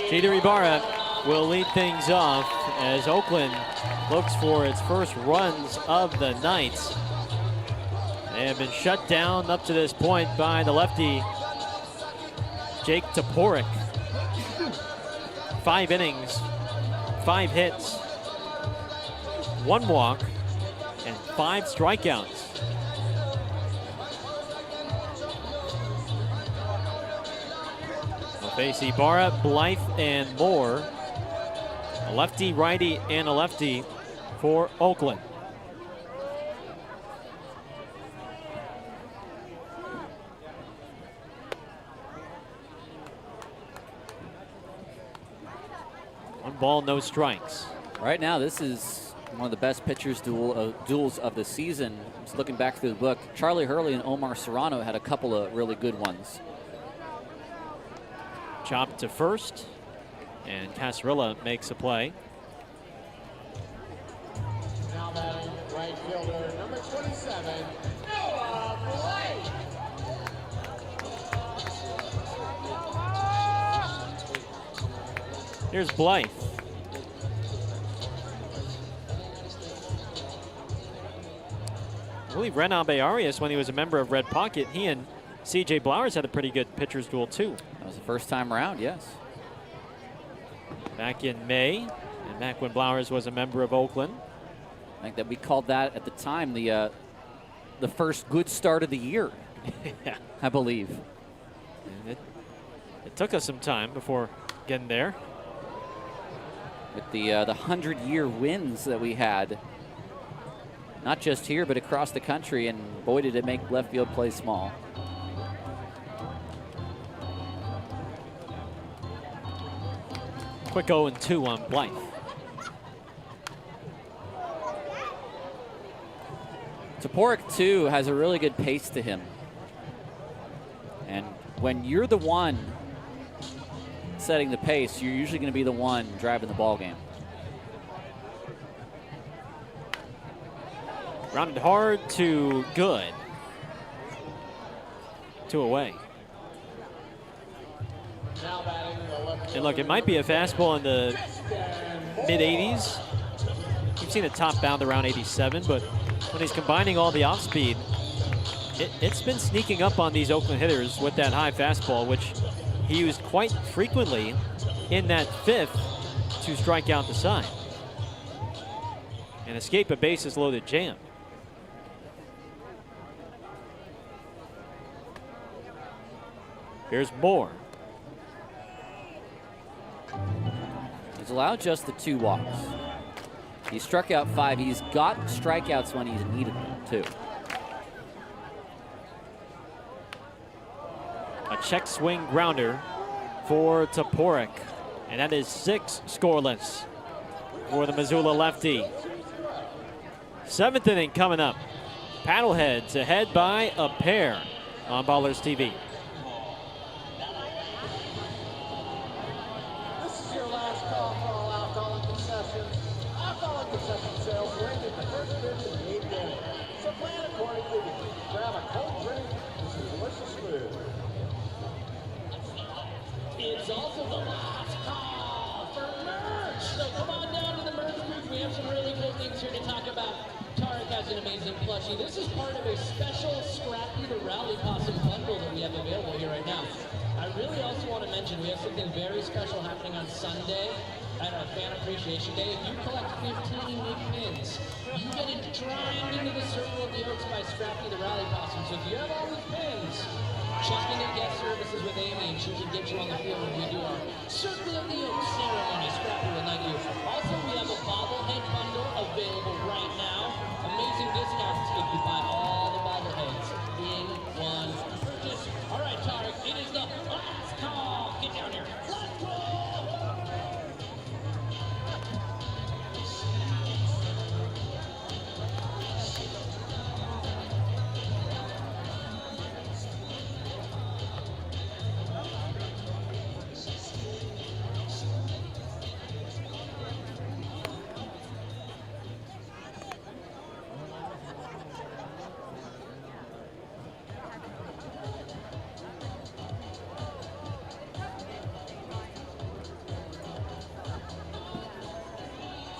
Jeter Ibarra will lead things off as Oakland looks for its first runs of the night. They have been shut down up to this point by the lefty Jake Toporek. 5 innings, 5 hits, 1 walk, and 5 strikeouts. We'll face Ibarra, Blythe, and Moore. A lefty, righty, and a lefty for Oakland. One ball, no strikes. Right now, this is one of the best pitchers duels of the season. Just looking back through the book, Charlie Hurley and Omar Serrano had a couple of really good ones. Chop to first, and Casarilla makes a play. Now batting right fielder, number 27, Noah Blythe. Here's Blythe. I believe Renabe Arias, when he was a member of Red Pocket, he and C.J. Blowers had a pretty good pitcher's duel too. That was the first time around, yes. Back in May, and back when Blowers was a member of Oakland. I think that we called that at the time the first good start of the year. Yeah. I believe. And it took us some time before getting there. With the 100-year wins that we had, not just here but across the country, and boy did it make left field play small. Quick 0-2 on Blythe. Toporek, too, has a really good pace to him. And when you're the one setting the pace, you're usually going to be the one driving the ball game. Rounded hard to good. 2 away. And look, it might be a fastball in the mid-80s. We've seen it top bound around 87, but when he's combining all the off-speed, it's been sneaking up on these Oakland hitters with that high fastball, which he used quite frequently in that 5th to strike out the side and escape a bases loaded jam. Here's Moore. He's allowed just the 2 walks. He struck out 5. He's got strikeouts when he's needed them, too. A check swing grounder for Toporek. And that is 6 scoreless for the Missoula lefty. 7th inning coming up. Paddleheads ahead by a pair on Ballers TV. This is your last call for all alcohol and concessions. Alcohol and concession sales will end at the first pitch of the 8th inning. So plan accordingly to grab a cold drink and some delicious food. It's also the last call for merch. So come on down to the merch booth. We have some really cool things here to talk about. Tarek has an amazing plushie. This is part of a special Scrappy the Rally Possum bundle that we have available here right now. I really also want to mention we have something very special happening on Sunday at our Fan Appreciation Day. If you collect 15 unique pins, you get enshrined into the Circle of the Oaks by Scrappy the Rally Possum. So if you have all these pins, check into guest services with Amy and she can get you on the field when we do our Circle of the Oaks ceremony. Scrappy will like you. Also, we have a bobblehead bundle available right now. Amazing discounts if you buy all the bobbleheads in one purchase. All right, Tarek, it is the last call. Get down here. Let's go!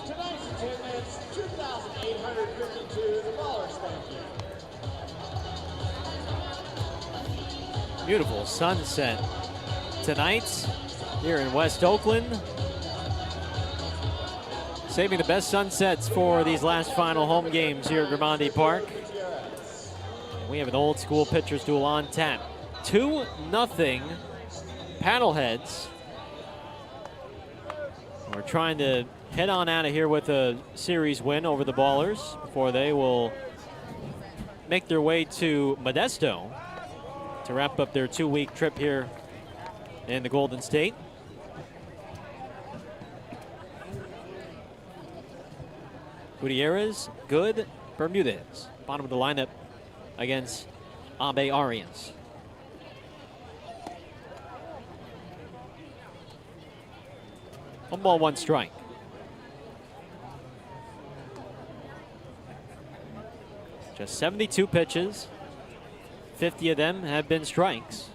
Tonight's attendance, 2,852. The Ballers, thank you. Beautiful sunset tonight here in West Oakland. Saving the best sunsets for these last final home games here at Grimaldi Park. And we have an old school pitcher's duel on tap. 2-0 Paddleheads. We're trying to head on out of here with a series win over the Ballers before they will make their way to Modesto to wrap up their 2-week trip here in the Golden State. Gutierrez, Good, Bermudez. Bottom of the lineup against Abe Arias. One ball, one strike. Just 72 pitches. 50 of them have been strikes.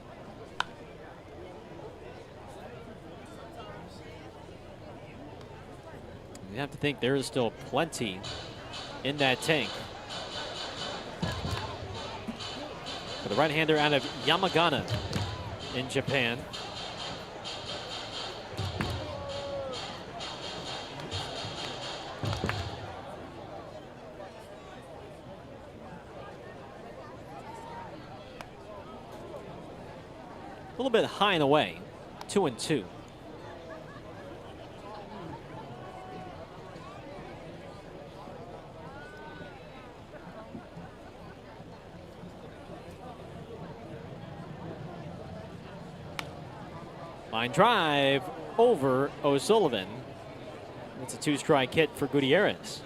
You have to think there is still plenty in that tank. For the right-hander out of Yamagata in Japan. A little bit high and away, 2-2. Line drive over O'Sullivan. It's a 2-strike hit for Gutierrez.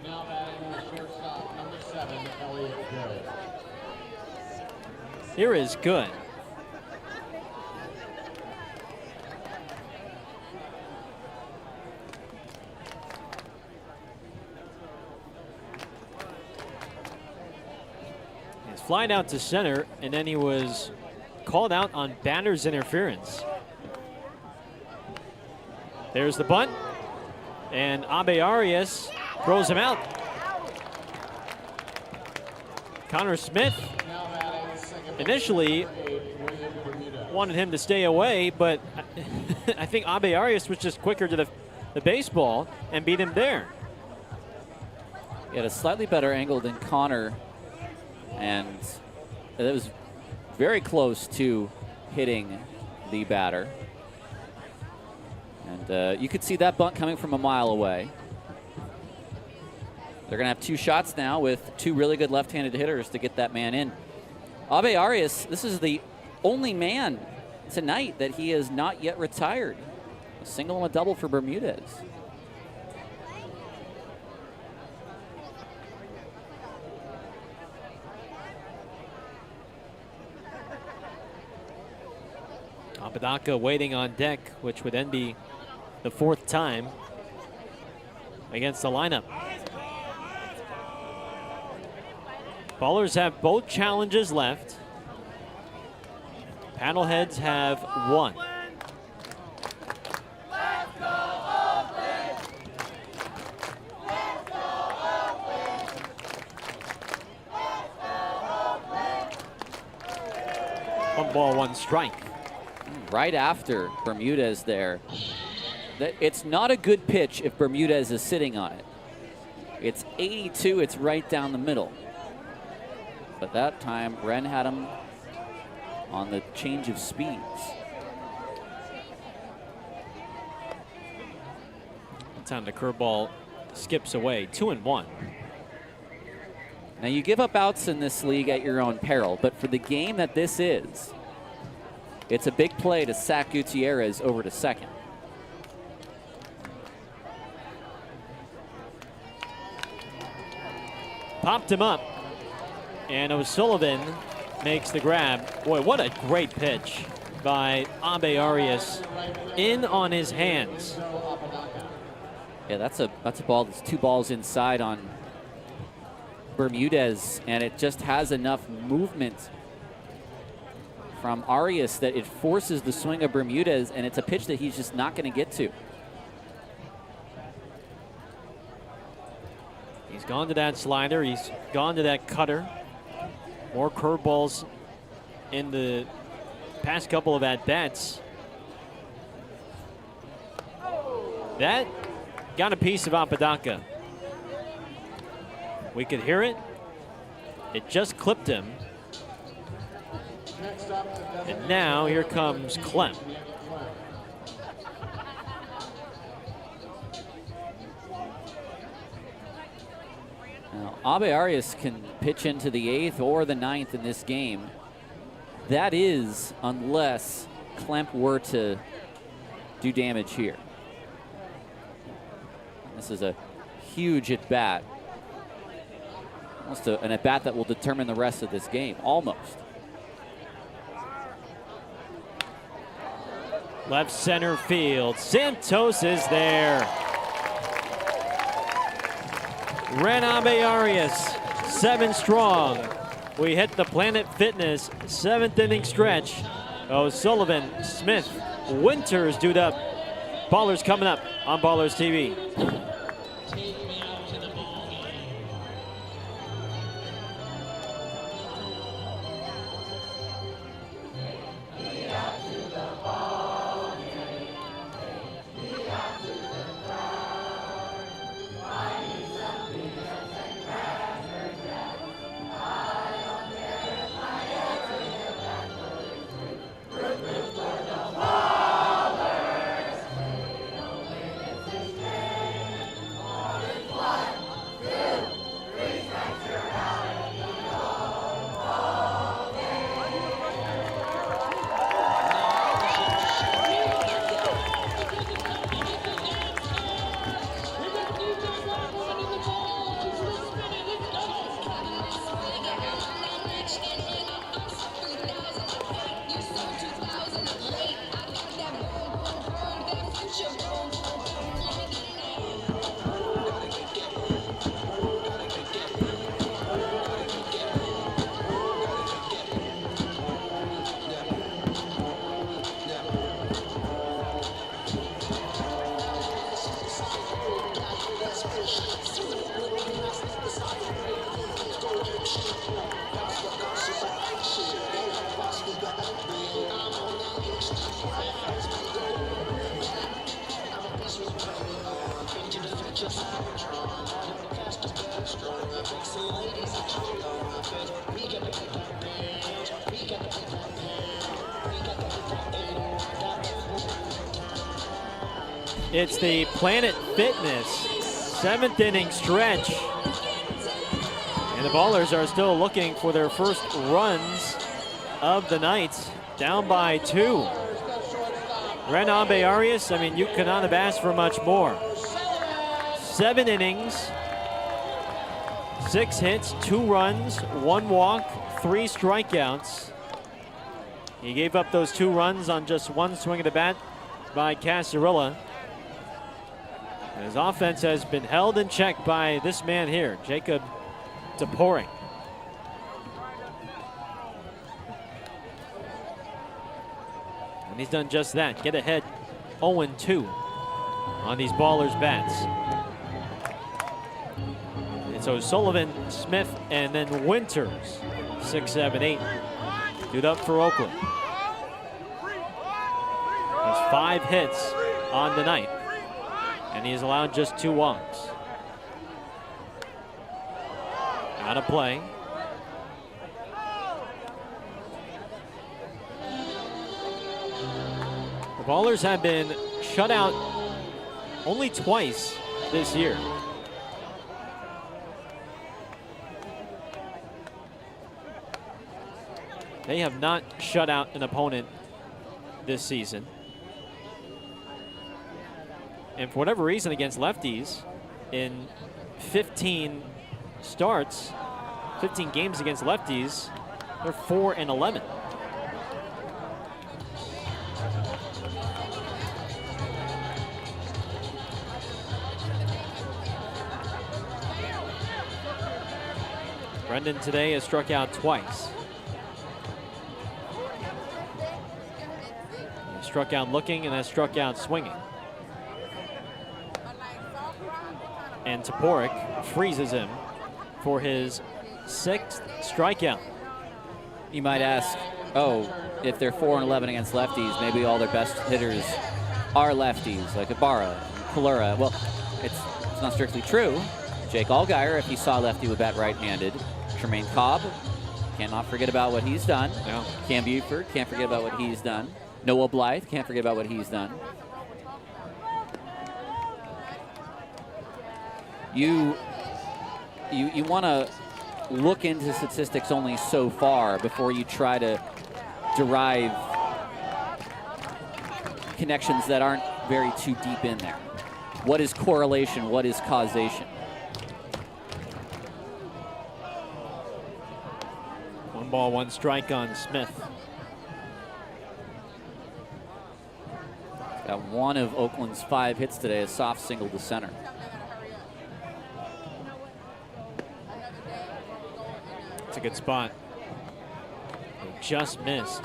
Now batting the shortstop, number 7, Elliott Good. Here is Good. He's flying out to center, and then he was called out on batter's interference. There's the bunt, and Abe Arias throws him out. Connor Smith initially wanted him to stay away, but I think Abe Arias was just quicker to the baseball and beat him there. He had a slightly better angle than Connor, and it was very close to hitting the batter. And you could see that bunt coming from a mile away. They're going to have 2 shots now with 2 really good left-handed hitters to get that man in. Abe Arias, this is the only man tonight that he has not yet retired. A single and a double for Bermudez. Apodaca waiting on deck, which would then be the 4th time against the lineup. Ballers have both challenges left. Paddleheads have 1. One ball, one strike. Right after Bermudez there. It's not a good pitch if Bermudez is sitting on it. It's 82, it's right down the middle. But that time, Wren had him on the change of speeds. That time the curveball skips away, 2-1. Now you give up outs in this league at your own peril, but for the game that this is, it's a big play to sack Gutierrez over to second. Popped him up, and O'Sullivan makes the grab. Boy, what a great pitch by Abe Arias in on his hands. Yeah, that's a ball that's 2 balls inside on Bermudez, and it just has enough movement from Arias that it forces the swing of Bermudez, and it's a pitch that he's just not going to get to. He's gone to that slider. He's gone to that cutter. More curveballs in the past couple of at-bats That got a piece of Apodaca. We could hear it. It just clipped him. And now here comes Clem. Now, Abe Arias can pitch into the 8th or the 9th in this game. That is, unless Klemp were to do damage here. This is a huge at-bat. Almost an at-bat that will determine the rest of this game, almost. Left center field. Santos is there. Renabe Arias, 7 strong. We hit the Planet Fitness 7th inning stretch. O'Sullivan, Smith, Winters dude up. Ballers coming up on Ballers TV. It's the Planet Fitness 7th inning stretch. And the Ballers are still looking for their first runs of the night, down by 2. Renabe Arias, I mean, you could not have asked for much more. 7 innings, 6 hits, 2 runs, 1 walk, 3 strikeouts. He gave up those 2 runs on just 1 swing of the bat by Casarilla. His offense has been held in check by this man here, Jacob Toporek. And he's done just that, get ahead 0-2 on these Ballers bats. It's O'Sullivan, Smith, and then Winters, 6, 7, 8. Dude up for Oakland. Has 5 hits on the night, and he has allowed just 2 walks. Out of play. The Ballers have been shut out only twice this year. They have not shut out an opponent this season. And for whatever reason, against lefties, in 15 starts, 15 games against lefties, they're 4-11. Brendan today has struck out twice. He struck out looking and has struck out swinging. And Toporek freezes him for his 6th strikeout. You might ask, oh, if they're 4-11 against lefties, maybe all their best hitters are lefties, like Ibarra, Kalura. Well, it's not strictly true. Jake Allgaier, if he saw lefty would bat right-handed. Tremaine Cobb, cannot forget about what he's done. No. Cam Buford, can't forget about what he's done. Noah Blythe, can't forget about what he's done. You want to look into statistics only so far before you try to derive connections that aren't very too deep in there. What is correlation? What is causation? One ball, one strike on Smith. Got one of Oakland's 5 hits today, a soft single to center. It's a good spot. They just missed.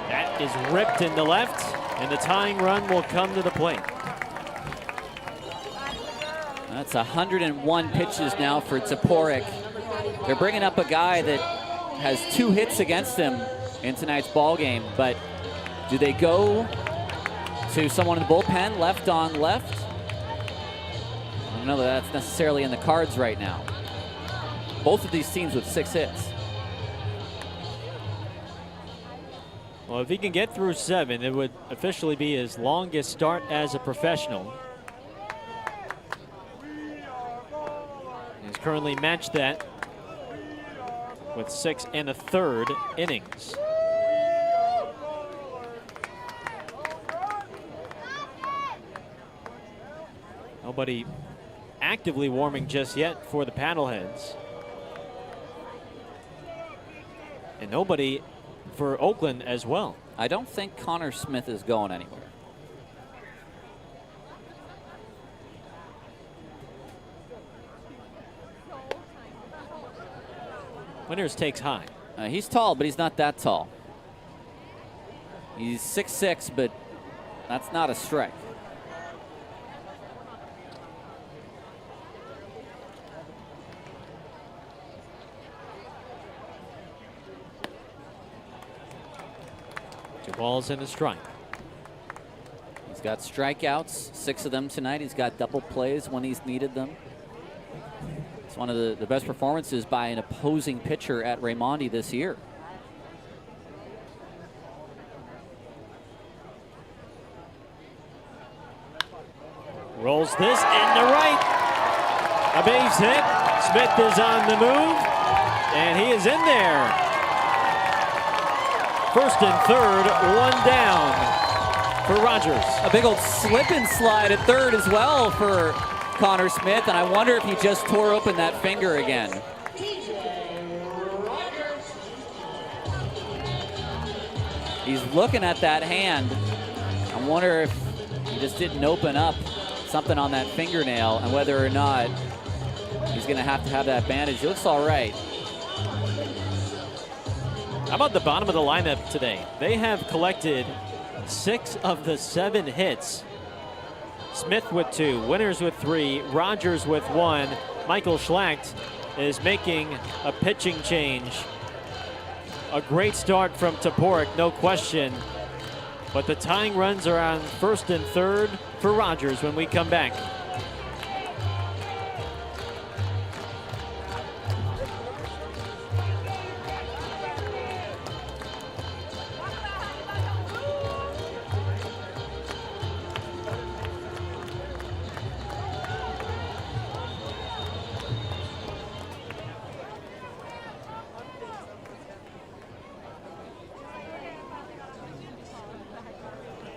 That is ripped into left, and the tying run will come to the plate. That's 101 pitches now for Toporek. They're bringing up a guy that has 2 hits against him in tonight's ball game, but do they go to someone in the bullpen, left on left? I don't know that that's necessarily in the cards right now. Both of these teams with 6 hits. Well, if he can get through 7, it would officially be his longest start as a professional. He's currently matched that with 6 1/3 innings. Nobody actively warming just yet for the Paddleheads. And nobody for Oakland as well. I don't think Connor Smith is going anywhere. Winters takes high. He's tall, but he's not that tall. He's 6'6", but that's not a strike. Two balls and a strike. He's got strikeouts, 6 of them tonight. He's got double plays when he's needed them. It's one of the best performances by an opposing pitcher at Raimondi this year. Rolls this into right. A base hit. Smith is on the move, and he is in there. First and third, 1 down for Rogers. A big old slip and slide at third as well for Connor Smith, and I wonder if he just tore open that finger again. He's looking at that hand. I wonder if he just didn't open up something on that fingernail and whether or not he's going to have that bandage. It looks all right. How about the bottom of the lineup today? They have collected 6 of the 7 hits. Smith with 2, Winters with 3, Rogers with 1. Michael Schlacht is making a pitching change. A great start from Toporek, no question. But the tying runs are on first and third for Rogers when we come back.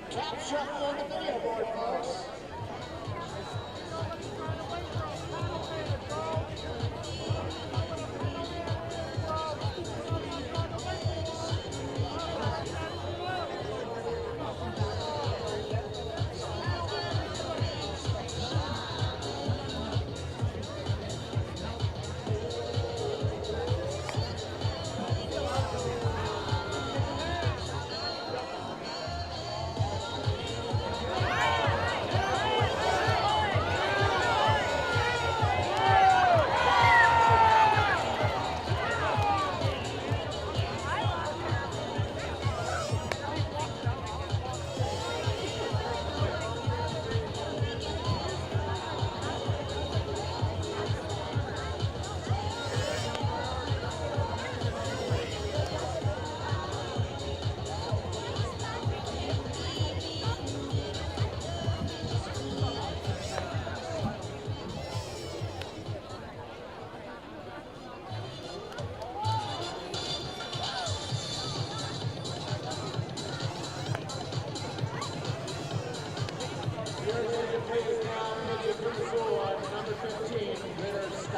Top shuffle on the video board, folks.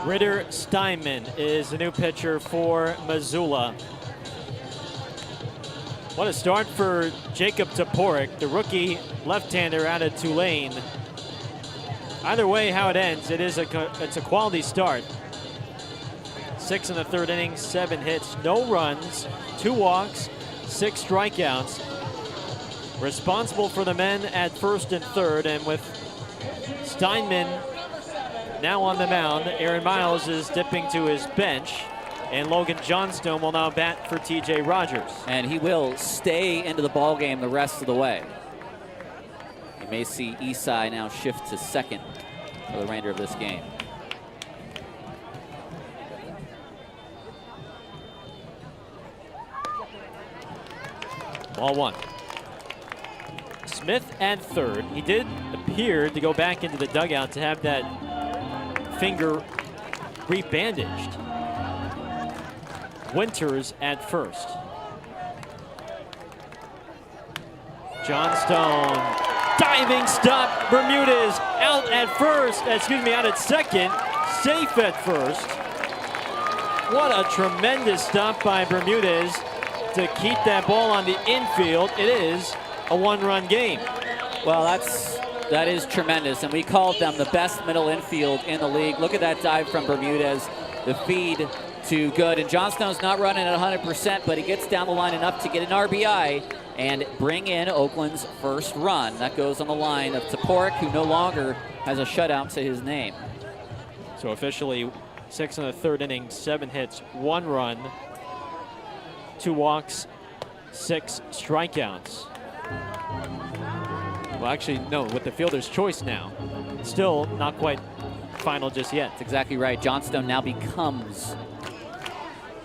Ritter Steinman is the new pitcher for Missoula. What a start for Jacob Toporek, the rookie left-hander out of Tulane. Either way, how it ends, it's a quality start. 6 in the third inning, 7 hits, no runs, 2 walks, 6 strikeouts. Responsible for the men at first and third, and with Steinman now on the mound, Aaron Miles is dipping to his bench, and Logan Johnstone will now bat for TJ Rogers. And he will stay into the ballgame the rest of the way. You may see Isai now shift to second for the remainder of this game. Ball 1. Smith at third. He did appear to go back into the dugout to have that finger rebandaged. Winters at first. Johnstone, diving stop. Bermudez out at first, out at second, safe at first. What a tremendous stop by Bermudez to keep that ball on the infield. It is a 1-run game. Well, that is tremendous, and we called them the best middle infield in the league. Look at that dive from Bermudez, the feed to good, and Johnstone's not running at 100%, but he gets down the line enough to get an RBI and bring in Oakland's first run. That goes on the line of Toporek, who no longer has a shutout to his name. So officially 6 in the third inning, 7 hits, 1 run, 2 walks, 6 strikeouts. Well, actually, no, with the fielder's choice now. Still not quite final just yet. That's exactly right. Johnstone now becomes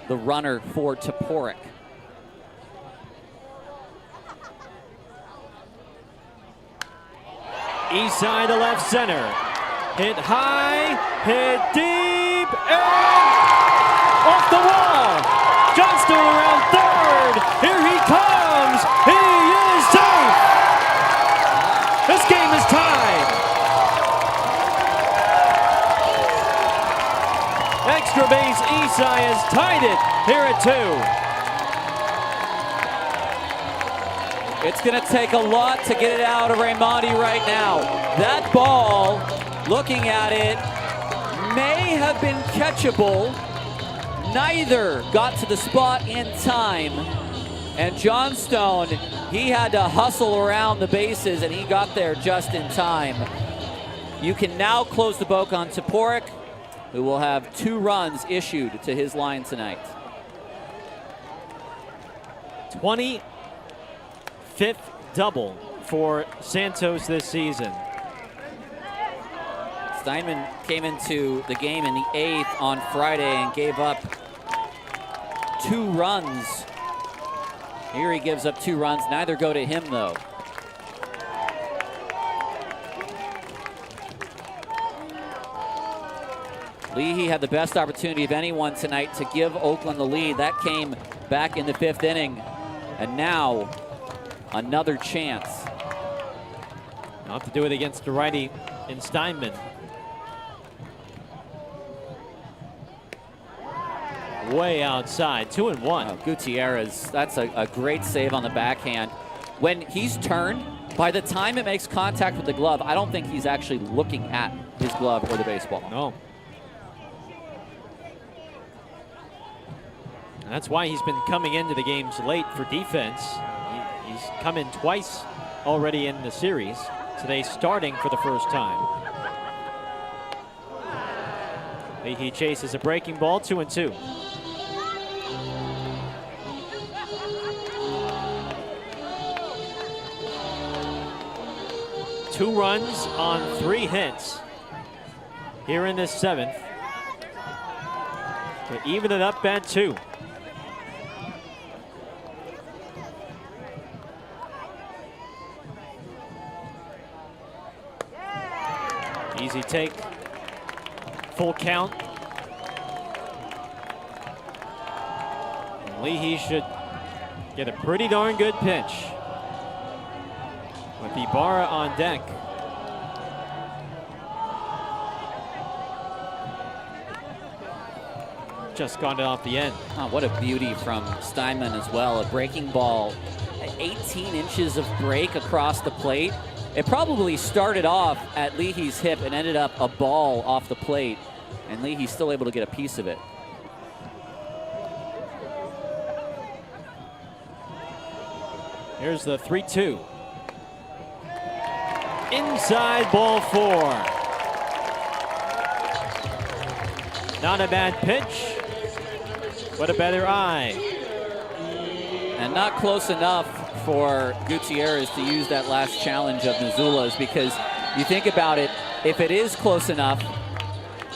the runner for Toporek. East side to left center. Hit high, hit deep, and off the wall. Johnstone around third. Here he comes. He is safe. This game is tied. Extra base, Isai has tied it here at 2. It's going to take a lot to get it out of Raimondi right now. That ball, looking at it, may have been catchable. Neither got to the spot in time. And Johnstone, he had to hustle around the bases, and he got there just in time. You can now close the book on Toporek, who will have 2 runs issued to his line tonight. 25th double for Santos this season. Steinman came into the game in the 8th on Friday and gave up 2 runs. Here he gives up 2 runs. Neither go to him, though. Leahy had the best opportunity of anyone tonight to give Oakland the lead. That came back in the 5th inning. And now, another chance. Not to do it against the righty in Steinman. Way outside, 2-1. Oh, Gutierrez, that's a great save on the backhand. When he's turned, by the time it makes contact with the glove, I don't think he's actually looking at his glove or the baseball. No. That's why he's been coming into the games late for defense. He's come in twice already in the series. Today starting for the first time. He chases a breaking ball, 2-2. Two runs on 3 hits here in this 7th. To even it up at 2. Easy take, full count. And Leahy should get a pretty darn good pitch. With Ibarra on deck. just gone off the end. Oh, what a beauty from Steinman as well. A breaking ball, 18 inches of break across the plate. It probably started off at Leahy's hip and ended up a ball off the plate, and Leahy's still able to get a piece of it. Here's the 3-2. Inside, ball 4. Not a bad pitch, but a better eye. And not close enough for Gutierrez to use that last challenge of Missoula's, because you think about it, if it is close enough,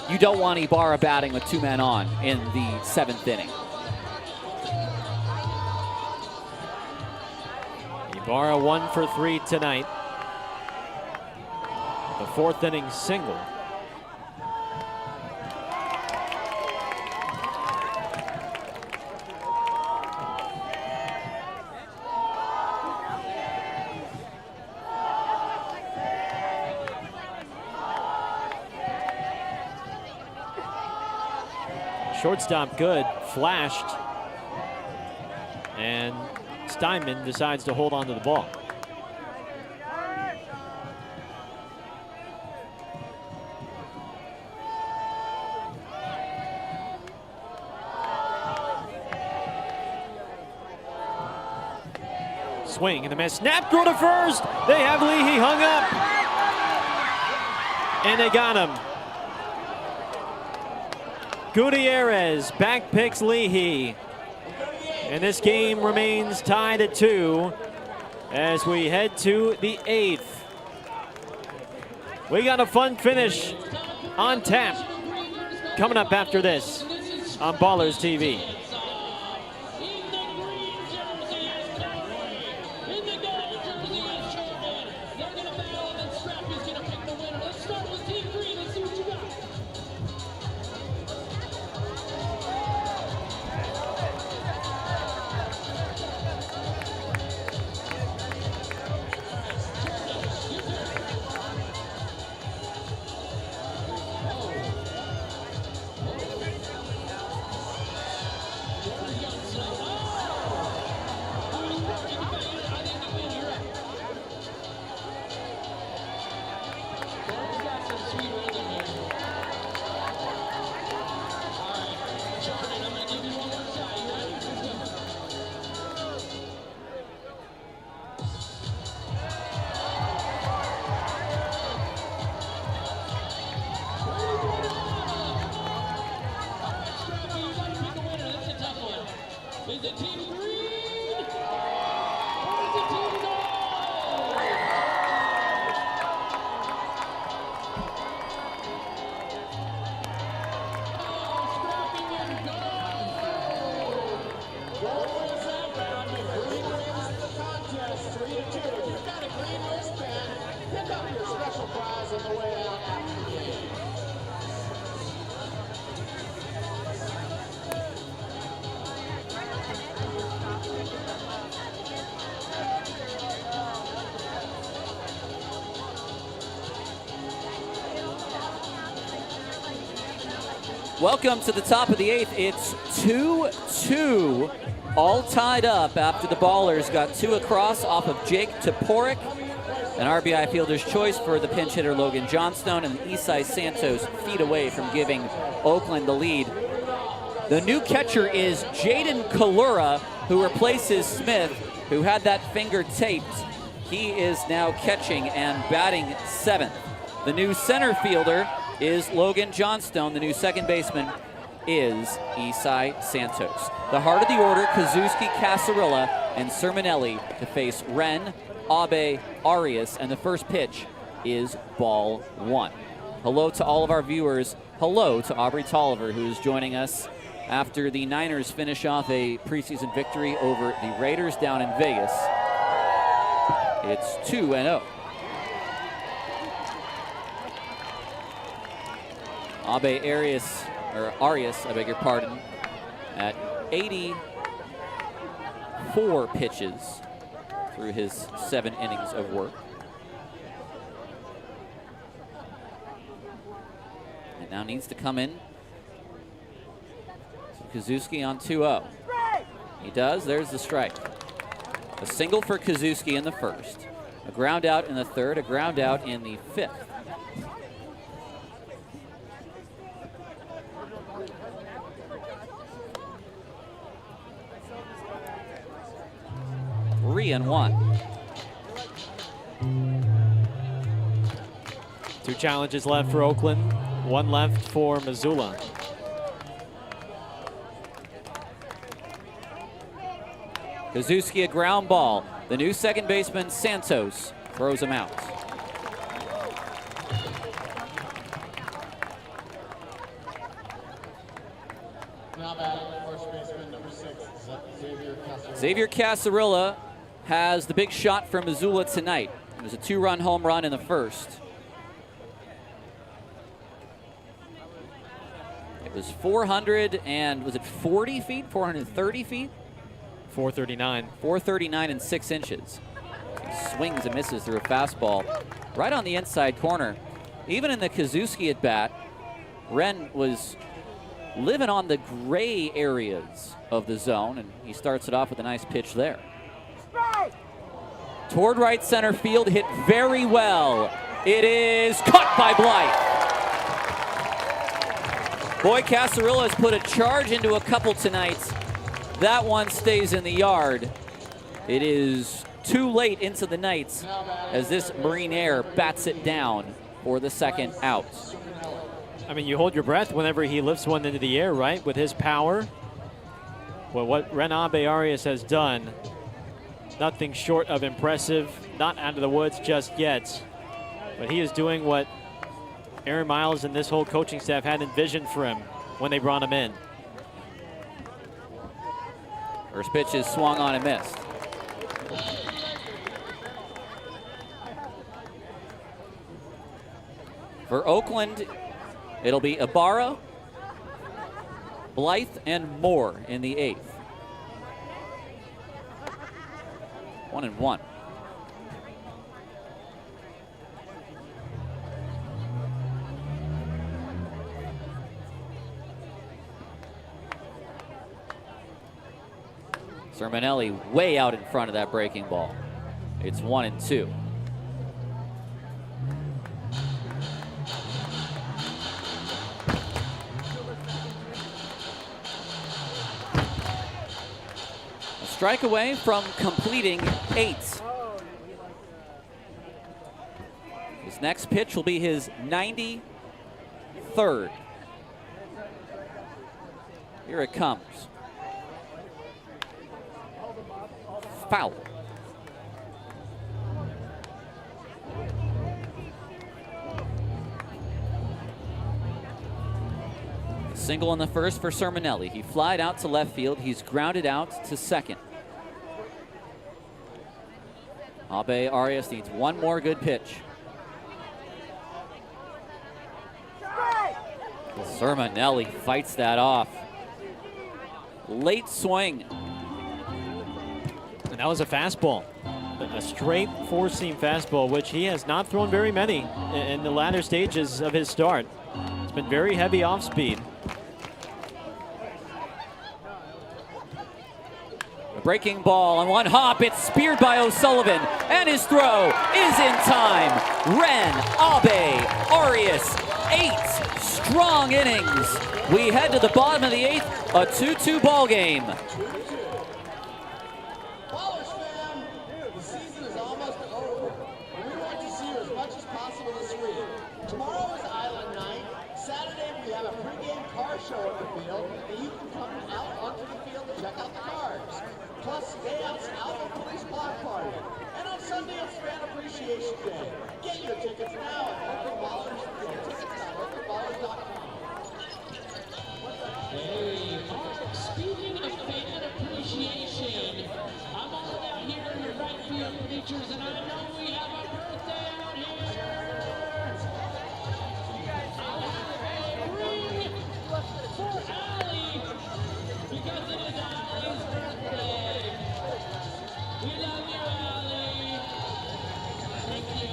you don't want Ibarra batting with 2 men on in the 7th inning. Ibarra 1 for 3 tonight. The 4th inning single. Shortstop good, flashed, and Steinman decides to hold on to the ball. Swing and a miss. Snap, throw to first. They have Leahy hung up. And they got him. Gutierrez back picks Leahy. And this game remains tied at 2 as we head to the 8th. We got a fun finish on tap coming up after this on Ballers TV. Welcome to the top of the 8th. It's 2-2, all tied up after the Ballers got 2 across off of Jake Toporek. An RBI fielder's choice for the pinch hitter Logan Johnstone, and Isai Santos feet away from giving Oakland the lead. The new catcher is Jaden Kalura, who replaces Smith, who had that finger taped. He is now catching and batting 7th. The new center fielder is Logan Johnstone. The new second baseman is Isai Santos. The heart of the order, Kazuski, Casarilla, and Sermonelli to face Wren, Abe, Arias, and the first pitch is ball 1. Hello to all of our viewers. Hello to Aubrey Tolliver, who is joining us after the Niners finish off a preseason victory over the Raiders down in Vegas. It's 2-0. Abe Arias, I beg your pardon, at 84 pitches through his 7 innings of work. And now needs to come in Kazuski on 2-0. He does. There's the strike. A single for Kazuski in the first. A ground out in the third. A ground out in the fifth. Three and one. Two challenges left for Oakland. One left for Missoula. Kazuski a ground ball. The new second baseman, Santos, throws him out. Now batting first baseman, number 6, Xavier Casarilla. Xavier Casarilla has the big shot from Missoula tonight. It was a 2-run home run in the first. It was 400 and, was it 40 feet, 430 feet? 439. 439 and 6 inches. He swings and misses through a fastball right on the inside corner. Even in the Kazuski at bat, Wren was living on the gray areas of the zone, and he starts it off with a nice pitch there. Toward right center field, hit very well. It is caught by Blythe. Boy, Casarilla has put a charge into a couple tonight. That one stays in the yard. It is too late into the night as this Marine Air bats it down for the second out. I mean, you hold your breath whenever he lifts one into the air, right? With his power. Well, what Renabe Arias has done, nothing short of impressive. Not out of the woods just yet. But he is doing what Aaron Miles and this whole coaching staff had envisioned for him when they brought him in. First pitch is swung on and missed. For Oakland, it'll be Ibarra, Blythe, and Moore in the eighth. 1-1. Sermonelli way out in front of that breaking ball. It's 1-2. A strike away from completing 8. His next pitch will be his 93rd. Here it comes. Foul. A single in the first for Sermonelli. He flied out to left field. He's grounded out to second. Abe Arias needs one more good pitch. Sermonelli fights that off. Late swing. And that was a fastball, a straight four-seam fastball, which he has not thrown very many in the latter stages of his start. It's been very heavy off speed. A breaking ball on one hop. It's speared by O'Sullivan, and his throw is in time. Ren Abe Arias, 8 strong innings. We head to the bottom of the 8th, a 2-2 ball game. Speaking of fan appreciation, I'm all out here in the right field bleachers, and I know we have a birthday out here. I'll have a ring for Allie, because it is Allie's birthday. We love you, Allie. Thank you.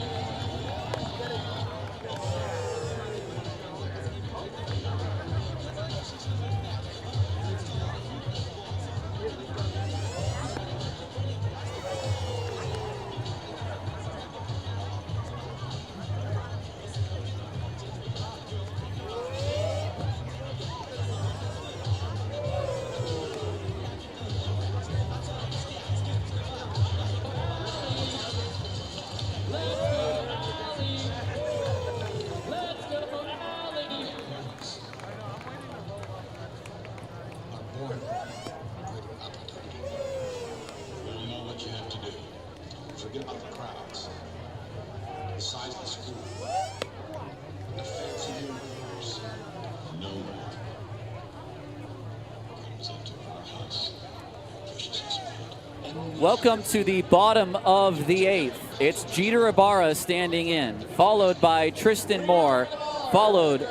Welcome to the bottom of the 8th. It's Jeter Ibarra standing in, followed by Tristan Moore, followed,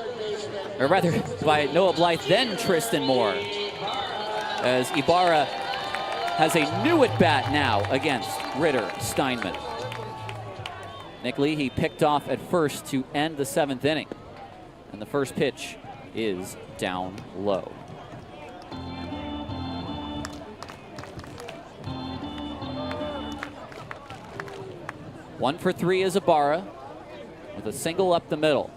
or rather by Noah Blythe, then Tristan Moore, as Ibarra has a new at-bat now against Ritter Steinman. Nick Leahy picked off at first to end the 7th inning, and the first pitch is down low. One for 3 is Ibarra with a single up the middle.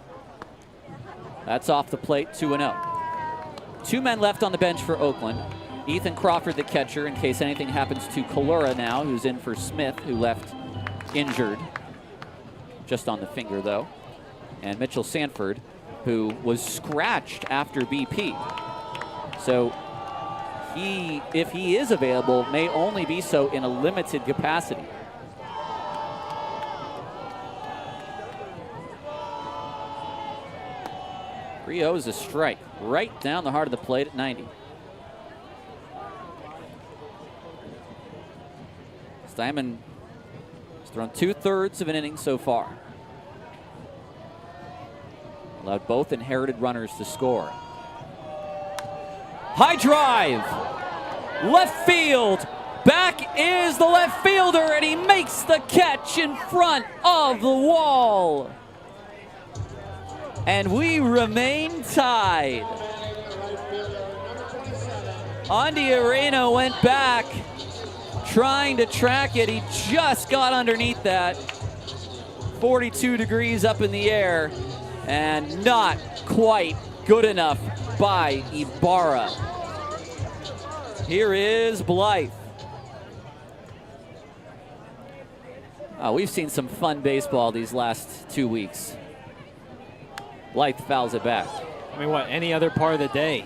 That's off the plate, 2-0. 2 men left on the bench for Oakland. Ethan Crawford, the catcher, in case anything happens to Kalura now, who's in for Smith, who left injured, just on the finger though. And Mitchell Sanford, who was scratched after BP. So he, if he is available, may only be so in a limited capacity. 3-0 is a strike, right down the heart of the plate at 90. Steinman has thrown 2/3 of an inning so far. Allowed both inherited runners to score. High drive, left field. Back is the left fielder, and he makes the catch in front of the wall. And we remain tied. Andy Arena went back, trying to track it. He just got underneath that. 42 degrees up in the air, and not quite good enough by Ibarra. Here is Blythe. Oh, we've seen some fun baseball these last 2 weeks. Blythe fouls it back. I mean, what, any other part of the day?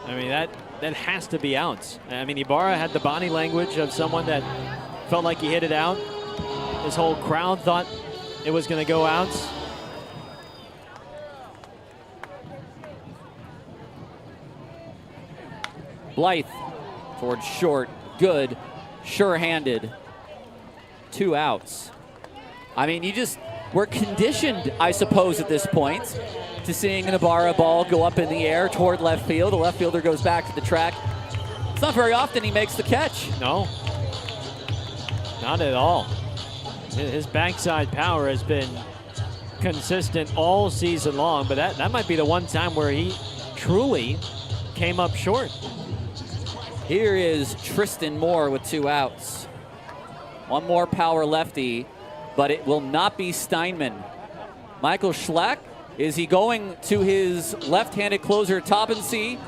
I mean, that has to be outs. I mean, Ibarra had the body language of someone that felt like he hit it out. His whole crowd thought it was going to go outs. Blythe towards short, good, sure-handed. 2 outs. I mean, we're conditioned, I suppose, at this point to seeing an Ibarra ball go up in the air toward left field. The left fielder goes back to the track. It's not very often he makes the catch. No, not at all. His backside power has been consistent all season long, but that might be the one time where he truly came up short. Here is Tristan Moore with 2 outs. One more power lefty, but it will not be Steinman. Michael Schlack, is he going to his left-handed closer, Taubensee?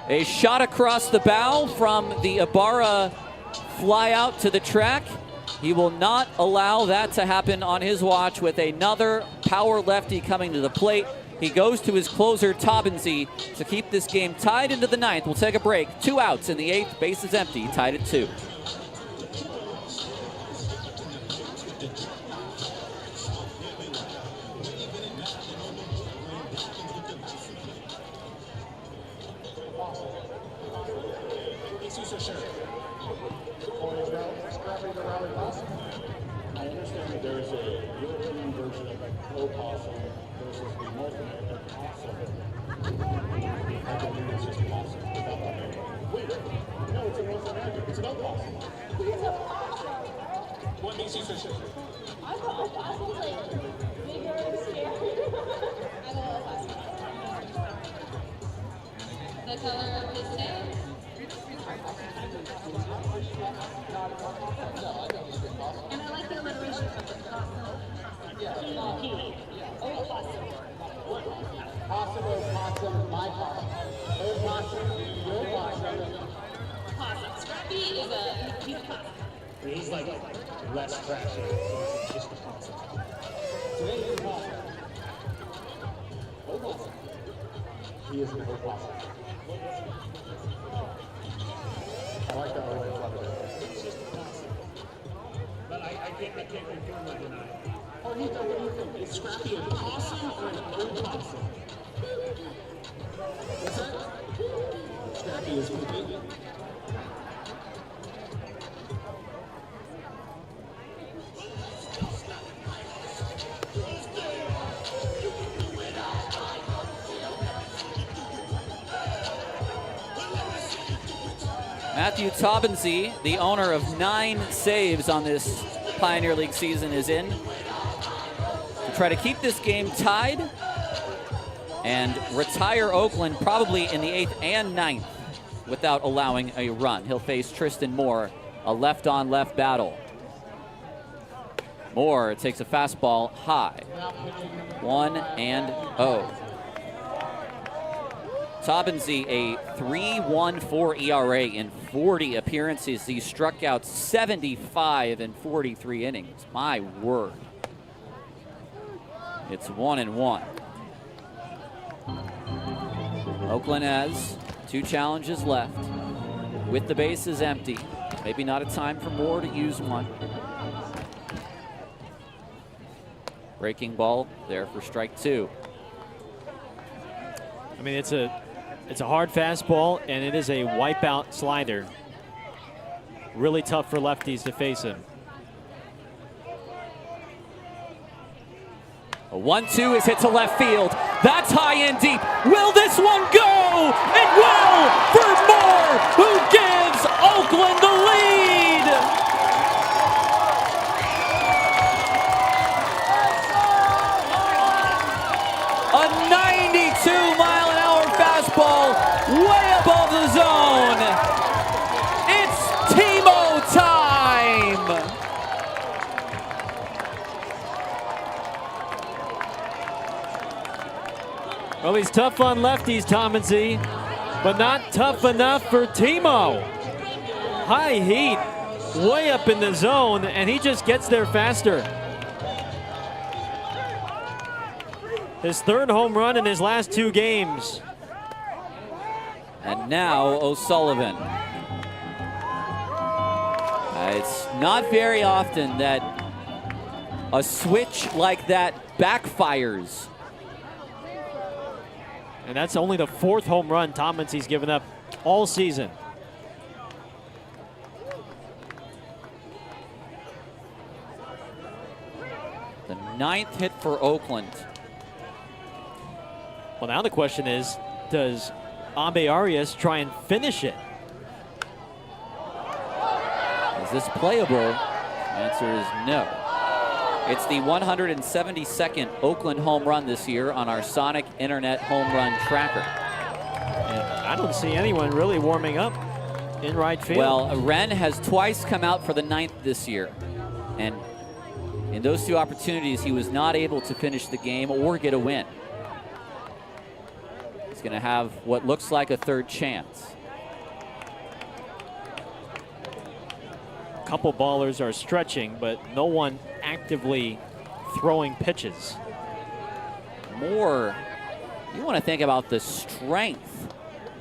A shot across the bow from the Ibarra fly out to the track. He will not allow that to happen on his watch with another power lefty coming to the plate. He goes to his closer, Taubensee, to keep this game tied into the 9th. We'll take a break. 2 outs in the 8th. Base is empty, tied at 2. I understand that there's a European version of a possum versus the North American possum. I believe it's just possum without the American. Wait, no, it's a North American. It's an opossum. What makes you so sure? I thought opossum was like bigger and scary. I love opossum. The color of his tail? And I like the alliteration of it. Possum, opossum, my possum. Opossum, your possum. Possum. Scrappy is he's a possum. He's like less trashy. It's just a possum. Today is a possum. Opossum. He is an opossum. I like that way it's just a possum. But I can't confirm or deny. Oh, Nico, what do you think? Is Scrappy a possum or an opossum? What's that? Scrappy is poopy. Matthew Taubensee, the owner of 9 saves on this Pioneer League season, is in to try to keep this game tied and retire Oakland probably in the 8th and 9th without allowing a run. He'll face Tristan Moore, a left-on-left battle. Moore takes a fastball high. 1-0. Taubensee, a 3.14 ERA in 40 appearances. He struck out 75 in 43 innings. My word. It's 1-1. Oakland has 2 challenges left with the bases empty. Maybe not a time for Moore to use one. Breaking ball there for strike 2. I mean, it's a hard fastball, and it is a wipeout slider. Really tough for lefties to face him. A 1-2 is hit to left field. That's high and deep. Will this one go? It will for Moore, who gives Oakland the lead. A 92-mile-an-hour fastball way above the zone. It's Timo time. Well, he's tough on lefties, Taubensee, but not tough enough for Timo. High heat, way up in the zone, and he just gets there faster. His 3rd home run in his last 2 games. And now O'Sullivan. It's not very often that a switch like that backfires. And that's only the 4th home run Tomlinsy's given up all season. The 9th hit for Oakland. Well, now the question is, does Abe Arias try and finish it? Is this playable? The answer is no. It's the 172nd Oakland home run this year on our Sonic Internet home run tracker. And I don't see anyone really warming up in right field. Well, Wren has twice come out for the 9th this year. And in those 2 opportunities, he was not able to finish the game or get a win. He's going to have what looks like a 3rd chance. A couple ballers are stretching, but no one actively throwing pitches. Moore, you want to think about the strength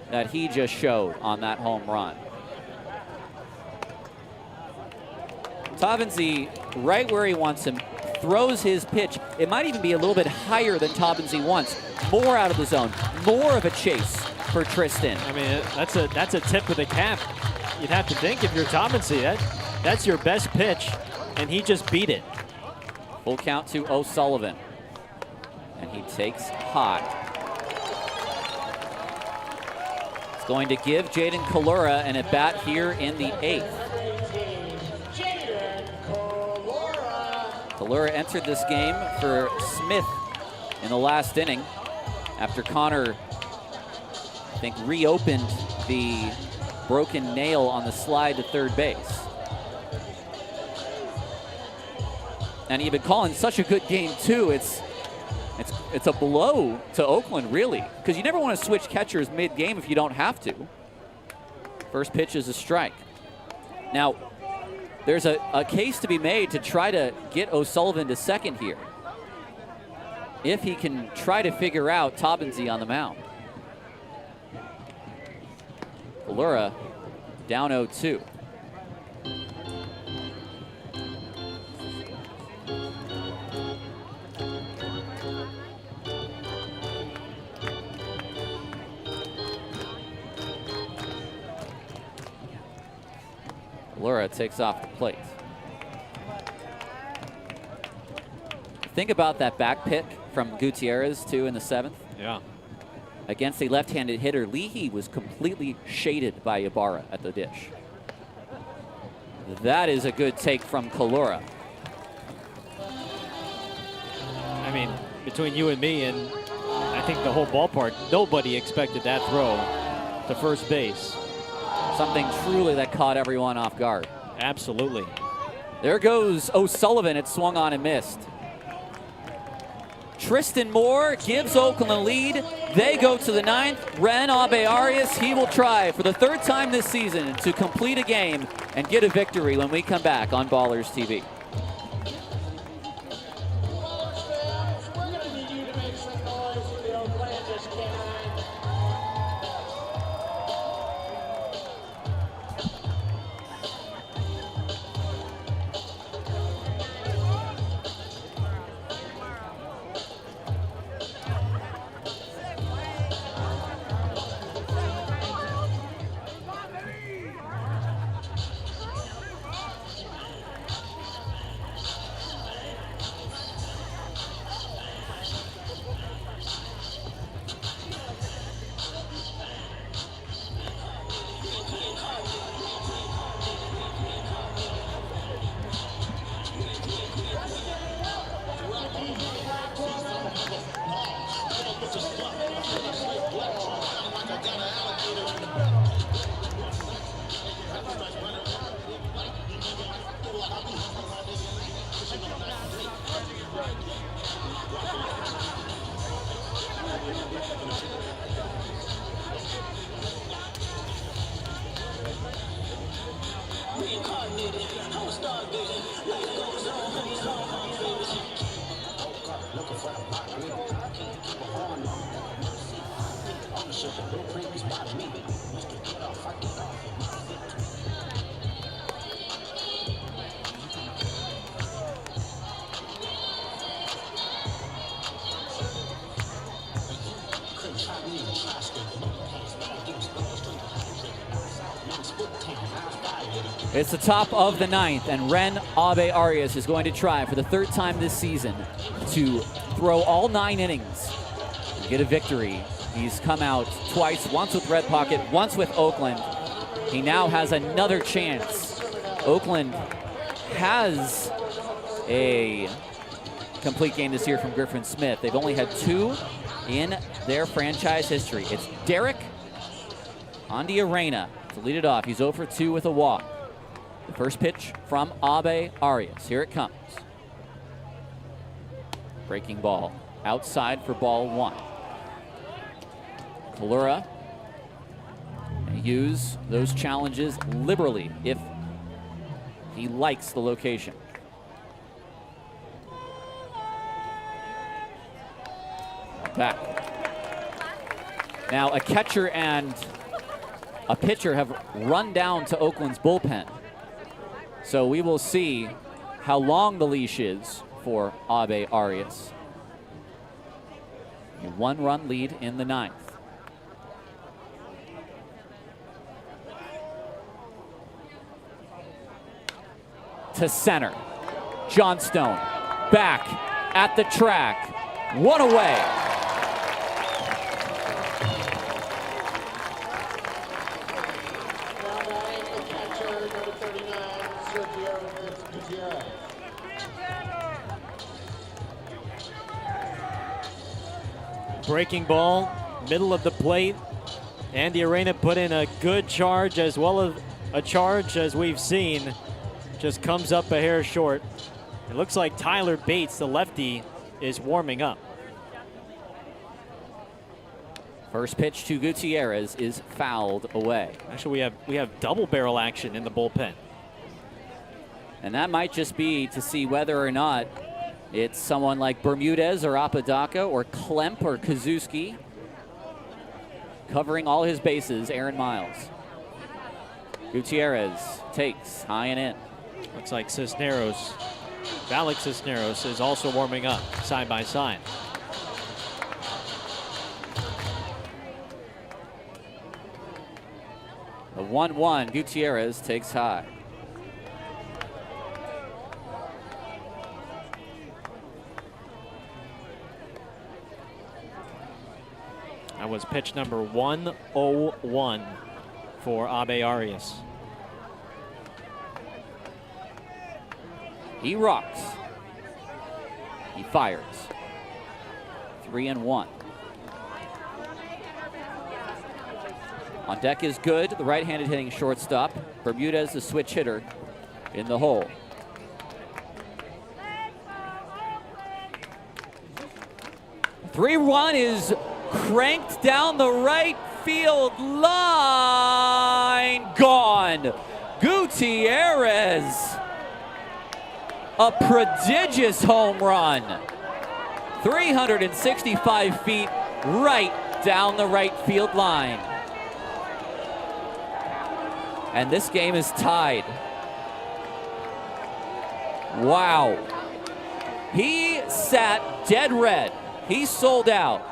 that he just showed on that home run. Taubensee, right where he wants him, throws his pitch. It might even be a little bit higher than Taubensee wants. More out of the zone, more of a chase for Tristan. I mean, that's a tip of the cap. You'd have to think if you're Taubensee, that's your best pitch, and he just beat it. Full count to O'Sullivan, and he takes high. It's going to give Jaden Kalura an at-bat here in the 8th. Kalura entered this game for Smith in the last inning after Connor, I think, reopened the broken nail on the slide to 3rd base. And he'd been calling such a good game too. It's a blow to Oakland, really, because you never want to switch catchers mid-game if you don't have to. First pitch is a strike. Now, there's a case to be made to try to get O'Sullivan to 2nd here, if he can try to figure out Taubensee on the mound. Kalura down 0-2. Kalura takes off the plate. Think about that back pick from Gutierrez, too, in the 7th. Yeah. Against a left-handed hitter, Leahy was completely shaded by Ibarra at the dish. That is a good take from Kalura. I mean, between you and me, and I think the whole ballpark, nobody expected that throw to first base. Something truly that caught everyone off guard. Absolutely. There goes O'Sullivan. It swung on and missed. Tristan Moore gives Oakland a lead. They go to the 9th. Ren Abe-Arias, he will try for the 3rd time this season to complete a game and get a victory when we come back on Ballers TV. It's the top of the 9th, and Ren Abe-Arias is going to try for the 3rd time this season to throw all 9 innings and get a victory. He's come out twice, once with Red Pocket, once with Oakland. He now has another chance. Oakland has a complete game this year from Griffin Smith. They've only had 2 in their franchise history. It's Derek Arena to lead it off. He's 0 for 2 with a walk. The first pitch from Abe-Arias. Here it comes. Breaking ball outside for ball 1. Kalura may use those challenges liberally if he likes the location. Back. Now a catcher and a pitcher have run down to Oakland's bullpen. So we will see how long the leash is for Abe-Arias. A 1-run lead in the 9th. To center. Johnstone back at the track. 1 away. Breaking ball, middle of the plate. Andy Arena put in a good charge as well as a charge as we've seen. Just comes up a hair short. It looks like Tyler Bates, the lefty, is warming up. First pitch to Gutierrez is fouled away. Actually, we have double barrel action in the bullpen. And that might just be to see whether or not it's someone like Bermudez or Apodaca or Klemp or Kazuski covering all his bases. Aaron Miles. Gutierrez takes high and in. Looks like Cisneros, Alex Cisneros is also warming up side by side. The 1-1, Gutierrez takes high. That was pitch number 101 for Abe-Arias. He rocks. He fires. 3-1. On deck is Good, the right-handed hitting shortstop. Bermudez, the switch hitter in the hole. Three-run is cranked down the right field line. Gone. Gutierrez. A prodigious home run. 365 feet right down the right field line. And this game is tied. Wow. He sat dead red. He sold out.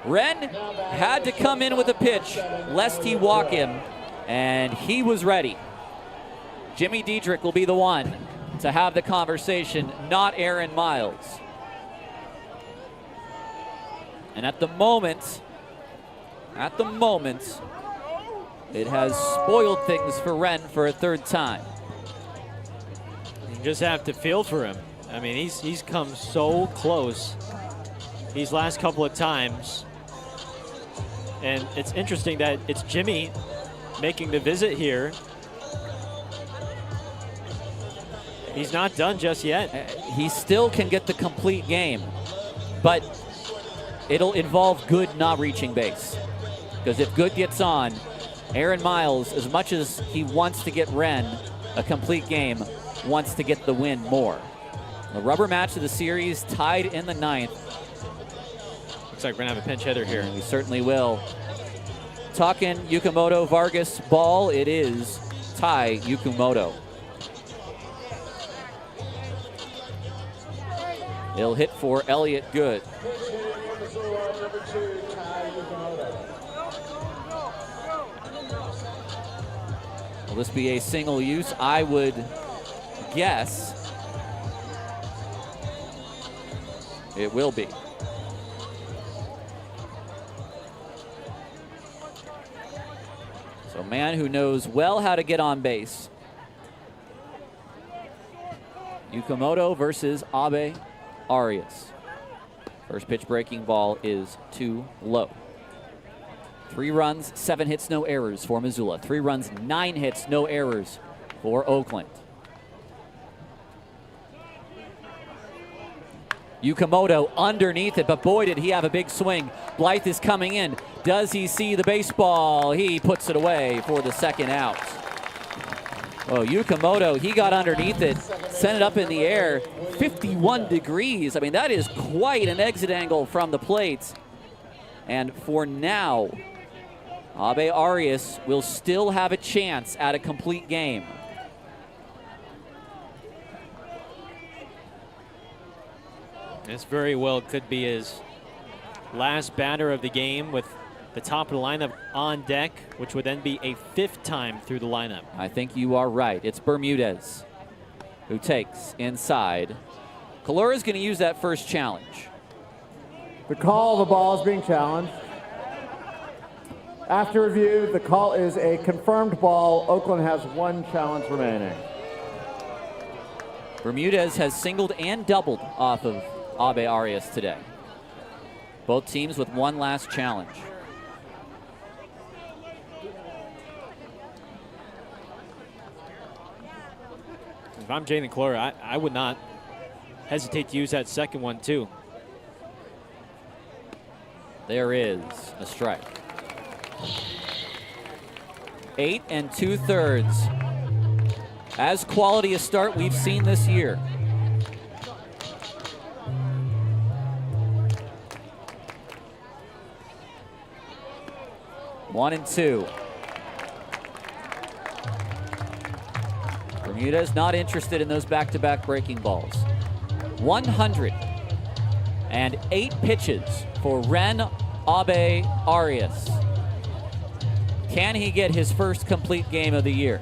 Ren had to come in with a pitch lest he walk him, and he was ready. Jimmy Diedrich will be the one to have the conversation, not Aaron Miles. And at the moment, it has spoiled things for Ren for a third time. You just have to feel for him. I mean, he's come so close these last couple of times. And it's interesting that it's Jimmy making the visit here. He's not done just yet. He still can get the complete game, but it'll involve Good not reaching base. Because if Good gets on, Aaron Miles, as much as he wants to get Ren a complete game, wants to get the win more. The rubber match of the series tied in the 9th. Looks like we're gonna have a pinch hitter here. We certainly will. Talking Yukimoto Vargas ball, it is Tai Yukimoto. He'll hit for Elliott Good. Will this be a single use? I would guess it will be. So a man who knows well how to get on base. Yukimoto versus Abe Arias. First pitch breaking ball is too low. 3 runs, 7 hits, no errors for Missoula. 3 runs, 9 hits, no errors for Oakland. Yukimoto underneath it, but boy, did he have a big swing. Blythe is coming in. Does he see the baseball? He puts it away for the second out. Oh, Yukimoto, he got underneath it, sent it up in the air, 51 degrees. I mean, that is quite an exit angle from the plate. And for now, Abe Arias will still have a chance at a complete game. This very well could be his last batter of the game with the top of the lineup on deck, which would then be a 5th time through the lineup. I think you are right. It's Bermudez who takes inside. Kalura's going to use that first challenge. The call of the ball is being challenged. After review, the call is a confirmed ball. Oakland has 1 challenge remaining. Bermudez has singled and doubled off of Abe Arias today. Both teams with 1 last challenge. If I'm Jaden Kalura, I would not hesitate to use that second one too. There is a strike. 8 2/3. As quality a start we've seen this year. One and 2. Bermudez not interested in those back-to-back breaking balls. 108 pitches for Ren Abe Arias. Can he get his first complete game of the year?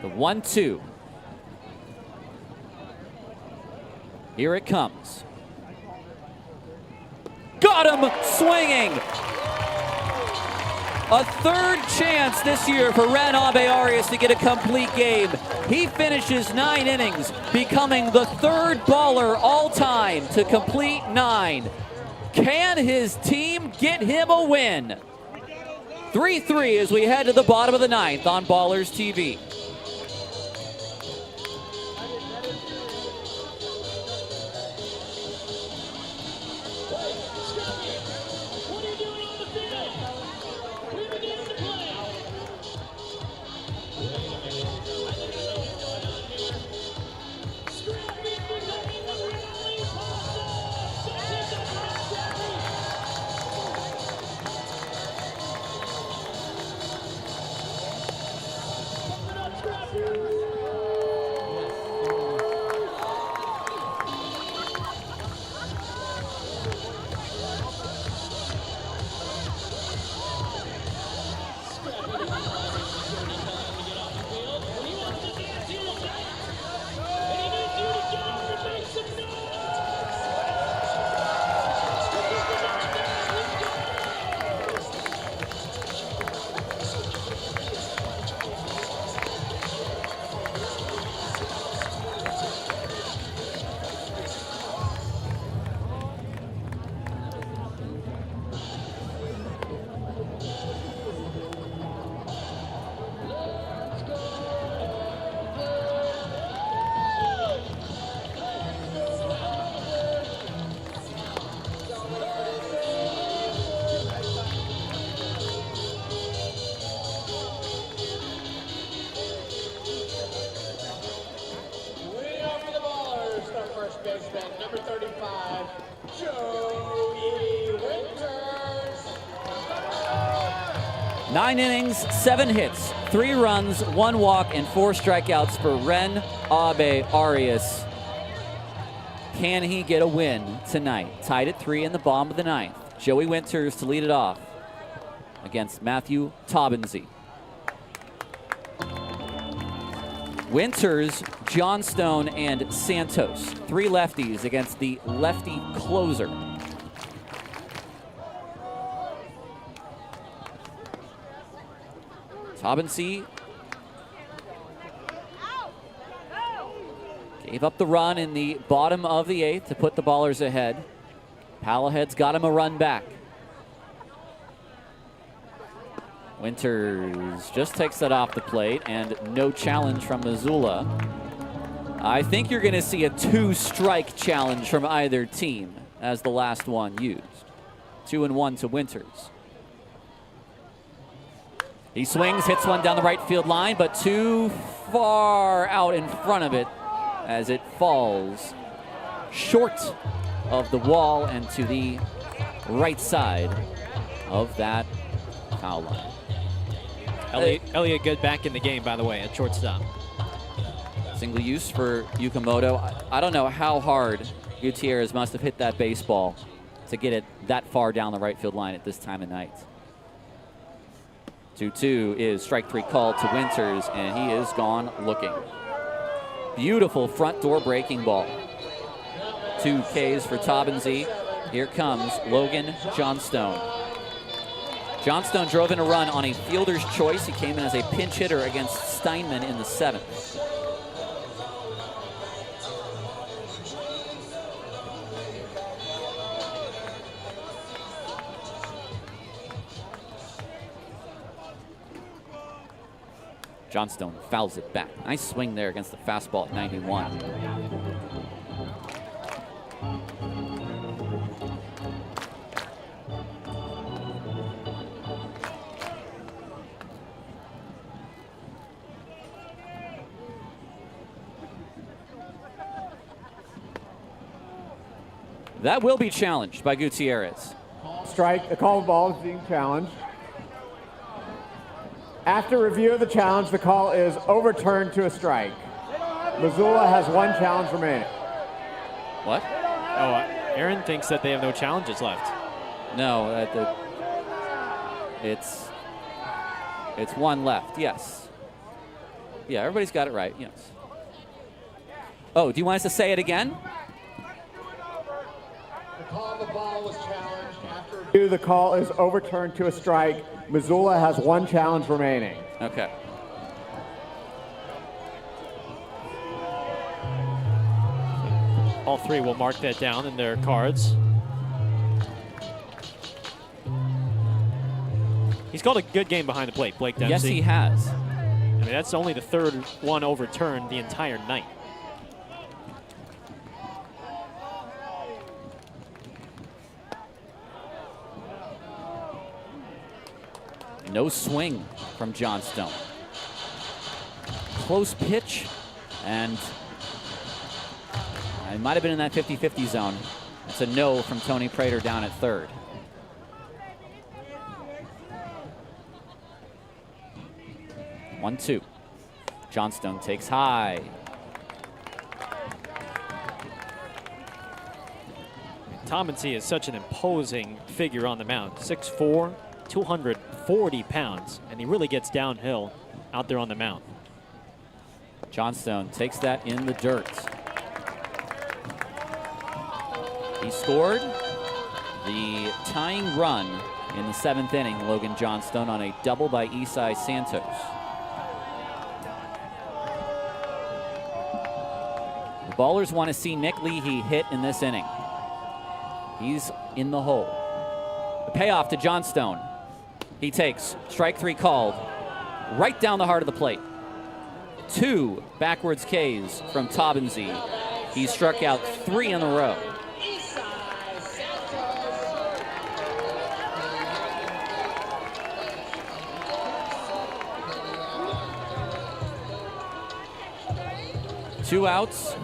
The 1-2. Here it comes. Gone! got him swinging. A third chance this year for Ren Abe-Arias to get a complete game. He finishes 9 innings, becoming the third baller all time to complete 9. Can his team get him a win? 3-3 as we head to the bottom of the 9th on Ballers TV. Number 35, Joey Winters. 9 innings, 7 hits, 3 runs, 1 walk, and 4 strikeouts for Ren Abe-Arias. Can he get a win tonight? Tied at 3 in the bottom of the 9th. Joey Winters to lead it off against Matthew Taubensee. Winters, Johnstone, and Santos. 3 lefties against the lefty closer. Taubensee gave up the run in the bottom of the 8th to put the Ballers ahead. Paddleheads got him a run back. Winters just takes that off the plate, and no challenge from Missoula. I think you're going to see a 2-strike challenge from either team as the last one used. 2-1 to Winters. He swings, hits one down the right field line, but too far out in front of it as it falls short of the wall and to the right side of that foul line. Elliott good back in the game, by the way, at shortstop. Single use for Yukamoto. I don't know how hard Gutierrez must have hit that baseball to get it that far down the right field line at this time of night. 2-2 is strike 3 called to Winters, and he is gone looking. Beautiful front door breaking ball. 2 Ks for Taubensee. Here comes Logan Johnstone. Johnstone drove in a run on a fielder's choice. He came in as a pinch hitter against Steinman in the 7th. Johnstone fouls it back. Nice swing there against the fastball at 91. That will be challenged by Gutierrez. Strike, the call of ball is being challenged. After review of the challenge, the call is overturned to a strike. Missoula has 1 challenge remaining. What? Oh, Aaron thinks that they have no challenges left. No, it's 1 left, yes. Yeah, everybody's got it right, yes. Oh, do you want us to say it again? The call of the ball was challenged The call is overturned to a strike. Missoula has one challenge remaining. Okay. All three will mark that down in their cards. He's called a good game behind the plate, Blake Dempsey. Yes, he has. I mean, that's only the third one overturned the entire night. No swing from Johnstone. Close pitch, and it might have been in that 50-50 zone. It's a no from Tony Prater down at third. 1-2. Johnstone takes high. Tomincy is such an imposing figure on the mound. 6'4", 240 pounds, and he really gets downhill out there on the mound. Johnstone takes that in the dirt. He scored the tying run in the 7th inning, Logan Johnstone, on a double by Isai Santos. The Ballers want to see Nick Leahy hit in this inning. He's in the hole. The payoff to Johnstone. He takes strike 3 called right down the heart of the plate. 2 backwards Ks from Taubensee. He struck out 3 in a row. Two outs.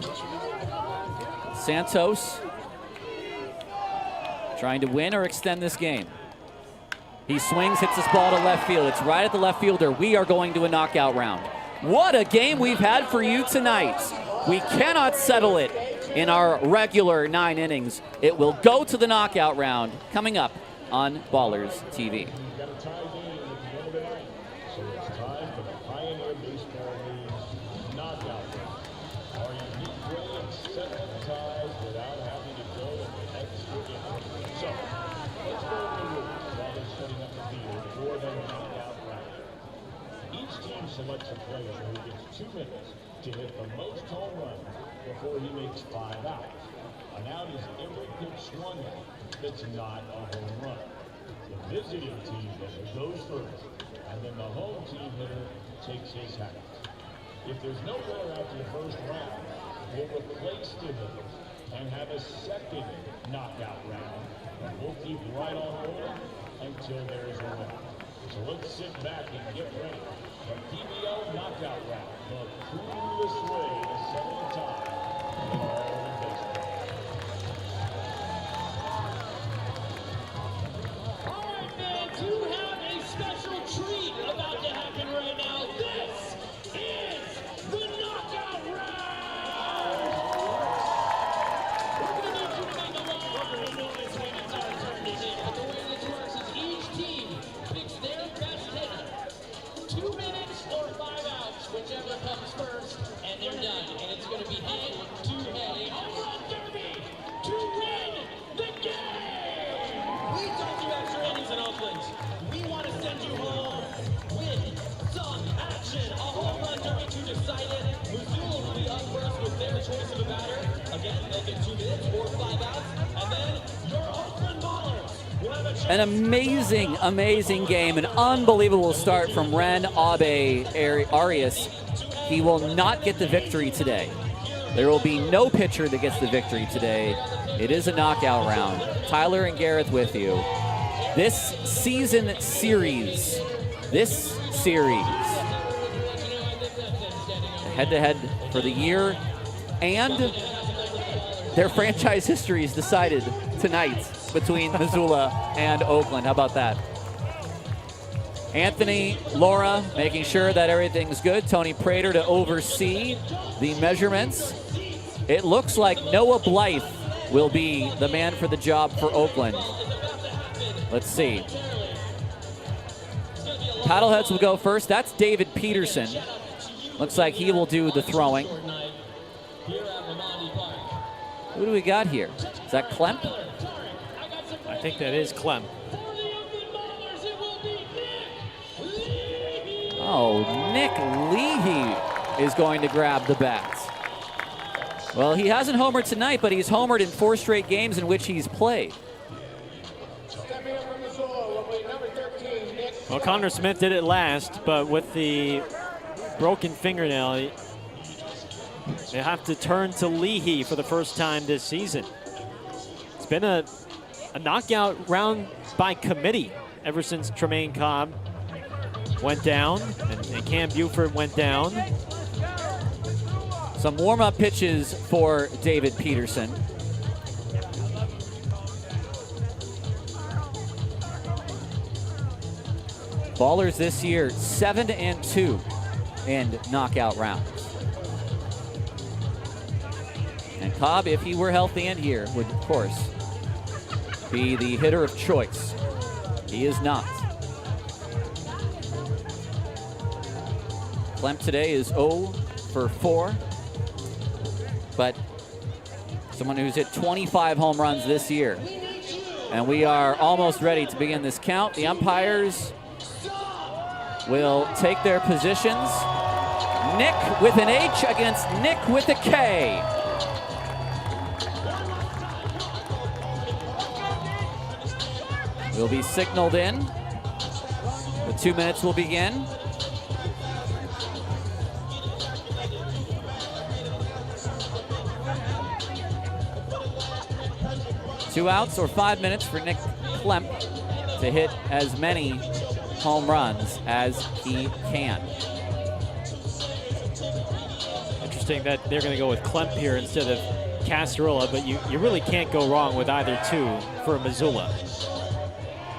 Santos trying to win or extend this game. He swings, hits this ball to left field. It's right at the left fielder. We are going to a knockout round. What a game we've had for you tonight. We cannot settle it in our regular 9 innings. It will go to the knockout round coming up on Ballers TV. Selects a player who gets 2 minutes to hit the most home runs before he makes 5 outs. An out is every pitch swung at that's not a home run. The visiting team hitter goes first, and then the home team hitter takes his hat. If there's no winner after the first round, we'll replace the hitters and have a second knockout round. And we'll keep right on going until there's a winner. So let's sit back and get ready. The PBL knockout round, the coolest way to settle a tie in all of baseball. All right, fans, you have a special treat about to happen right now. This is the knockout round. We're going to need you to make a lot of noise when it's our turn to hit. But the way this works is each team picks their best hitter. 2 minutes or 5 outs, whichever comes first, and they're done. And it's going to be head-to-head, a home run derby to win the game. We don't do extra innings in Oakland. We want to send you home with some action. A home run derby to decide it. Missoula will be up first with their choice of a batter. Again, they'll get 2 minutes or 5 outs, and then your Oakland Ballers. An amazing, amazing game. An unbelievable start from Ren Abe Arias. He will not get the victory today. There will be no pitcher that gets the victory today. It is a knockout round. Tyler and Gareth with you. This series, head-to-head for the year, and their franchise history is decided tonight between Missoula and Oakland. How about that? Anthony, Laura, making sure that everything's good. Tony Prater to oversee the measurements. It looks like Noah Blythe will be the man for the job for Oakland. Let's see. Paddleheads will go first. That's David Peterson. Looks like he will do the throwing. Who do we got here? Is that Klemp? I think that is Clem. Oh, Nick Leahy is going to grab the bat. Well, he hasn't homered tonight, but he's homered in 4 straight games in which he's played. Well, Connor Smith did it last, but with the broken fingernail, they have to turn to Leahy for the first time this season. It's been a knockout round by committee ever since Tremaine Cobb went down and Cam Buford went down. Some warm-up pitches for David Peterson. Ballers this year 7-2 in knockout rounds. And Cobb, if he were healthy in here, would of course be the hitter of choice. He is not. Klemp today is 0 for 4, but someone who's hit 25 home runs this year. And we are almost ready to begin this count. The umpires will take their positions. Nick with an H against Nick with a K. Will be signaled in. The 2 minutes will begin. Two outs or 5 minutes for Nick Klemp to hit as many home runs as he can. Interesting that they're going to go with Klemp here instead of Casarola, but you really can't go wrong with either two for Missoula.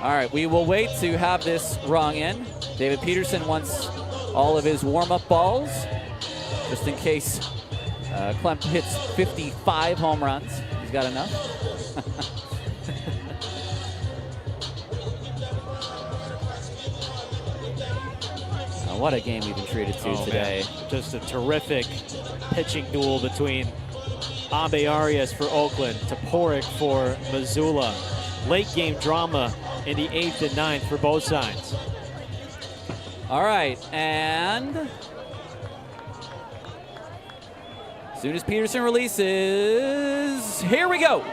All right, we will wait to have this rung in. David Peterson wants all of his warm-up balls, just in case Klemp hits 55 home runs. He's got enough. What a game we've been treated to today. Man. Just a terrific pitching duel between Abe Arias for Oakland, Toporek for Missoula. Late game drama in the 8th and 9th for both sides. All right, and as soon as Peterson releases, here we go.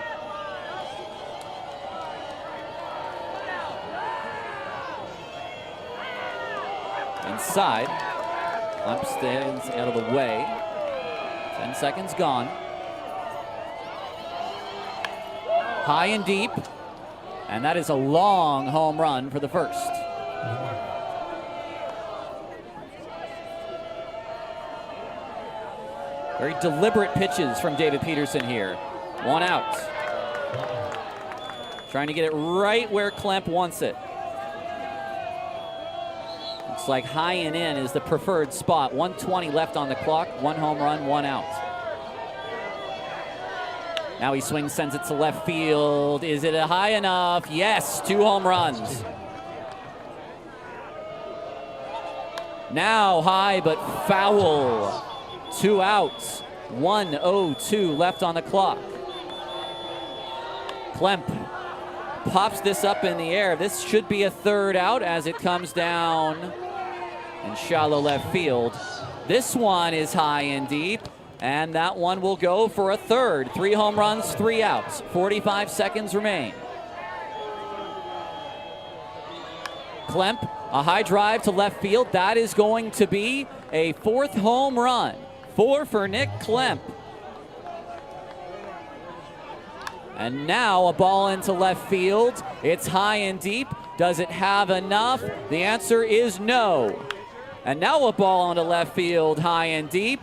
Inside. Klemp stands out of the way. 10 seconds gone. High and deep. And that is a long home run for the first. Very deliberate pitches from David Peterson here. 1 out. Trying to get it right where Klemp wants it. Looks like high and in is the preferred spot. 1:20 left on the clock. 1 home run, 1 out. Now he swings, sends it to left field. Is it high enough? Yes, 2 home runs. Now high but foul. 2 outs. 1:02 left on the clock. Klemp pops this up in the air. This should be a 3rd out as it comes down in shallow left field. This one is high and deep, and that one will go for a 3rd. 3 home runs, 3 outs. 45 seconds remain. Klemp, a high drive to left field. That is going to be a 4th home run. 4 for Nick Klemp. And now a ball into left field. It's high and deep. Does it have enough? The answer is no. And now a ball into left field, high and deep.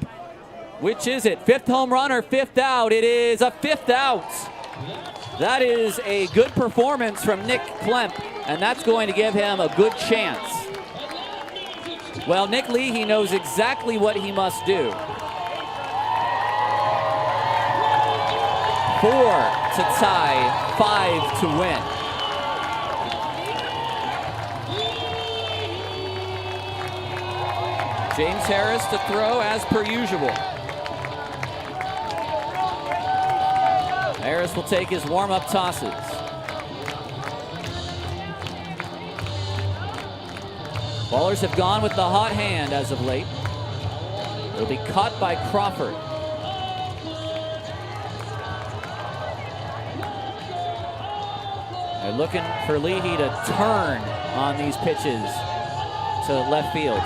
Which is it? 5th home run or 5th out? It is a 5th out. That is a good performance from Nick Klemp, and that's going to give him a good chance. Well, Nick Leahy knows exactly what he must do. 4 to tie, 5 to win. James Harris to throw as per usual. Harris will take his warm-up tosses. Ballers have gone with the hot hand as of late. It'll be caught by Crawford. They're looking for Leahy to turn on these pitches to left field.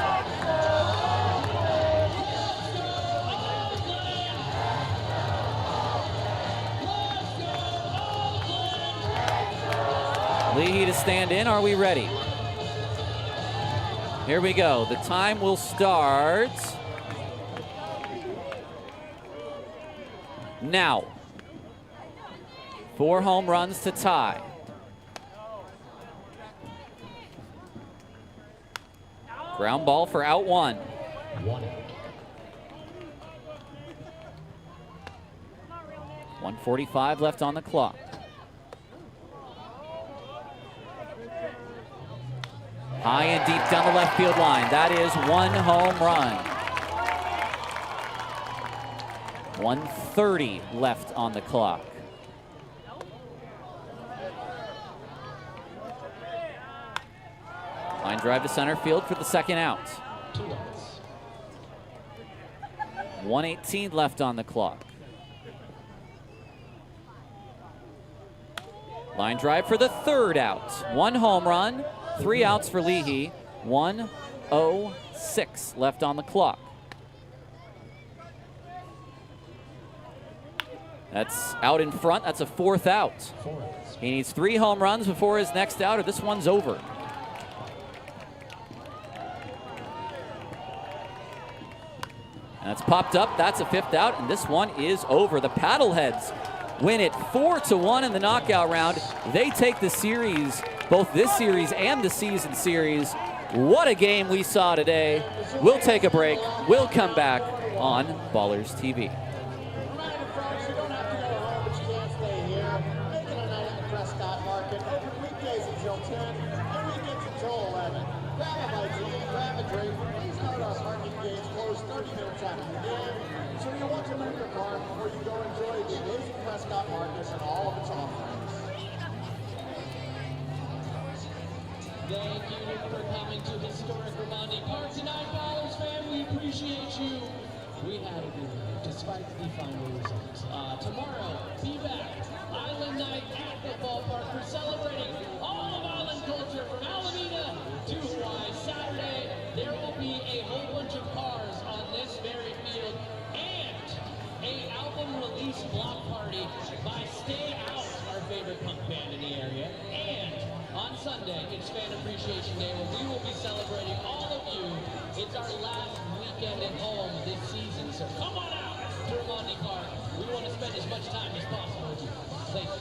Leahy to stand in. Are we ready? Here we go. The time will start now. 4 home runs to tie. Ground ball for out 1. 1:45 left on the clock. High and deep down the left field line. That is 1 home run. 1:30 left on the clock. Line drive to center field for the second out. 1:18 left on the clock. Line drive for the third out. 1 home run, 3 outs for Leahy. 1:06 left on the clock. That's out in front. That's a 4th out. He needs 3 home runs before his next out, or this one's over. And it's popped up. That's a 5th out, and this one is over. The Paddleheads win it 4-1 in the knockout round. They take the series, both this series and the season series. What a game we saw today. We'll take a break. We'll come back on Ballers TV. Thank you for coming to historic Ramondi Park tonight, Ballers fan. We appreciate you. We had a good night, despite the final results. Tomorrow, be back. Island Night at the ballpark for celebrating all of island culture from Alameda to Hawaii. Saturday, there will be a whole bunch of cars on this very field and a album release block party by Stay Out, our favorite punk band in the area. And on Sunday, it's Fan Appreciation Day, where we will be celebrating all of you. It's our last weekend at home this season, so come on out to Ramondi Park. We want to spend as much time as possible with you. Thank you.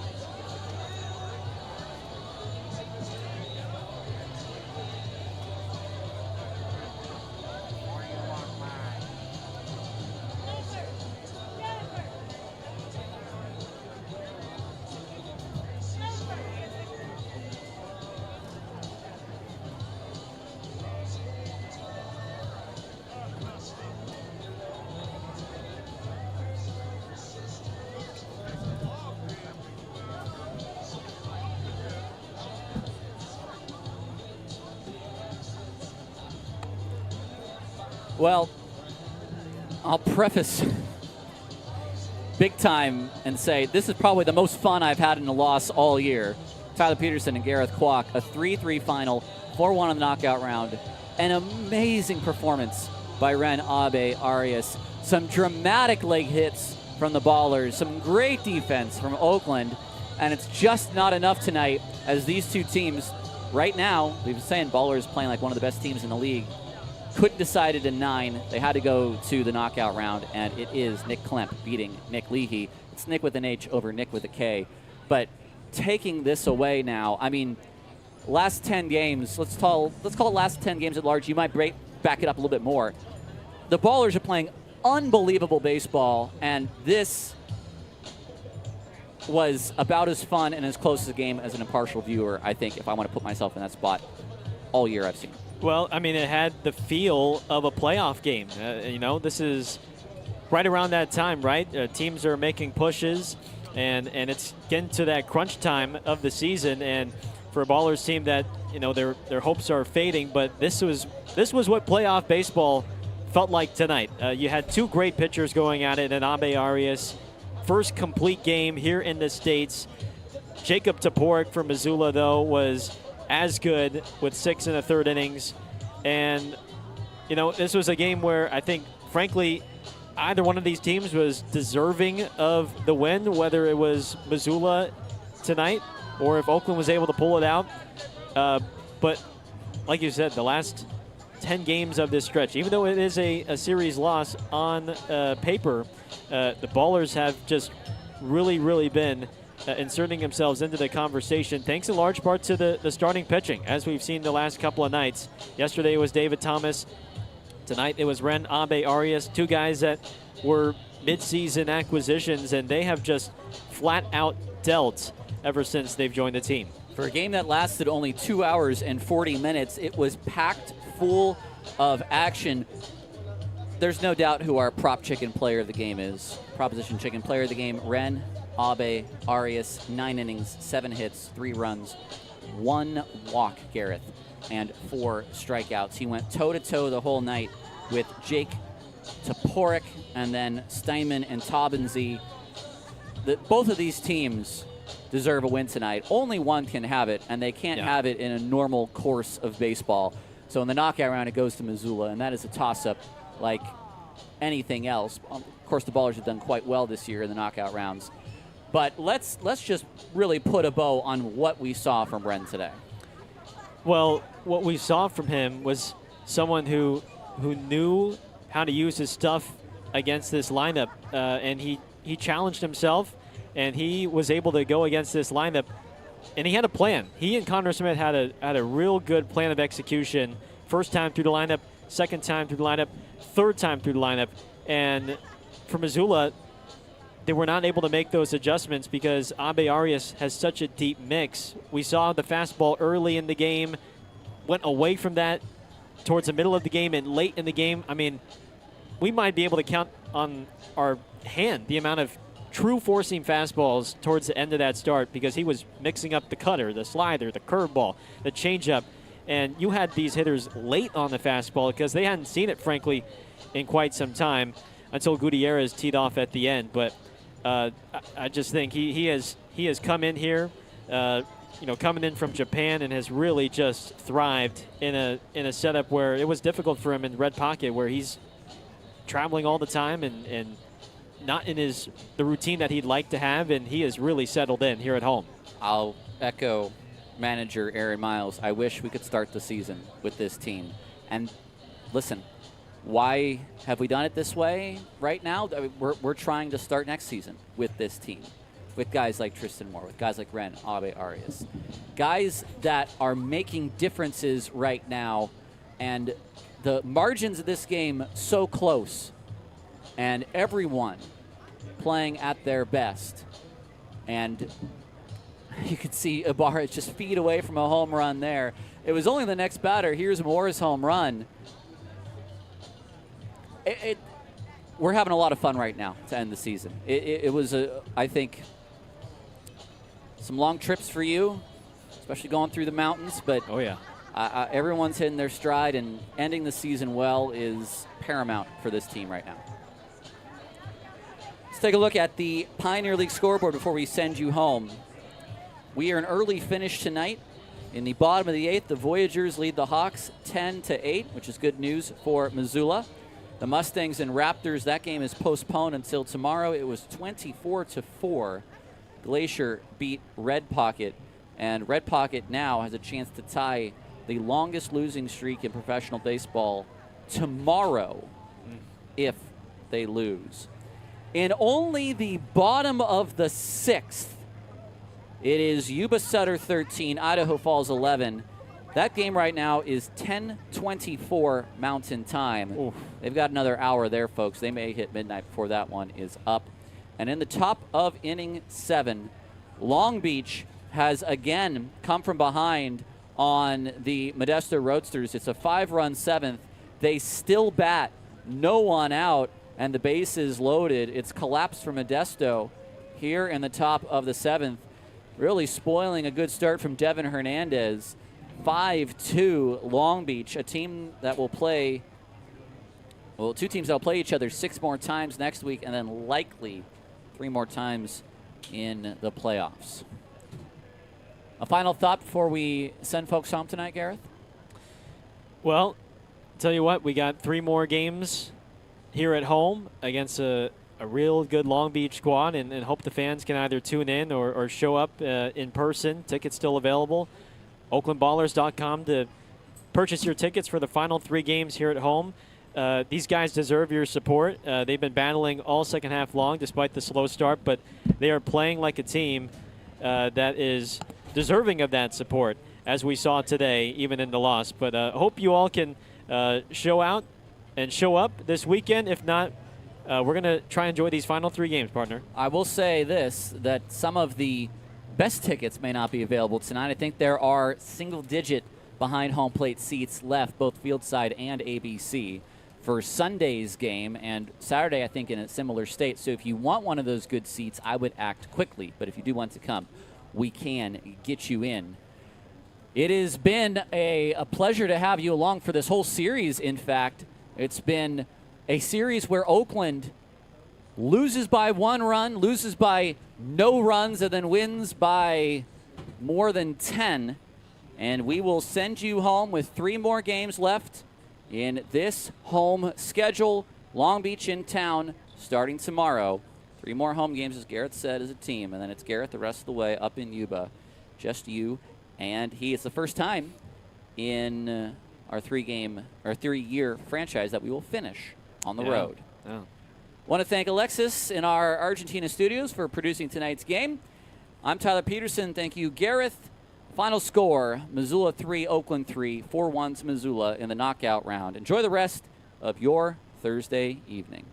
Well, I'll preface big time and say this is probably the most fun I've had in a loss all year. Tyler Peterson and Gareth Kwok, a 3-3 final, 4-1 in the knockout round. An amazing performance by Ren Abe Arias. Some dramatic leg hits from the Ballers, some great defense from Oakland, and it's just not enough tonight as these two teams, right now, we've been saying Ballers playing like one of the best teams in the league. Couldn't decide it in 9. They had to go to the knockout round, and it is Nick Klemp beating Nick Leahy. It's Nick with an H over Nick with a K. But taking this away now, I mean, last 10 games, let's call it last 10 games at large. You might back it up a little bit more. The Ballers are playing unbelievable baseball, and this was about as fun and as close a game as an impartial viewer, I think, if I want to put myself in that spot all year I've seen. Well, I mean, it had the feel of a playoff game. You know, this is right around that time, right? Teams are making pushes, and it's getting to that crunch time of the season. And for a Ballers team that, their hopes are fading, but this was what playoff baseball felt like tonight. You had two great pitchers going at it, and Abe Arias, first complete game here in the States. Jacob Toporek from Missoula, though, was as good with 6 1/3 innings. And, this was a game where I think, frankly, either one of these teams was deserving of the win, whether it was Missoula tonight or if Oakland was able to pull it out. But like you said, the last 10 games of this stretch, even though it is a series loss on paper, the Ballers have just really, really been inserting themselves into the conversation, thanks in large part to the starting pitching, as we've seen the last couple of nights. Yesterday it was David Thomas. Tonight it was Ren Abe Arias, two guys that were midseason acquisitions, and they have just flat out dealt ever since they've joined the team. For a game that lasted only 2 hours and 40 minutes, it was packed full of action. There's no doubt who our prop chicken player of the game is. Proposition chicken player of the game, Ren Abe Arias, 9 innings, 7 hits, 3 runs, 1 walk, Gareth, and 4 strikeouts. He went toe-to-toe the whole night with Jake Toporek and then Steinman and Taubensee. Both of these teams deserve a win tonight. Only one can have it, and they can't have it in a normal course of baseball. So in the knockout round, it goes to Missoula, and that is a toss-up like anything else. Of course, the Ballers have done quite well this year in the knockout rounds. But let's just really put a bow on what we saw from Ren today. Well, what we saw from him was someone who knew how to use his stuff against this lineup, and he challenged himself, and he was able to go against this lineup, and he had a plan. He and Connor Smith had a real good plan of execution. First time through the lineup, second time through the lineup, third time through the lineup, and for Missoula, they were not able to make those adjustments because Abe Arias has such a deep mix. We saw the fastball early in the game, went away from that towards the middle of the game and late in the game. I mean, we might be able to count on our hand the amount of true four-seam fastballs towards the end of that start because he was mixing up the cutter, the slider, the curveball, the changeup. And you had these hitters late on the fastball because they hadn't seen it, frankly, in quite some time until Gutierrez teed off at the end. But I just think he has come in here, coming in from Japan, and has really just thrived in a setup where it was difficult for him in Red Pocket, where he's traveling all the time and not in the routine that he'd like to have, and he has really settled in here at home. I'll echo manager Aaron Miles. I wish we could start the season with this team. And listen, why have we done it this way right now? I mean, we're trying to start next season with this team, with guys like Tristan Moore, with guys like Ren Abe Arias, guys that are making differences right now, and the margins of this game so close, and everyone playing at their best. And you can see Ibarra just feet away from a home run there. It was only the next batter. Here's Moore's home run. We're having a lot of fun right now to end the season. It was, I think, some long trips for you, especially going through the mountains. But oh yeah, everyone's hitting their stride, and ending the season well is paramount for this team right now. Let's take a look at the Pioneer League scoreboard before we send you home. We are an early finish tonight. In the bottom of the 8th, the Voyagers lead the Hawks 10-8, which is good news for Missoula. The Mustangs and Raptors, that game is postponed until tomorrow. It was 24-4. Glacier beat Red Pocket, and Red Pocket now has a chance to tie the longest losing streak in professional baseball tomorrow if they lose. In only the bottom of the 6th, it is Yuba Sutter 13, Idaho Falls 11. That game right now is 10:24 Mountain Time. Oof. They've got another hour there, folks. They may hit midnight before that one is up. And in the top of inning 7, Long Beach has again come from behind on the Modesto Roadsters. It's a 5-run 7th. They still bat, no one out, and the base is loaded. It's collapsed for Modesto here in the top of the 7th, really spoiling a good start from Devin Hernandez. 5-2 Long Beach, a team that will play, well, two teams that will play each other 6 more times next week and then likely 3 more times in the playoffs. A final thought before we send folks home tonight, Gareth? Well, tell you what, we got 3 more games here at home against a real good Long Beach squad, and hope the fans can either tune in or show up in person. Tickets still available. OaklandBallers.com to purchase your tickets for the final 3 games here at home. These guys deserve your support. They've been battling all second half long despite the slow start, but they are playing like a team that is deserving of that support, as we saw today, even in the loss. But hope you all can show out and show up this weekend. If not, we're going to try and enjoy these final 3 games, partner. I will say this, that some of the best tickets may not be available tonight. I think there are single-digit behind home plate seats left, both field side and ABC, for Sunday's game, and Saturday, I think, in a similar state. So if you want one of those good seats, I would act quickly. But if you do want to come, we can get you in. It has been a pleasure to have you along for this whole series, in fact. It's been a series where Oakland loses by 1 run, loses by no runs, and then wins by more than 10. And we will send you home with 3 more games left in this home schedule. Long Beach in town starting tomorrow. 3 more home games, as Gareth said, as a team. And then it's Gareth the rest of the way up in Yuba. Just you and he. It's the first time in our 3-year franchise that we will finish on the road. Yeah. Want to thank Alexis in our Argentina studios for producing tonight's game. I'm Tyler Peterson. Thank you, Gareth. Final score, Missoula 3, Oakland 3, 4-1 to Missoula in the knockout round. Enjoy the rest of your Thursday evening.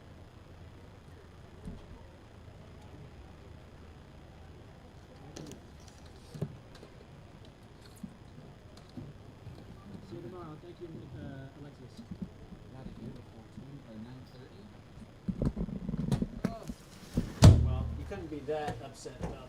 See you tomorrow. Thank you, Alexis. Well, you couldn't be that upset about